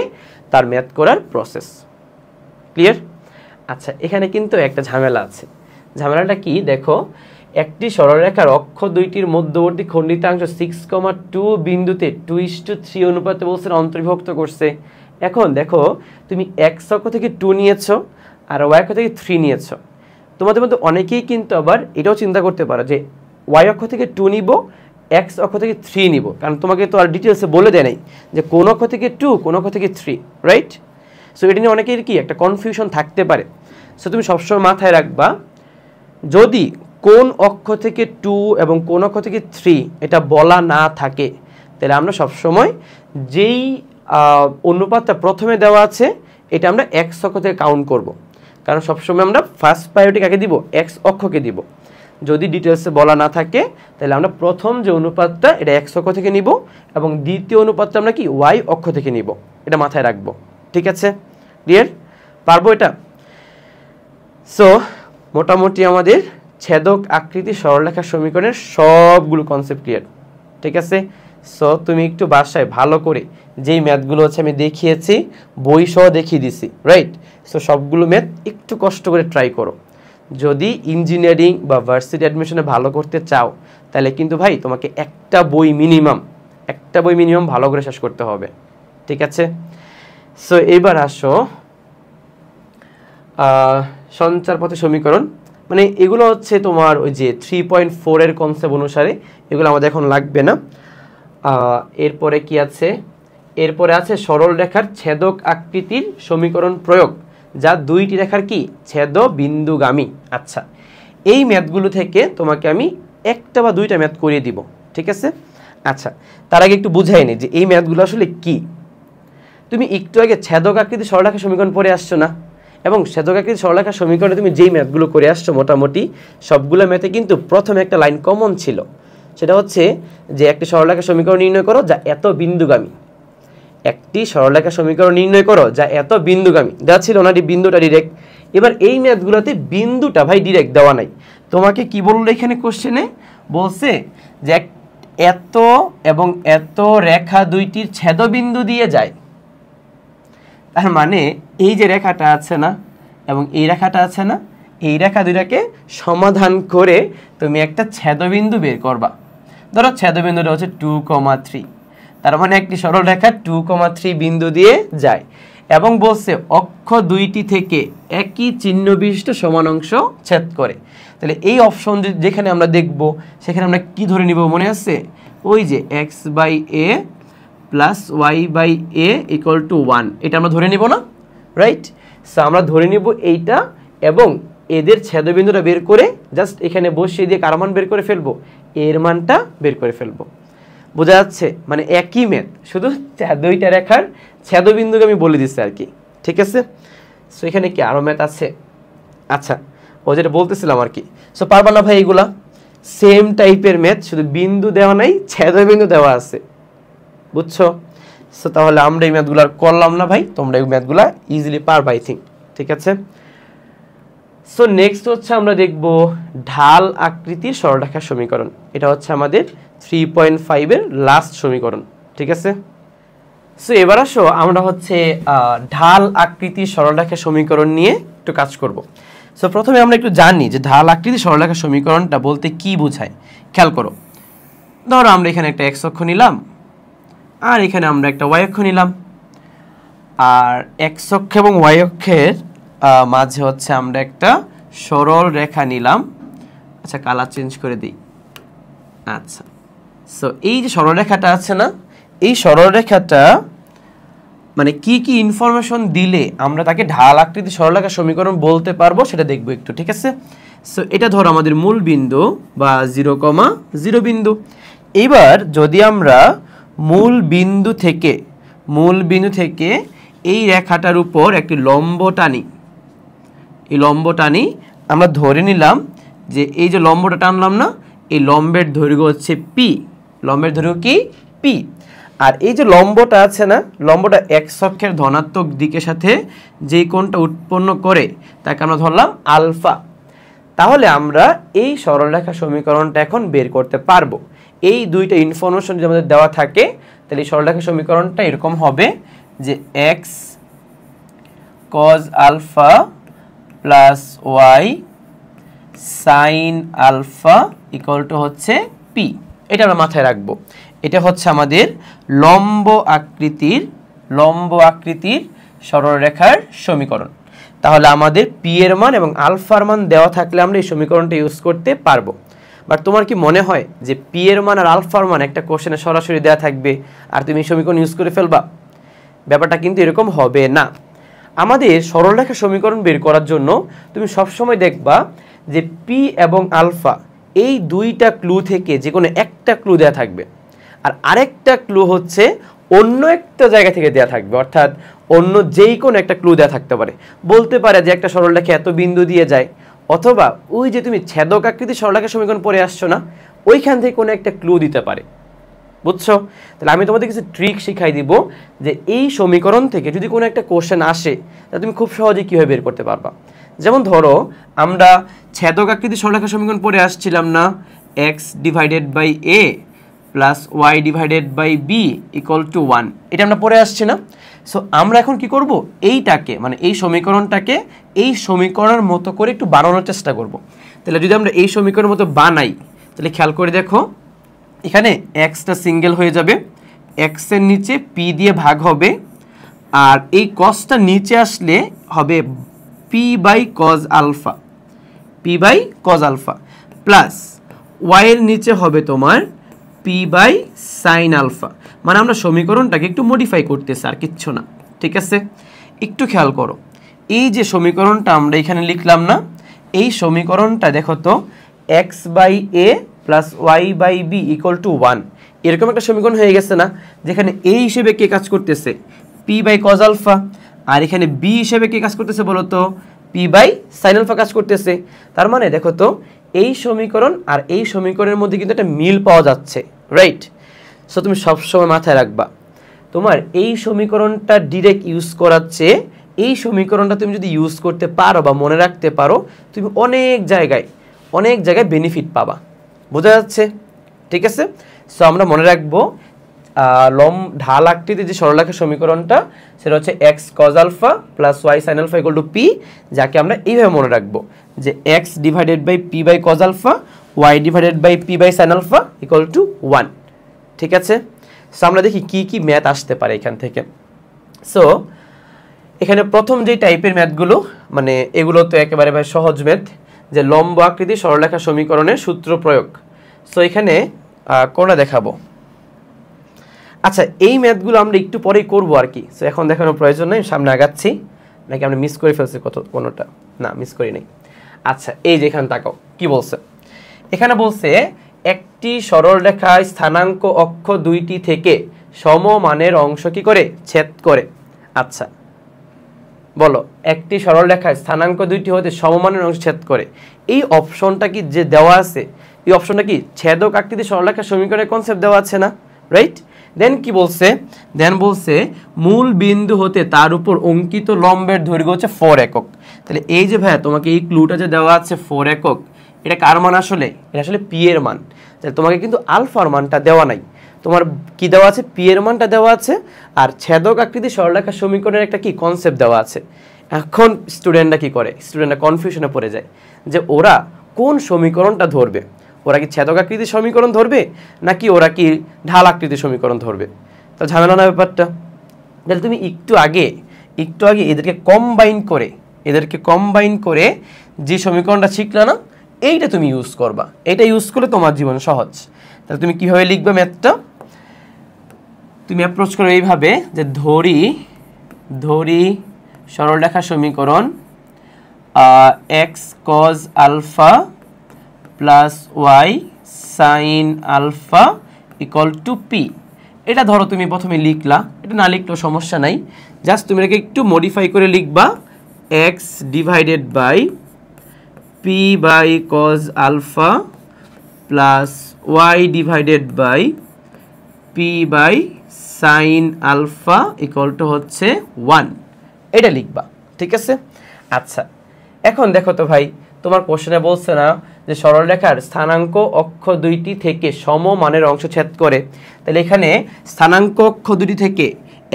তার ম্যাথ করার প্রসেস। ক্লিয়ার? আচ্ছা, এখানে কিন্তু একটা ঝামেলা আছে। ঝামেলাটা কি দেখো, একটি সরলরেখার অক্ষ দুইটির মধ্যবর্তী খণ্ডিতাংশ 6,2 বিন্দুতে 2:3 অনুপাতে বলছে অন্তর্বিভক্ত করছে। এখন দেখো তুমি x অক্ষ থেকে 2 নিয়েছো আর y অক্ষ থেকে 3 নিয়েছো। তোমাদের মধ্যে অনেকেই কিন্তু আবার এটাও চিন্তা করতে পারো যে y অক্ষ থেকে 2 নিব, x অক্ষ থেকে 3 নিব, কারণ তোমাকে তো আর ডিটেলসে বলে দেয় নাই যে কোন অক্ষ থেকে 2 কোন অক্ষ থেকে 3, রাইট? সো এটা নিয়ে অনেকের কি একটা কনফিউশন থাকতে পারে। সো তুমি সবসময় মাথায় রাখবা যদি কোন অক্ষ থেকে 2 এবং কোন অক্ষ থেকে 3 এটা বলা না থাকে তাহলে আমরা সবসময় যেই অনুপাতটা প্রথমে দেওয়া আছে এটা আমরা এক্স অক্ষ থেকে কাউন্ট করব, কারণ সবসময় আমরা ফার্স্ট প্রায়োরিটি কাকে দিব, এক্স অক্ষকে দিব। যদি ডিটেলসে বলা না থাকে তাহলে আমরা প্রথম যে অনুপাতটা এটা এক্স অক্ষ থেকে নিব এবং দ্বিতীয় অনুপাতটা আমরা কি ওয়াই অক্ষ থেকে নিব, এটা মাথায় রাখবো। ঠিক আছে, ক্লিয়ার? পারবো এটা? সো মোটামুটি আমাদের ছেদক আকৃতি সরলরেখা সমীকরণের সবগুলো কনসেপ্ট ক্লিয়ার। ঠিক আছে, সো তুমি একটু বাসায় ভালো করে যেই ম্যাথগুলো হচ্ছে আমি দেখিয়েছি বই সহ দেখিয়ে দিছি, রাইট? সো সবগুলো ম্যাথ একটু কষ্ট করে ট্রাই করো। যদি ইঞ্জিনিয়ারিং বা ভার্সিটি অ্যাডমিশনে ভালো করতে চাও তাহলে কিন্তু ভাই তোমাকে একটা বই মিনিমাম ভালো করে শেষ করতে হবে। ঠিক আছে, সো এবার আসো সঞ্চার পথে সমীকরণ, মানে এগুলো হচ্ছে তোমার ওই যে 3.4 এর কনসেপ্ট অনুসারে, এগুলো আমাদের এখন লাগবে না। এরপরে কি আছে? এরপরে আছে সরল রেখার ছেদক আকৃতির সমীকরণ প্রয়োগ, যা দুইটি রেখার কি ছেদ বিন্দুগামী। আচ্ছা, এই ম্যাথগুলো থেকে তোমাকে আমি একটা বা দুইটা ম্যাথ করিয়ে দিব। ঠিক আছে, আচ্ছা তার আগে একটু বুঝাই নি যে এই ম্যাথগুলো আসলে কি। তুমি একটু আগে ছেদক আকৃতি সরলরেখা সমীকরণ পড়ে আসছো না, এবং ছেদক আকৃতি সরলরেখা সমীকরণে তুমি যেই ম্যাথগুলো করে আসছো মোটামুটি সবগুলো ম্যাথে কিন্তু প্রথমে একটা লাইন কমন ছিল, সেটা হচ্ছে যে একটি সরলরেখা সমীকরণ নির্ণয় করো যা এত বিন্দুগামী। একটি সরলরেখা সমীকরণ নির্ণয় করো যা এত বিন্দুগামী, দেওয়া ছিল না বিন্দুটা ডিরেক্ট। এবার এই ম্যাথগুলোতে বিন্দুটা ভাই ডিরেক্ট দেওয়া নাই, তোমাকে কি বললো এখানে কোশ্চেনে বলছে যে এত এবং এত রেখা দুইটির ছেদবিন্দু দিয়ে যায়। তার মানে এই যে রেখাটা আছে না এবং এই রেখাটা আছে না, এই রেখা দুইটাকে সমাধান করে তুমি একটা ছেদবিন্দু বের করবা। ধরো ছেদবিন্দুটা হচ্ছে 2,3, তার মানে একটি সরল রেখা 2,3 বিন্দু দিয়ে যায় এবং বলছে অক্ষ দুইটি থেকে একই চিহ্ন বিশিষ্ট সমান অংশ ছেদ করে। তাহলে এই অপশন যেখানে আমরা দেখব সেখানে আমরা কি ধরে নিব মনে আছে? ওই যে x/a plus y/a equal to 1, এটা আমরা ধরে নিব না, রাইট? সো আমরা ধরে নিব এইটা এবং এদের ছেদবিন্দুটা বের করে জাস্ট এখানে বসিয়ে দিয়ে কার মান বের করে ফেলবো, এর মানটা বের করে ফেলবো। বোঝা যাচ্ছে? মানে একই ম্যাথ, শুধু দুইটা রেখার ছেদবিন্দুকে আমি বলে দিচ্ছি আর কি। ঠিক আছে, সো এখানে কি আরো ম্যাথ আছে? আচ্ছা, ও যেটা বলতেছিলাম আর কি। সো পারবা না ভাই এগুলা? সেম টাইপের ম্যাথ, শুধু বিন্দু দেওয়া নাই, ছেদবিন্দু দেওয়া আছে, বুঝছো? সো তাহলে আমরা এই ম্যাথগুলো আর করলাম না ভাই, তোমরা এই ম্যাথগুলা ইজিলি পারবা আই থিঙ্ক। ঠিক আছে, সো নেক্সট হচ্ছে আমরা দেখব ঢাল আকৃতির সরলরেখা সমীকরণ। এটা হচ্ছে আমাদের 3.5 এর লাস্ট সমীকরণ। ঠিক আছে, সো এবার আসো আমরা হচ্ছে ঢাল আকৃতির সরলরেখা সমীকরণ নিয়ে একটু কাজ করব। সো প্রথমে আমরা একটু জানি যে ঢাল আকৃতির সরলরেখা সমীকরণটা বলতে কি বোঝায়। খেয়াল করো, ধরো আমরা এখানে একটা এক্স অক্ষ নিলাম আর এখানে আমরা একটা ওয়াই অক্ষ নিলাম, আর এক্স অক্ষ এবং ওয়াই অক্ষের মাঝে হচ্ছে আমরা একটা সরল রেখা নিলাম। আচ্ছা, কালার চেঞ্জ করে দিই। আচ্ছা, সো এই যে সরল রেখাটা আছে না, এই সরল রেখাটা মানে কি কি ইনফরমেশন দিলে আমরা তাকে ঢাল আকৃতি সরলরেখা সমীকরণ বলতে পারবো সেটা দেখবো একটু। ঠিক আছে, সো এটা ধরো আমাদের মূল বিন্দু বা 0,0 বিন্দু। এবার যদি আমরা মূল বিন্দু থেকে এই রেখাটার উপর একটি লম্ব টানি, এই লম্ব টানি, আমরা ধরে নিলাম যে এই যে লম্বটা টানলাম না, এই লম্বের দৈর্ঘ্য হচ্ছে পি। লম্বের দৈর্ঘ্য কি? পি। আর এই যে লম্বটা আছে না, লম্বটা এক্স অক্ষের ধনাত্মক দিকের সাথে যেই কোণটা উৎপন্ন করে তাকে আমরা ধরলাম আলফা। তাহলে আমরা এই সরলরেখা সমীকরণটা এখন বের করতে পারবো। এই দুইটা ইনফরমেশন যদি আমাদের দেওয়া থাকে তাহলে এই সরলরেখা সমীকরণটা এরকম হবে যে X cos alpha plus Y sine alpha equal to হচ্ছে পি। এটা আমরা মাথায় রাখবো। এটা হচ্ছে আমাদের লম্ব আকৃতির সরলরেখার সমীকরণ। তাহলে আমাদের পি এর মান এবং আলফার মান দেওয়া থাকলে আমরা এই সমীকরণটা ইউজ করতে পারবো। বাট তোমার কি মনে হয় যে পি এর মান আর আলফার মান একটা কোশ্চেনে সরাসরি দেওয়া থাকবে আর তুমি এই সমীকরণ ইউজ করে ফেলবা? ব্যাপারটা কিন্তু এরকম হবে না। আমাদের সরলরেখা সমীকরণ বের করার জন্য তুমি সবসময় দেখবা যে পি এবং আলফা এই দুইটা ক্লু থেকে যে কোনো একটা ক্লু দেওয়া থাকবে, আর আরেকটা ক্লু হচ্ছে অন্য একটা জায়গা থেকে দেওয়া থাকবে, অর্থাৎ অন্য যেই কোনো একটা ক্লু দেওয়া থাকতে পারে। বলতে পারে যে একটা সরলরেখা এত বিন্দু দিয়ে যায়, অথবা ওই যে তুমি ছেদক আকৃতির সরলরেখা সমীকরণ পড়ে আসছো না, ওইখান থেকে কোনো একটা ক্লু দিতে পারে। বুঝছো? তাহলে আমি তোমাদের কিছু ট্রিক শিখাই দিব যে এই সমীকরণ থেকে যদি কোনো একটা কোশ্চেন আসে তাহলে তুমি খুব সহজে কীভাবে বের করতে পারবা। যেমন ধরো আমরা ছেদক আকৃতির সরলরেখা সমীকরণ পড়ে আসছিলাম না, X divided by A plus Y divided by B equal to 1, এটা আমরা পড়ে আসছি না। সো আমরা এখন কি করব, এইটাকে মানে এই সমীকরণটাকে এই সমীকরণের মতো করে একটু বানানোর চেষ্টা করব। তাহলে যদি আমরা এই সমীকরণের মতো বানাই তাহলে খেয়াল করে দেখো, এখানে এক্সটা সিঙ্গেল হয়ে যাবে, এক্সের নিচে পি দিয়ে ভাগ হবে, আর এই কসটা নিচে আসলে হবে P by cos alpha, P by cos alpha plus ওয়াইয়ের নিচে হবে তোমার পি বাই সাইন আলফা। মানে আমরা সমীকরণটাকে একটু মডিফাই করতেছি, আর কিচ্ছু না। ঠিক আছে, একটু খেয়াল করো, এই যে সমীকরণটা আমরা এখানে লিখলাম না, এই সমীকরণটা দেখো তো X by A plus Y by B equal to 1, এরকম একটা সমীকরণ হয়ে গেছে না, যেখানে এ হিসেবে কে কাজ করতেছে, পি বাই কজ আলফা, আর এখানে বি হিসেবে কে কাজ করতেছে বলো তো, পি বাই সাইন আলফা কাজ করতেছে। তার মানে দেখো তো এই সমীকরণ আর এই সমীকরণের মধ্যে কিন্তু একটা মিল পাওয়া যাচ্ছে, রাইট? সো তুমি সবসময় মাথায় রাখবা, তোমার এই সমীকরণটা ডিরেক্ট ইউজ করার চেয়ে এই সমীকরণটা তুমি যদি ইউজ করতে পারো বা মনে রাখতে পারো, তুমি অনেক জায়গায় বেনিফিট পাবা। বোঝা যাচ্ছে? ঠিক আছে, সো আমরা মনে রাখবো ঢাল আকৃতির যে সরলরেখা সমীকরণটা সেটা হচ্ছে X cos alpha plus Y sine alpha equal to P, যাকে আমরা এইভাবে মনে রাখবো যে X divided by P by cos alpha, Y divided by P by sine alpha equal to 1। ঠিক আছে, সো আমরা দেখি কি কি ম্যাথ আসতে পারে এখান থেকে। সো এখানে প্রথম যে টাইপের ম্যাথগুলো, মানে এগুলো তো একেবারে ভাই সহজ ম্যাথ, যে লম্ব আকৃতি সরলরেখা সমীকরণের সূত্র প্রয়োগ। সো এখানে কোনটা দেখাবো? আচ্ছা, এই ম্যাথগুলো আমরা একটু পরেই করবো আর কি। সো এখন দেখানোর প্রয়োজন নেই, সামনে আগাচ্ছি। নাকি আমরা মিস করে ফেলছি কোনোটা? না, মিস করি নাই। আচ্ছা, এই যে এখানে তাকাও কি বলছে। এখানে বলছে একটি সরলরেখায় স্থানাঙ্ক অক্ষ দুইটি থেকে সমমানের অংশ কি করে ছেদ করে। আচ্ছা বলো, একটি সরলরেখায় স্থানাঙ্ক দুইটি হতে সমমানের অংশ ছেদ করে, এই অপশনটা কি যে দেওয়া আছে, এই অপশনটা কি ছেদক আকৃতির সরলরেখা সমীকরণের কনসেপ্ট দেওয়া আছে না, রাইট? দেন কি বলছে, বলছে মূল বিন্দু হতে তার উপর অঙ্কিত লম্বের দৈর্ঘ্য হচ্ছে 4 একক। তাহলে এই যে ভাইয়া তোমাকে এই ক্লুটা যে দেওয়া আছে 4 একক, এটা কার মান আসলে? এটা আসলে পি এর মান। তাহলে তোমাকে কিন্তু আলফার মানটা দেওয়া নাই, তোমার কি দেওয়া আছে? পি এর মানটা দেওয়া আছে, আর ছেদক আকৃতির সরলরেখা সমীকরণের একটা কি কনসেপ্ট দেওয়া আছে। এখন স্টুডেন্টরা কি করে? স্টুডেন্টরা কনফিউশনে পড়ে যায় যে ওরা কোন সমীকরণটা ধরবে। ওরা কি ছেদক আকৃতির সমীকরণ ধরবে নাকি ওরা কি ঢাল আকৃতির সমীকরণ ধরবে? তো ঝামেলা না ব্যাপারটা। তাহলে তুমি একটু আগে এদেরকে কম্বাইন করে যে সমীকরণটা শিখলে না, এইটা তুমি ইউজ করবা। এটা ইউজ করলে তোমার জীবন সহজ। তাহলে তুমি কিভাবে লিখবে ম্যাথটা? তুমি অ্যাপ্রোচ করো এইভাবে যে ধরি সরলরেখা সমীকরণ X cos alpha plus Y sine alpha equal to P. এটা ধরো তুমি প্রথমে লিখলা, এটা না লিখলেও সমস্যা নাই, জাস্ট তুমি এটাকে একটু মডিফাই করে লিখবা X divided by P by cos alpha plus Y divided by P by sine alpha equal to হচ্ছে 1, এটা লিখবা। ঠিক আছে, আচ্ছা এখন দেখো তো ভাই, তোমার কোশ্চেনে বলছে না যে সরলরেখার স্থানাঙ্ক অক্ষ দুইটি থেকে সমমানের অংশ ছেদ করে। তাহলে এখানে স্থানাঙ্ক অক্ষ দুটি থেকে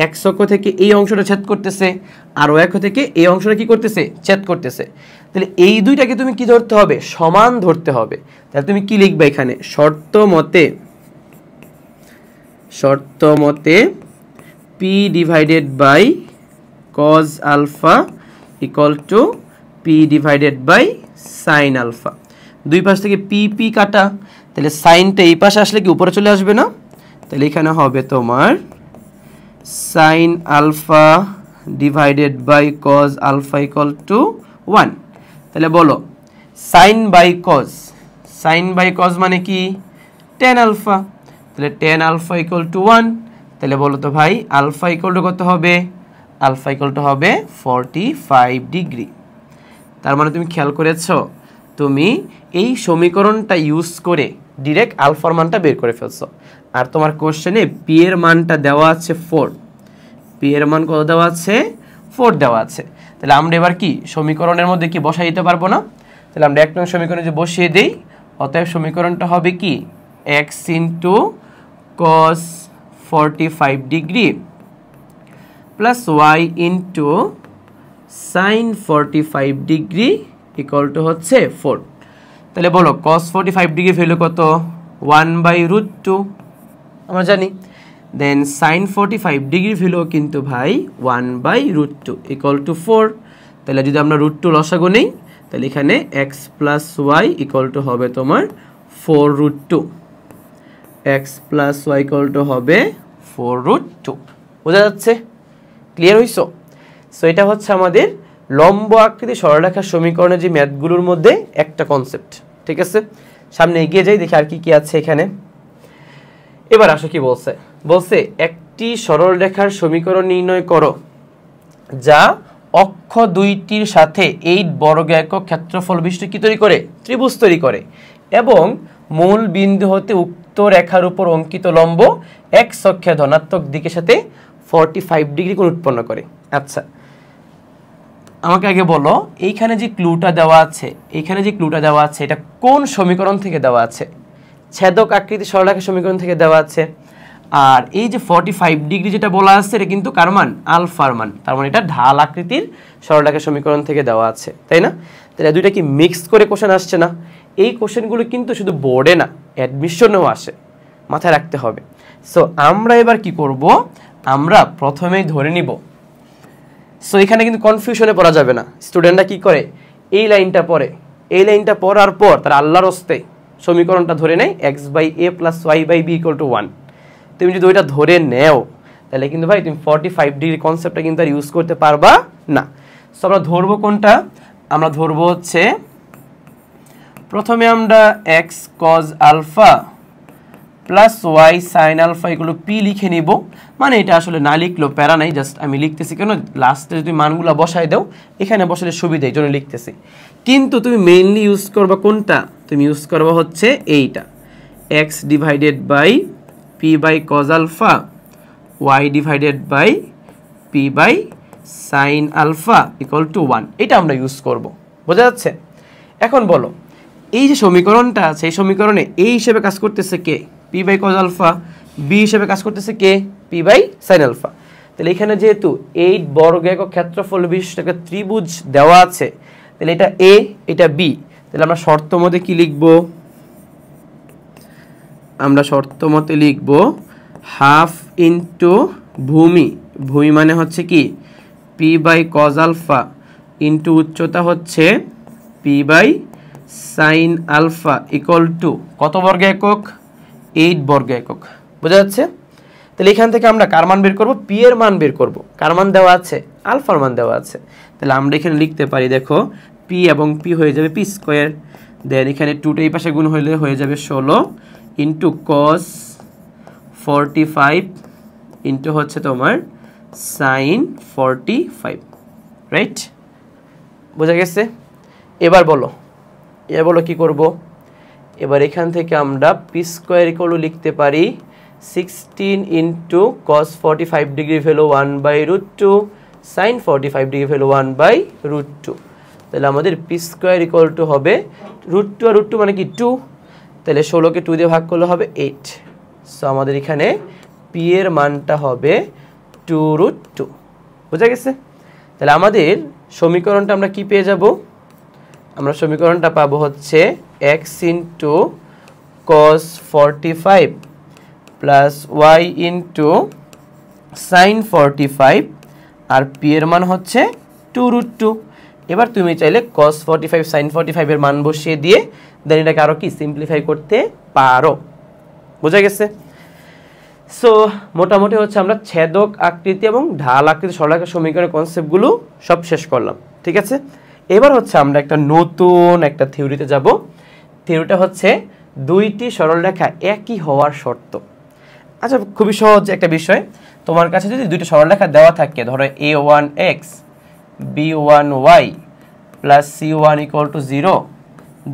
এক্স অক্ষ থেকে এই অংশটা ছেদ করতেছে, আর ওয়াই অক্ষ থেকে এই অংশটা কি করতেছে? ছেদ করতেছে। তাহলে এই দুইটাকে তুমি কি ধরতে হবে? সমান ধরতে হবে। তাহলে তুমি কি লিখবে এখানে? শর্ত মতে P divided by cos alpha equal to P divided by sine alpha. দুই পাশ থেকে পি কাটা, তাহলে সাইনটা এই পাশে আসলে কি উপরে চলে আসবে না? তাহলে এখানে হবে তোমার sine alpha divided by cos alpha equal to 1। তাহলে বলো সাইন বাই কজ মানে কি টেন আলফা, তাহলে টেন আলফা ইকুয়াল টু 1। তাহলে বলো তো ভাই আলফা ইকুয়াল টু কত হবে, আলফা ইকুয়াল টু হবে 45 ডিগ্রি। তার মানে তুমি খেয়াল করেছো তুমি এই সমীকরণটা ইউজ করে ডিরেক্ট আলফার মানটা বের করে ফেলছো। আর তোমার কোশ্চেনে পি এর মানটা দেওয়া আছে 4, পি এর মান কত দেওয়া আছে 4 দেওয়া আছে। তাহলে আমরা এবার কি সমীকরণের মধ্যে কি বসাই দিতে পারবো না? তাহলে আমরা 1 নং সমীকরণে যে বসিয়ে দেই, অতএব সমীকরণটা হবে কি x into cos 45 degree plus y into sin 45 degree equal to হচ্ছে 4। তাহলে বলো cos 45 ডিগ্রি ভ্যালু কত 1/√2 আমরা জানি, দেন sin 45 ডিগ্রি ভ্যালু কিন্তু ভাই 1/√2 ইকুয়াল টু 4। তাহলে যদি আমরা √2 লসাগু নেই তাহলে এখানে x plus y equal two হবে তোমার 4√2, x plus y equal two হবে 4√2। বোঝা যাচ্ছে? ক্লিয়ার হইছো? সো এটা হচ্ছে আমাদের লম্ব আকৃতি সরলরেখার সমীকরণের যে ম্যাথগুলোর মধ্যে একটা কনসেপ্ট। ঠিক আছে, সামনে এগিয়ে যাই, দেখি আর কি কি আছে এখানে। এবার আসো কি বলছে, বলছে একটি সরলরেখার সমীকরণ নির্ণয় করো যা অক্ষ দুইটির সাথে 8 বর্গ একক ক্ষেত্রফল বিশিষ্ট কি তৈরি করে, ত্রিভুজ তৈরি করে, এবং মূল বিন্দু হতে উক্ত রেখার উপর অঙ্কিত লম্ব x অক্ষে ধনাত্মক দিকের সাথে 45 ডিগ্রি কোণ উৎপন্ন করে। আচ্ছা আমাকে আগে বলো এইখানে যে ক্লুটা দেওয়া আছে, এইখানে যে ক্লুটা দেওয়া আছে এটা কোন সমীকরণ থেকে দেওয়া আছে? ছেদক আকৃতি সরলরেখা সমীকরণ থেকে দেওয়া আছে। আর এই যে 45 ডিগ্রি যেটা বলা আছে এটা কিন্তু কার মান, আলফার মান। তার মানে এটা ঢাল আকৃতির সরলরেখা সমীকরণ থেকে দেওয়া আছে, তাই না? তাহলে দুইটা কি মিক্স করে কোশ্চেন আসছে না? এই কোশ্চেনগুলো কিন্তু শুধু বোর্ডে না অ্যাডমিশনেও আসে, মাথায় রাখতে হবে। সো আমরা এবার কি করব, আমরা প্রথমেই ধরে নিব। সো এখানে কিন্তু কনফিউশনে পড়া যাবে না। স্টুডেন্টরা কি করে এই লাইনটা পড়ে, এই লাইনটা পড়ার পর তার আল্লাহর হস্তে সমীকরণটা ধরে নেয় x/a + y/b = 1। তুমি যদি ওইটা ধরে নেও তাহলে কিন্তু ভাই তুমি 45 ডিগ্রি কনসেপ্টটা কিন্তু আর ইউজ করতে পারবা না। সো আমরা ধরবো কোনটা, আমরা ধরবো হচ্ছে প্রথমে আমরা x cos alpha plus y sin alpha এগুলো p লিখে নিব। মানে এটা আসলে না লিখলেও প্যারা নাই, জাস্ট আমি লিখতেছি কেন লাস্টে যদি মানগুলো বসাই দাও এখানে বসালে সুবিধা, এই জন্য লিখতেছি। কিন্তু তুমি মেইনলি ইউজ করবা কোনটা, তুমি ইউজ করবা হচ্ছে এইটা x divided by p by cos alpha y divided by p by sin alpha equal to 1, এটা আমরা ইউজ করব। বোঝা যাচ্ছে? এখন বলো এই যে সমীকরণটা আছে এই সমীকরণে a হিসেবে কাজ করতেছে কে, p by cos alpha, b হিসেবে কাজ করতেছে কে, p বাই sin আলফা। তাহলে এখানে যেহেতু 8 বর্গ একক ক্ষেত্রফল বিশিষ্ট একটা ত্রিভুজ দেওয়া আছে, তাহলে এটা a এটা b। তাহলে আমরা শর্ত মতে কি লিখব, আমরা শর্ত মতে লিখব হাফ ইনটু ভূমি, ভূমি মানে হচ্ছে কি p by cos alpha into উচ্চতা হচ্ছে p by sin alpha equal to কত বর্গ একক, 8 বর্গ একক। বোঝা যাচ্ছে? তাহলে এখান থেকে আমরা কার মান বের করব, p এর মান বের করব। কার মান দেওয়া আছে, আলফার মান দেওয়া আছে। তাহলে আমরা এখানে লিখতে পারি, দেখো p এবং p হয়ে যাবে p স্কয়ার, দেন এখানে 2টা এই পাশে গুণ হলে হয়ে যাবে 16 ইনটু cos 45 ইনটু হচ্ছে তোমার sin 45, রাইট? বোঝা গেছে? এবার বলো কি করব, এবার এখান থেকে আমরা p স্কয়ার ইকুয়াল লিখতে পারি 16 into cos 45 degree value 1/√2 sin 45 degree value 1/√2। তাহলে আমাদের p স্কয়ার ইকুয়াল টু হবে √2 আর √2 মানে কি 2, তাহলে 16 কে 2 দিয়ে ভাগ করলে হবে 8। সো আমাদের এখানে p এর মানটা হবে 2√2। বোঝা গেছে? তাহলে আমাদের সমীকরণটা আমরা কি পেয়ে যাব, আমরা সমীকরণটা পাবো হচ্ছে x into cos 45 plus y into sin 45 আর p এর মান হচ্ছে 2√2। এবার তুমি চাইলে cos 45 sin 45 এর মান বসিয়ে দিয়ে দেন এটাকে আরো কি সিম্পলিফাই করতে পারো। বোঝা গেছে? সো মোটামুটি হচ্ছে আমরা ছেদক আকৃতি এবং ঢাল আকৃতি সরলরেখা সমীকরণের কনসেপ্টগুলো সব শেষ করলাম, ঠিক আছে। এবার হচ্ছে আমরা একটা নতুন একটা থিওরিতে যাব। থিওরিটা হচ্ছে দুইটি সরলরেখা একই হওয়ার শর্ত। আচ্ছা, খুবই সহজ একটা বিষয়। তোমার কাছে যদি দুইটা সরলরেখা দেওয়া থাকে, ধরো a1x b1y plus c1 equal to 0,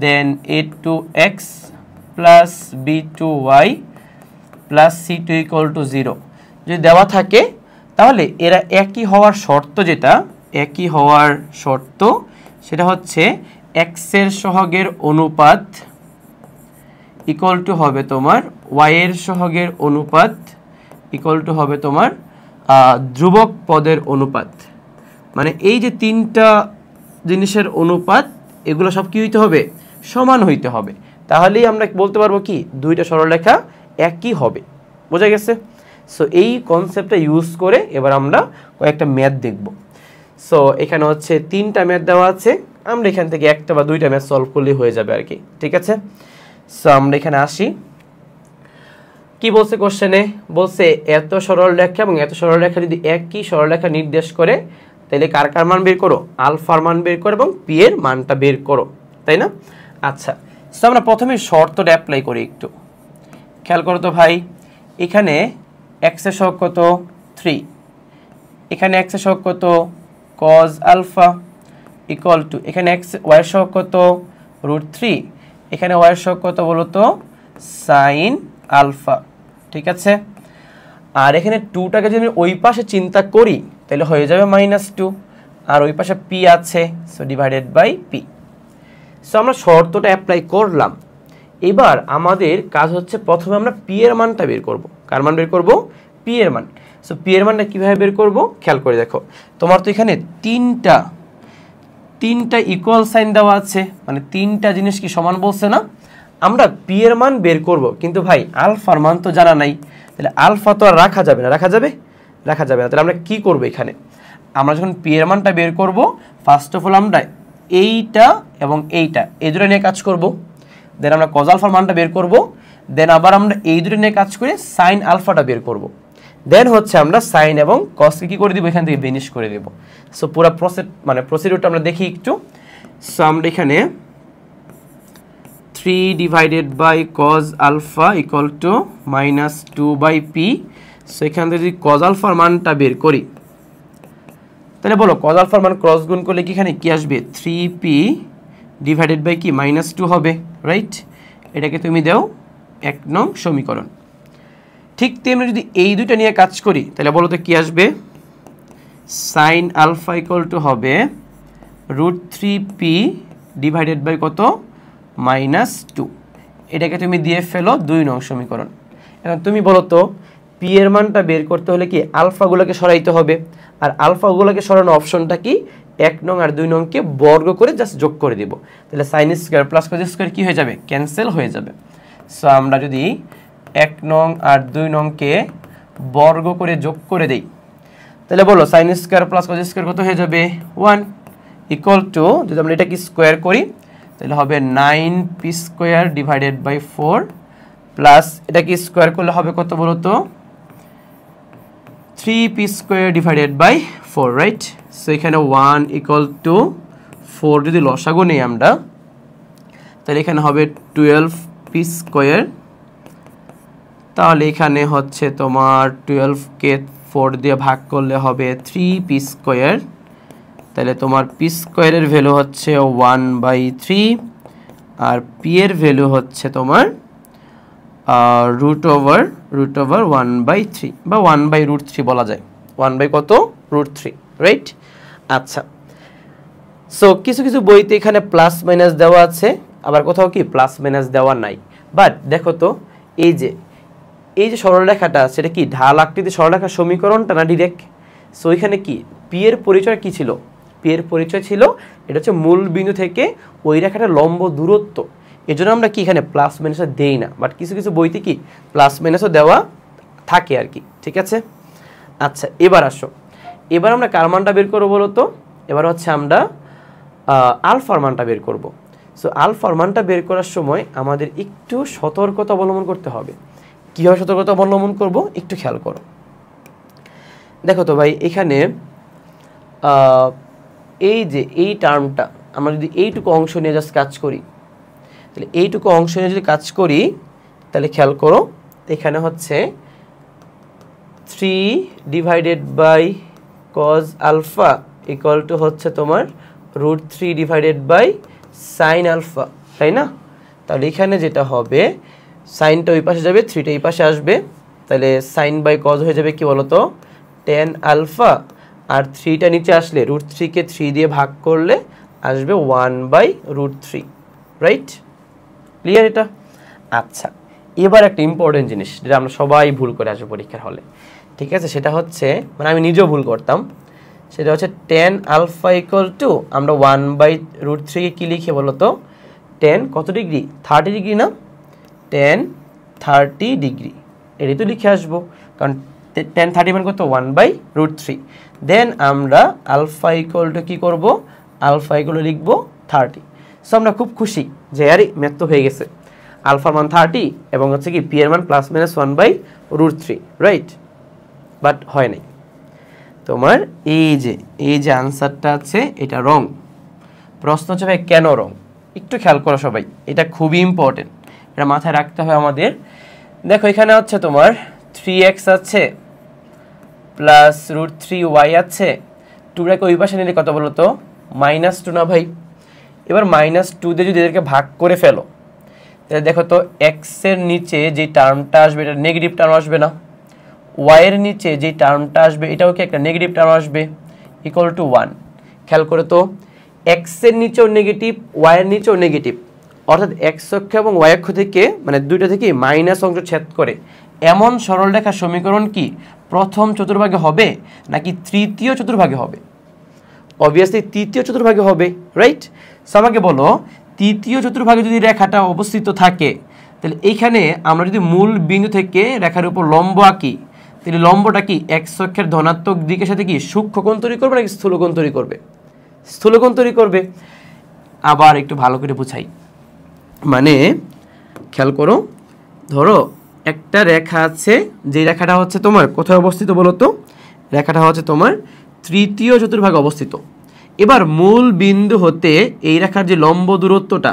then a2x plus b2y plus c2 equal to 0 যদি দেওয়া থাকে, তাহলে এরা একই হওয়ার শর্ত, যেটা একই হওয়ার শর্ত সেটা হচ্ছে x এর সহগের অনুপাত ইকুয়াল টু হবে তোমার y এর সহগের অনুপাত ইকুয়াল টু হবে তোমার ধ্রুবক পদের অনুপাত। মানে এই যে তিনটা জিনিসের অনুপাত, এগুলো সব কি হইতে হবে? সমান হইতে হবে। তাহলেই আমরা বলতে পারবো কি দুইটা সরলরেখা একই হবে। বোঝা গেছে? সো এই কনসেপ্টটা ইউজ করে এবার আমরা কয়েকটা ম্যাথ দেখব। সো এখানে হচ্ছে তিনটা ম্যাথ দেওয়া আছে, আমরা এখান থেকে একটা বা দুইটা ম্যাথ সলভ করলেই হয়ে যাবে আর কি, ঠিক আছে। সো আমরা এখানে আসি। কি বলছে কোশ্চেনে? বলছে এত সরলরেখা এবং এত সরলরেখা যদি একই সরলরেখা নির্দেশ করে, তাহলে কার কার মান বের করো? আলফার মান বের করো এবং পি এর মানটা বের করো, তাই না? আচ্ছা, সো আমরা প্রথমে শর্তটা অ্যাপ্লাই করি একটু। খেয়াল করো তো ভাই, এখানে x এর সহগ কত? 3, এখানে x এর সহগ কত? cos আলফা ইকুয়াল টু, এখানে y এর সহগ কত? √3, এখানে y এর সহগ কত বলো তো? sin আলফা, ঠিক আছে। আর এখানে 2টাকে যদি আমি ওই পাশে চিন্তা করি, তাহলে হয়ে যাবে -2, আর ওই পাশে p আছে, so divided by p। So আমরা শর্তটা অ্যাপ্লাই করলাম। এবার আমাদের কাজ হচ্ছে প্রথমে আমরা p এর মানটা বের করব। কার মান বের করব? p এর মান। সো p এর মানটা কিভাবে বের করব? খেয়াল করে দেখো, তোমার তো এখানে তিনটা ইকুয়াল সাইন দেওয়া আছে, মানে তিনটা জিনিস কি সমান বলছে না? আমরা p এর মান বের করব, কিন্তু ভাই আলফার মান তো জানা নাই, তাহলে আলফা তো আর রাখা যাবে না। রাখা যাবে না। তাহলে আমরা কি করব? এখানে আমরা যখন p এর মানটা বের করব, ফার্স্ট অফ অল আমরা এইটা এবং এইটা এই দুটো নিয়ে কাজ করব। দেন আমরা cos আলফার মানটা বের করব। দেন আবার আমরা এই দুটো নিয়ে কাজ করে sin আলফাটা বের করব। দেন হচ্ছে আমরা sin এবং cos কে কি করে দিব? এখান থেকে বেনিশ করে দেব। সো পুরো প্রসিডিউরটা আমরা দেখি একটু। সো আমরা এখানে 3 divided by cos alpha equal to -2/p। So এখান থেকে যদি cos আলফার মানটা বের করি, তাহলে বলো cos আলফার মান ক্রস গুণ করলে কি এখানে কি আসবে? 3p ডিভাইডেড বাই কি -2 হবে, রাইট? এটাকে তুমি দাও 1 নং সমীকরণ। ঠিক তেমনি যদি এই দুইটা নিয়ে কাজ করি, তাহলে বলো তো কি আসবে? sin আলফা ইকুয়াল টু হবে √3p ডিভাইডেড বাই কত? -2। এটাকে তুমি দিয়ে ফেলো 2 নং সমীকরণ। এখন তুমি বলো তো p এর মানটা বের করতে হলে কি আলফাগুলোকে সরাইতে হবে, আর আলফাগুলোকে সরানো অপশনটা কি? 1 নং আর 2 নংকে বর্গ করে জাস্ট যোগ করে দিব, তাহলে sin square plus cos square কি হয়ে যাবে? ক্যান্সেল হয়ে যাবে। সো আমরা যদি 1 নং আর 2 নংকে বর্গ করে যোগ করে দেই, তাহলে বলো sin square plus cos square কত হয়ে যাবে? 1 ইকুয়াল টু, যদি আমরা এটাকে স্কয়ার করি তাহলে হবে 9p square divided by 4 plus এটাকে স্কয়ার করলে হবে কত বলো তো? 3p square divided by 4, right? So এখানে 1 ইকুয়াল টু 4 যদি লসাগু নেই আমরা, তাহলে এখানে হবে 12p স্কয়ার। তাহলে এখানে হচ্ছে তোমার 12কে 4 দিয়ে ভাগ করলে হবে 3p স্কয়ার। তাহলে তোমার p স্কয়ারের ভ্যালু হচ্ছে 1/3, আর p এর ভ্যালু হচ্ছে তোমার রুট ওভার 1/3 বা 1/√3 বলা যায়। 1 কত? √3, রাইট? আচ্ছা, সো কিছু কিছু বইতে এখানে প্লাস মাইনাস দেওয়া আছে, আবার কোথাও কি প্লাস মাইনাস দেওয়া নাই। বাট দেখো তো এই যে সরলরেখাটা, সেটা কি ঢাল আকৃতি সরলরেখার সমীকরণটা না ডিরেক্ট? সো এখানে কি p এর পরিচয় কি ছিল? p এর পরিচয় ছিল এটা হচ্ছে মূল বিন্দু থেকে ওই রেখাটার লম্ব দূরত্ব। এজন্য আমরা কি এখানে প্লাস মাইনাসও দেই না, বাট কিছু কিছু বইতে কি প্লাস মাইনাসও দেওয়া থাকে আর কি, ঠিক আছে। আচ্ছা, এবার আসো, এবার আমরা কার মানটা বের করবো বলো তো? এবার হচ্ছে আমরা আলফার মানটা বের করব। সো আলফার মানটা বের করার সময় আমাদের একটু সতর্কতা অবলম্বন করতে হবে। কীভাবে সতর্কতা অবলম্বন করব একটু খেয়াল করো। দেখো তো ভাই এখানে এই যে এই টার্মটা আমরা যদি এইটুকু অংশ নিয়ে জাস্ট কাজ করি, তাহলে এইটুকু অংশ নিয়ে যদি কাজ করি তাহলে খেয়াল করো এখানে হচ্ছে 3 divided by cos alpha equal to হচ্ছে তোমার √3 ডিভাইডেড বাই সাইন আলফা, তাই না? তাহলে এখানে যেটা হবে সাইনটা ওই পাশে যাবে, 3টা এই পাশে আসবে, তাহলে সাইন বাই কজ হয়ে যাবে কি বলতো tan আলফা, আর 3টা নিচে আসলে √3 কে 3 দিয়ে ভাগ করলে আসবে 1/√3, রাইট? ক্লিয়ার এটা? আচ্ছা, এবার একটা ইম্পর্টেন্ট জিনিস যেটা আমরা সবাই ভুল করে আসবো পরীক্ষার হলে, ঠিক আছে? সেটা হচ্ছে মানে আমি নিজেও ভুল করতাম, সেটা হচ্ছে tan আলফা ইকুয়াল টু আমরা 1/√3 কে কী লিখে বলো তো tan কত ডিগ্রি 30 ডিগ্রি না, tan 30 ডিগ্রি এটাই তো লিখে আসবো, কারণ tan 30 মানে কত 1/√3। দেন আমরা আলফা ইকুয়াল টু কী করবো, আলফা ইকুয়াল লিখবো 30। সো আমরা খুব খুশি যে আরে ম্যাথ তো হয়ে গেছে, আলফার মান 30 এবং হচ্ছে কি পি এর মান +-1/√3, রাইট? বাট হয় নাই, তোমার এই যে আনসারটা আছে এটা রং। প্রশ্ন হচ্ছে ভাই কেন রং, একটু খেয়াল করো সবাই, এটা খুবই ইম্পর্টেন্ট, এটা মাথায় রাখতে হবে আমাদের। দেখো এখানে হচ্ছে তোমার 3x আছে প্লাস √3y আছে, 2টাকে ওই পাশে নিলে কত বলো তো -2 না ভাই? এবার -2 দিয়ে যদি এদেরকে ভাগ করে ফেলো তাহলে দেখো তো x এর নিচে যে টার্মটা আসবে এটা নেগেটিভ টার্ম আসবে না, y এর নিচে যে টার্মটা আসবে এটাও কি একটা নেগেটিভ টার্ম আসবে, ইকুয়াল টু 1। খেয়াল করে তো x এর নিচেও নেগেটিভ, y এর নিচেও নেগেটিভ, অর্থাৎ x অক্ষ এবং y অক্ষ থেকে মানে দুইটা থেকে মাইনাস অংশ ছেদ করে এমন সরলরেখার সমীকরণ কি প্রথম চতুর্ভাগে হবে নাকি তৃতীয় চতুর্ভাগে হবে? অবভিয়াসলি তৃতীয় চতুর্ভাগে হবে, রাইট? সো আমাকে বলো তৃতীয় চতুর্ভাগে যদি রেখাটা অবস্থিত থাকে তাহলে এইখানে আমরা যদি মূল বিন্দু থেকে রেখার উপর লম্ব আঁকি তাহলে লম্বটা কি x অক্ষের ধনাত্মক দিকের সাথে কি সূক্ষ্মকোণ তৈরি করবে নাকি স্থূলকোণ তৈরি করবে? স্থূলকোণ তৈরি করবে। আবার একটু ভালো করে বুঝাই, মানে খেয়াল করো, ধরো একটা রেখা আছে, যে রেখাটা হচ্ছে তোমার কোথায় অবস্থিত বলো তো, রেখাটা হচ্ছে তোমার তৃতীয় চতুর্ভাগে অবস্থিত। এবার মূল বিন্দু হতে এই রেখার যে লম্ব দূরত্বটা,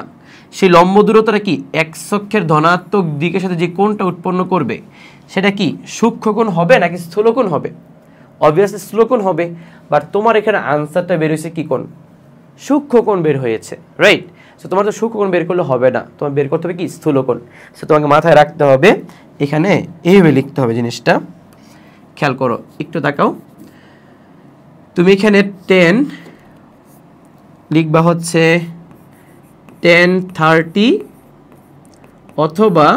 সেই লম্ব দূরত্বটা কি x অক্ষের ধনাত্মক দিকের সাথে যে কোণটা উৎপন্ন করবে সেটা কি সূক্ষ্মকোণ হবে নাকি স্থূলকোণ হবে? অবভিয়াসলি স্থূলকোণ হবে, বাট তোমার এখানে আনসারটা বের হয়েছে কি কোণ? সূক্ষ্মকোণ বের হয়েছে, রাইট? সো তোমার তো সূক্ষ্মকোণ বের করলে হবে না, তোমার বের করতে হবে কি স্থূলকোণ। সো তোমাকে মাথায় রাখতে হবে এখানে এইভাবে লিখতে হবে জিনিসটা। খেয়াল করো একটু তাকাও, তুমি এখানে 10 লিখবা হচ্ছে tan 30 অথবা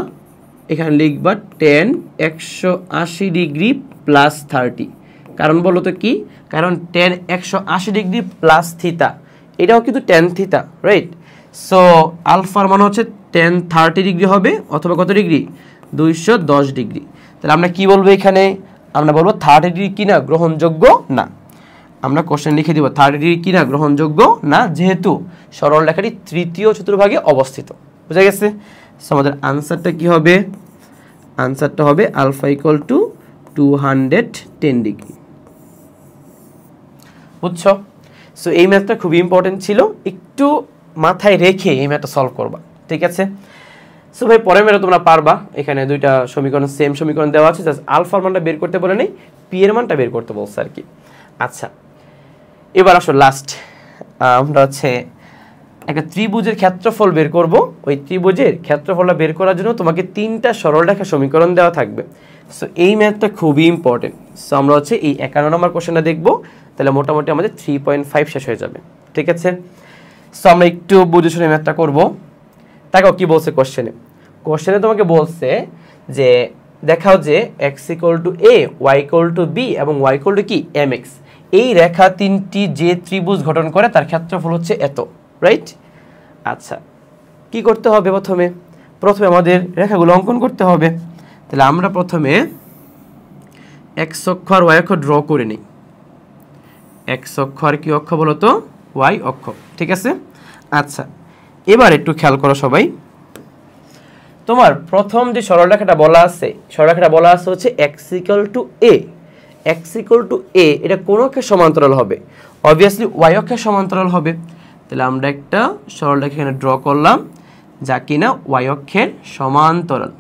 এখানে লিখবা tan 180 ডিগ্রি প্লাস 30। কারণ বলো তো কি, কারণ tan 180 ডিগ্রি প্লাস থিতা এটাও কিন্তু tan থিতা, রাইট? সো আলফার মান হচ্ছে tan 30 ডিগ্রি হবে অথবা কত ডিগ্রি 210 ডিগ্রি। তাহলে আমরা কি বলবো এখানে, আমরা বলবো 30 ডিগ্রি কিনা গ্রহণযোগ্য না। আমরা কোশ্চেন লিখে দিব 30 ডিগ্রি কিনা গ্রহণযোগ্য না, যেহেতু সরল রেখাটি তৃতীয় চতুর্ভাগে অবস্থিত। বুঝা গেছে? সো আমাদের আনসারটা কি হবে, আনসারটা হবে আলফা ইকুয়াল টু 210 ডিগ্রি। বুঝছো? সো এই ম্যাথটা খুবই ইম্পর্টেন্ট ছিল, একটু মাথায় রেখে এই ম্যাথটা সলভ করবা, ঠিক আছে? সো ভাই পরের ম্যাথটা তোমরা পারবা, এখানে দুইটা সমীকরণ সেম সমীকরণ দেওয়া আছে, জাস্ট আলফার মানটা বের করতে বলে নেই, পি এর মানটা বের করতে বলছে আর কি। আচ্ছা এবার আসো লাস্ট, আমরা হচ্ছে একটা ত্রিভুজের ক্ষেত্রফল বের করব। ওই ত্রিভুজের ক্ষেত্রফলটা বের করার জন্য তোমাকে 3টা সরলরেখা সমীকরণ দেওয়া থাকবে। সো এই ম্যাথটা খুবই ইম্পর্টেন্ট। সো আমরা হচ্ছে এই 51 নম্বর কোশ্চেনটা দেখব, তাহলে মোটামুটি আমাদের 3.5 শেষ হয়ে যাবে, ঠিক আছে? সো আমরা একটু বুঝে শুনে ম্যাথটা করব। তাকাও কি বলছে কোশ্চেনে, কোশ্চেনে তোমাকে বলছে যে দেখাও যে x = a, y = b এবং y = কি mx, এই রেখা তিনটি যে ত্রিভুজ গঠন করে তার ক্ষেত্রফল হচ্ছে এত, রাইট? আচ্ছা কি করতে হবে, প্রথমে আমাদের রেখাগুলো অঙ্কন করতে হবে। তাহলে আমরা প্রথমে x অক্ষ আর y অক্ষ ড্র করে নিই। x অক্ষ আর কি অক্ষ বলো তো, y অক্ষ, ঠিক আছে? আচ্ছা এবার একটু খেয়াল করো সবাই, তোমার প্রথম যে সরলরেখাটা বলা আছে হচ্ছে x = a, x = a, এটা কোন অক্ষের সমান্তরাল হবে? অবভিয়াসলি y অক্ষের সমান্তরাল হবে। তাহলে আমরা একটা সরলরেখা এখানে ড্র করলাম যা কিনা y অক্ষের সমান্তরাল,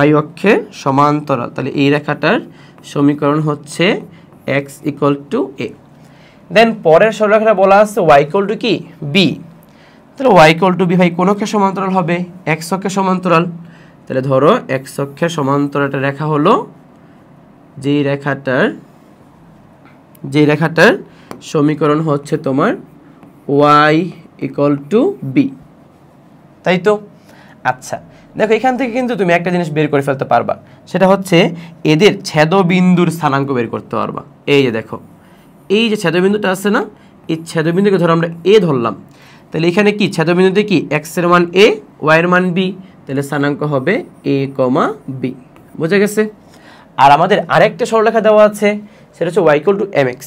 y অক্ষের সমান্তরাল। তাহলে এই রেখাটার সমীকরণ হচ্ছে x = a। দেন পরের সরলরেখাটা বলা আছে y = কি b, তাহলে y = b ভাই কোন অক্ষের সমান্তরাল হবে? x অক্ষের সমান্তরাল। তাহলে ধরো x অক্ষের সমান্তরাল একটা রেখা হলো, যেই রেখাটার সমীকরণ হচ্ছে তোমার y = b, তাই তো? আচ্ছা দেখো এখান থেকে কিন্তু তুমি একটা জিনিস বের করে ফেলতে পারবা, সেটা হচ্ছে এদের ছেদবিন্দুর স্থানাঙ্ক বের করতে পারবা। এই যে দেখো, এই যে ছেদবিন্দুটা আছে না, এই ছেদবিন্দুকে ধরো আমরা a ধরলাম, তাহলে এখানে কি ছেদবিন্দুতে কি x এর মান a, y এর মান b, তাহলে স্থানাঙ্ক হবে a, b। বুঝা গেছে? আর আমাদের আরেকটা সরলরেখা দেওয়া আছে, সেটা হচ্ছে y = mx।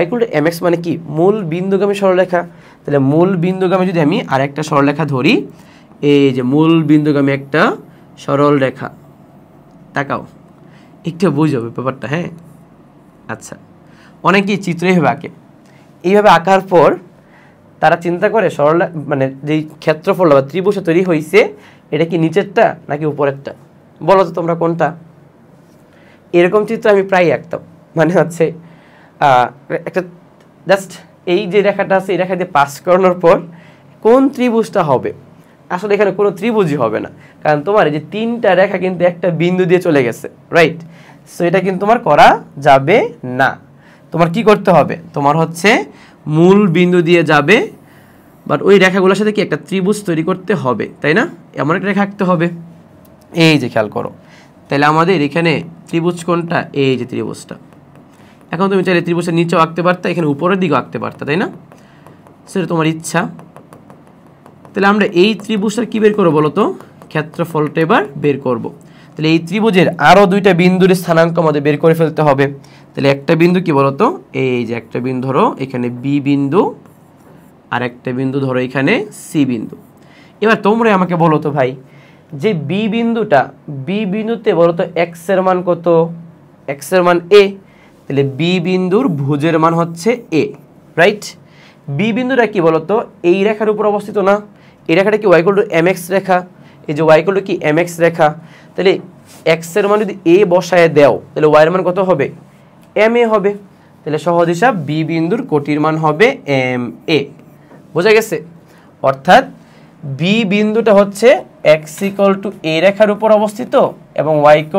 y = mx মানে কি? মূল বিন্দুগামী সরলরেখা। তাহলে মূল বিন্দুগামী যদি আমি আরেকটা সরলরেখা ধরি, এই যে মূল বিন্দুগামী একটা সরল রেখা, তাকাও একটু বুঝো ব্যাপারটা। হ্যাঁ আচ্ছা, অনেকেই চিত্র এইভাবে আঁকে, এইভাবে আঁকার পর তারা চিন্তা করে সরল মানে যেই ক্ষেত্রফল বা ত্রিভুজ তৈরি হয়েছে এটা কি নিচেরটা নাকি উপরেরটা? বলো তো তোমরা কোনটা? এরকম চিত্র আমি প্রায় আঁকতাম, মানে হচ্ছে একটা জাস্ট এই যে রেখাটা আছে এই রেখা দিয়ে পাস করানোর পর কোন ত্রিভুজটা হবে? আসলে এখানে কোনো ত্রিভুজই হবে না, কারণ তোমার এই যে তিনটা রেখা কিন্তু একটা বিন্দু দিয়ে চলে গেছে, রাইট? সো এটা কিন্তু তোমার করা যাবে না। তোমার কি করতে হবে? তোমার হচ্ছে মূল বিন্দু দিয়ে যাবে, বাট ওই রেখাগুলোর সাথে কি একটা ত্রিভুজ তৈরি করতে হবে, তাই না? এমন একটা রেখা আঁকতে হবে। এই যে খেয়াল করো, তাহলে আমাদের এখানে ত্রিভুজ কোনটা? এই যে ত্রিভুজটা। এখন তুমি চাইলে ত্রিভুজের নিচেও আঁকতে পারতা, এখানে উপরের দিকেও আঁকতে পারতা, তাই না? সেটা তোমার ইচ্ছা। তাহলে আমরা এই ত্রিভুজটার কি বের করবো বলো তো? ক্ষেত্রফলটা এবার বের করব। তাহলে এই ত্রিভুজের আরও দুইটা বিন্দুর স্থানাঙ্ক আমাদের বের করে ফেলতে হবে। তাহলে একটা বিন্দু কি বলো তো? এই যে একটা বিন্দু ধরো এখানে বি বিন্দু, আর একটা বিন্দু ধরো এখানে সি বিন্দু। এবার তোমরা আমাকে বলো তো ভাই, যে বি বিন্দুতে বলো তো এক্স এর মান কত? এক্স এর মান এ। তাহলে বি বিন্দুর ভুজের মান হচ্ছে এ, রাইট? বি বিন্দুটা কি বলো তো? এই রেখার উপর অবস্থিত না? এই রেখাটা কি y = mx রেখা? এই যে y = কি mx রেখা। তাহলে x এর মান যদি a বসায় দাও তাহলে y এর মান কত হবে? ma হবে। তাহলে সহজ হিসাব বি বিন্দুর কোটির মান হবে ma। বোঝা গেছে? অর্থাৎ বি বিন্দুটা হচ্ছে x = a রেখার উপর অবস্থিত এবং y =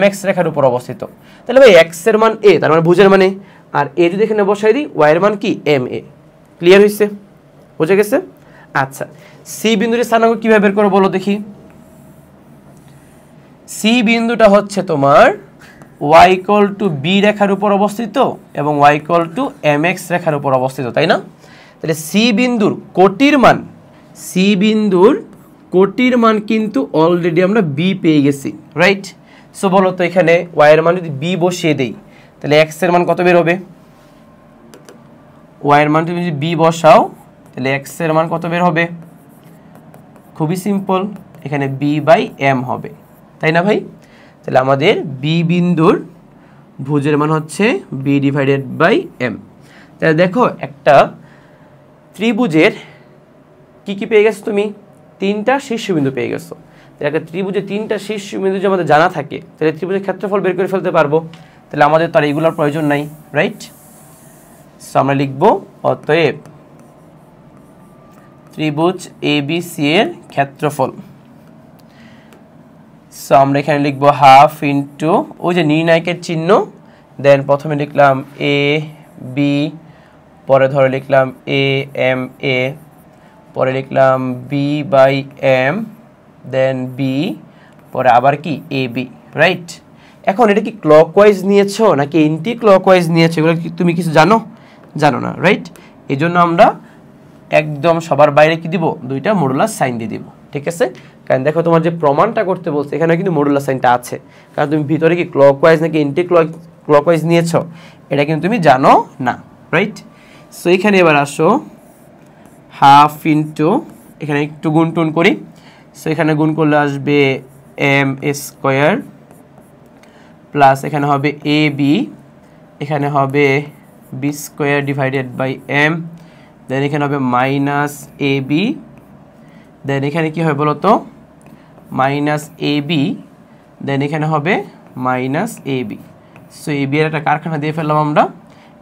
mx রেখার উপর অবস্থিত। তাহলে ভাই x এর মান a, তার মানে ভুজের মানে, আর a যদি এখানে বসাই দিই y এর মান কি ma। ক্লিয়ার হয়েছে? বুঝে গেছে? আচ্ছা, সি বিন্দুর স্থানাঙ্ক কিভাবে বের করব বলো দেখি। সি বিন্দুটা হচ্ছে তোমার y = b রেখার উপর অবস্থিত এবং y = mx রেখার উপর অবস্থিত, তাই না? তাহলে সি বিন্দুর কোটির মান কিন্তু অলরেডি আমরা b পেয়ে গেছি, রাইট? সো বলো তো এখানে y এর মান যদি b বসিয়ে দেই তাহলে x এর মান কত বের হবে? y এর মান তুমি যদি b বসাও তাহলে x এর মান কত বের হবে? খুবই সিম্পল, এখানে b/m হবে, তাই না ভাই? তাহলে আমাদের b বিন্দুর ভুজের মান হচ্ছে b/m। তাহলে দেখো একটা ত্রিভুজের কি পেয়ে গেছো তুমি? তিনটা শীর্ষবিন্দু পেয়ে গেছো। তাহলে একটা ত্রিভুজের তিনটা শীর্ষবিন্দু যদি আমাদের জানা থাকে তাহলে ত্রিভুজের ক্ষেত্রফল বের করে ফেলতে পারবো। তাহলে আমাদের তো আর এগুলোর প্রয়োজন নাই, রাইট? সো আমরা লিখব অতএব ত্রিভুজ ABC এর ক্ষেত্রফল। সো আমরা এখানে লিখব হাফ ইন্টু ওই যে নির্ণায়কের চিহ্ন, দেন প্রথমে লিখলাম এ বি, পরে ধরে লিখলাম AMA, পরে লিখলাম b/m, দেন বি, পরে আবার কি AB, রাইট? এখন এটা কি ক্লকওয়াইজ নিয়েছো নাকি এন্টি ক্লকওয়াইজ নিয়েছো এগুলো কি তুমি কিছু জানো না, রাইট? এই জন্য আমরা একদম সবার বাইরে কি দিব? দুইটা মডুলাস সাইন দিয়ে দিব, ঠিক আছে? কারণ দেখো তোমার যে প্রমাণটা করতে বলছে এখানে কিন্তু মডুলাস সাইনটা আছে, কারণ তুমি ভিতরে কি ক্লকওয়াইজ নাকি এন্টি ক্লকওয়াইজ নিয়েছো এটা কিন্তু তুমি জানো না, রাইট? সো এখানে এবার আসো হাফ ইন্টু, এখানে একটু গুণটুন করি, সো এখানে গুণ করলে আসবে এম স্কোয়ার প্লাস এখানে হবে এ বি, এখানে হবে b square divided by m, then এখানে হবে মাইনাস এ বি, দেন এখানে কি হয় বলো তো মাইনাস এ বি, দেন এখানে হবে minus A B. So A B এর একটা কারখানা দিয়ে ফেললাম আমরা।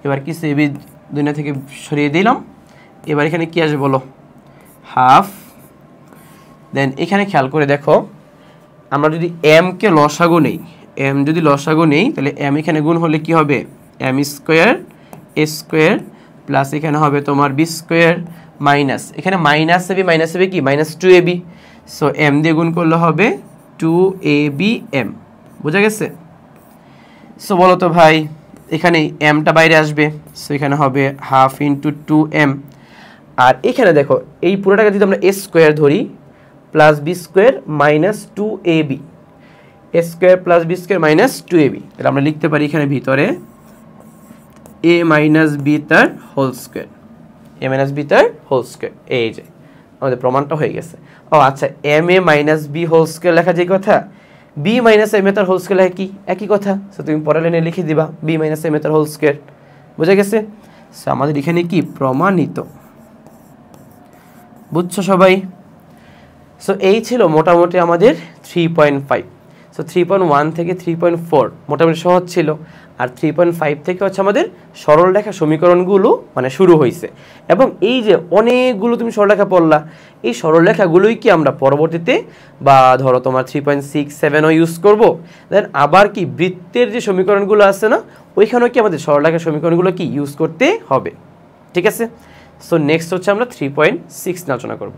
এবার কি এ বি দুনিয়া থেকে সরিয়ে দিলাম। এবার এখানে কি আসবে বলো হাফ, দেন এখানে খেয়াল করে দেখো আমরা যদি এম কে লসাগু নেই, এম যদি লসাগু নেই তাহলে এম এখানে গুণ হলে কি হবে এম স্কোয়ার এ স্কোয়ার প্লাস এখানে হবে তোমার বি স্কোয়ার মাইনাস এখানে মাইনাস এবি কি minus two a B. So M দিয়ে গুণ করলে হবে টু এ বি এম। বোঝা গেছে? সো বলো তো ভাই এখানে এমটা বাইরে আসবে, সো এখানে হবে হাফ ইন্টু টু এম। আর এখানে দেখো এই পুরোটাকে যদি আমরা এ স্কোয়ার ধরি plus b square minus two a b, a square plus b square minus two a b, তাহলে আমরা লিখতে পারি এখানে ভিতরে এ মাইনাস বি তার whole square, a minus b তার হোল স্কোয়ার। এই যে আমাদের প্রমাণটা হয়ে গেছে। ও আচ্ছা, m a minus b whole square লেখা যে কথা, বি মাইনাস এম এ তার হোল স্কোয়ার লেখা কি একই কথা। সো তুমি পরের লাইনে লিখে দিবা বি মাইনাস এম এ তার হোল স্কোয়ার। বোঝা গেছে? সো আমাদের এখানে কি প্রমাণিত। বুঝছো সবাই? সো এই ছিল মোটামুটি আমাদের 3.5। সো 3.1 থেকে 3.4 মোটামুটি সহজ ছিল, আর 3.5 থেকে হচ্ছে আমাদের সরলরেখা সমীকরণগুলো মানে শুরু হয়েছে। এবং এই যে অনেকগুলো তুমি সরলরেখা পড়লা, এই সরলরেখাগুলোই কি আমরা পরবর্তীতে বা ধরো তোমার 3.67ও ইউজ করব। দেন আবার কি বৃত্তের যে সমীকরণগুলো আছে না, ওইখানেও কি আমাদের সরলরেখা সমীকরণগুলো কি ইউজ করতে হবে। ঠিক আছে? সো নেক্সট হচ্ছে আমরা 3.6 আলোচনা করব।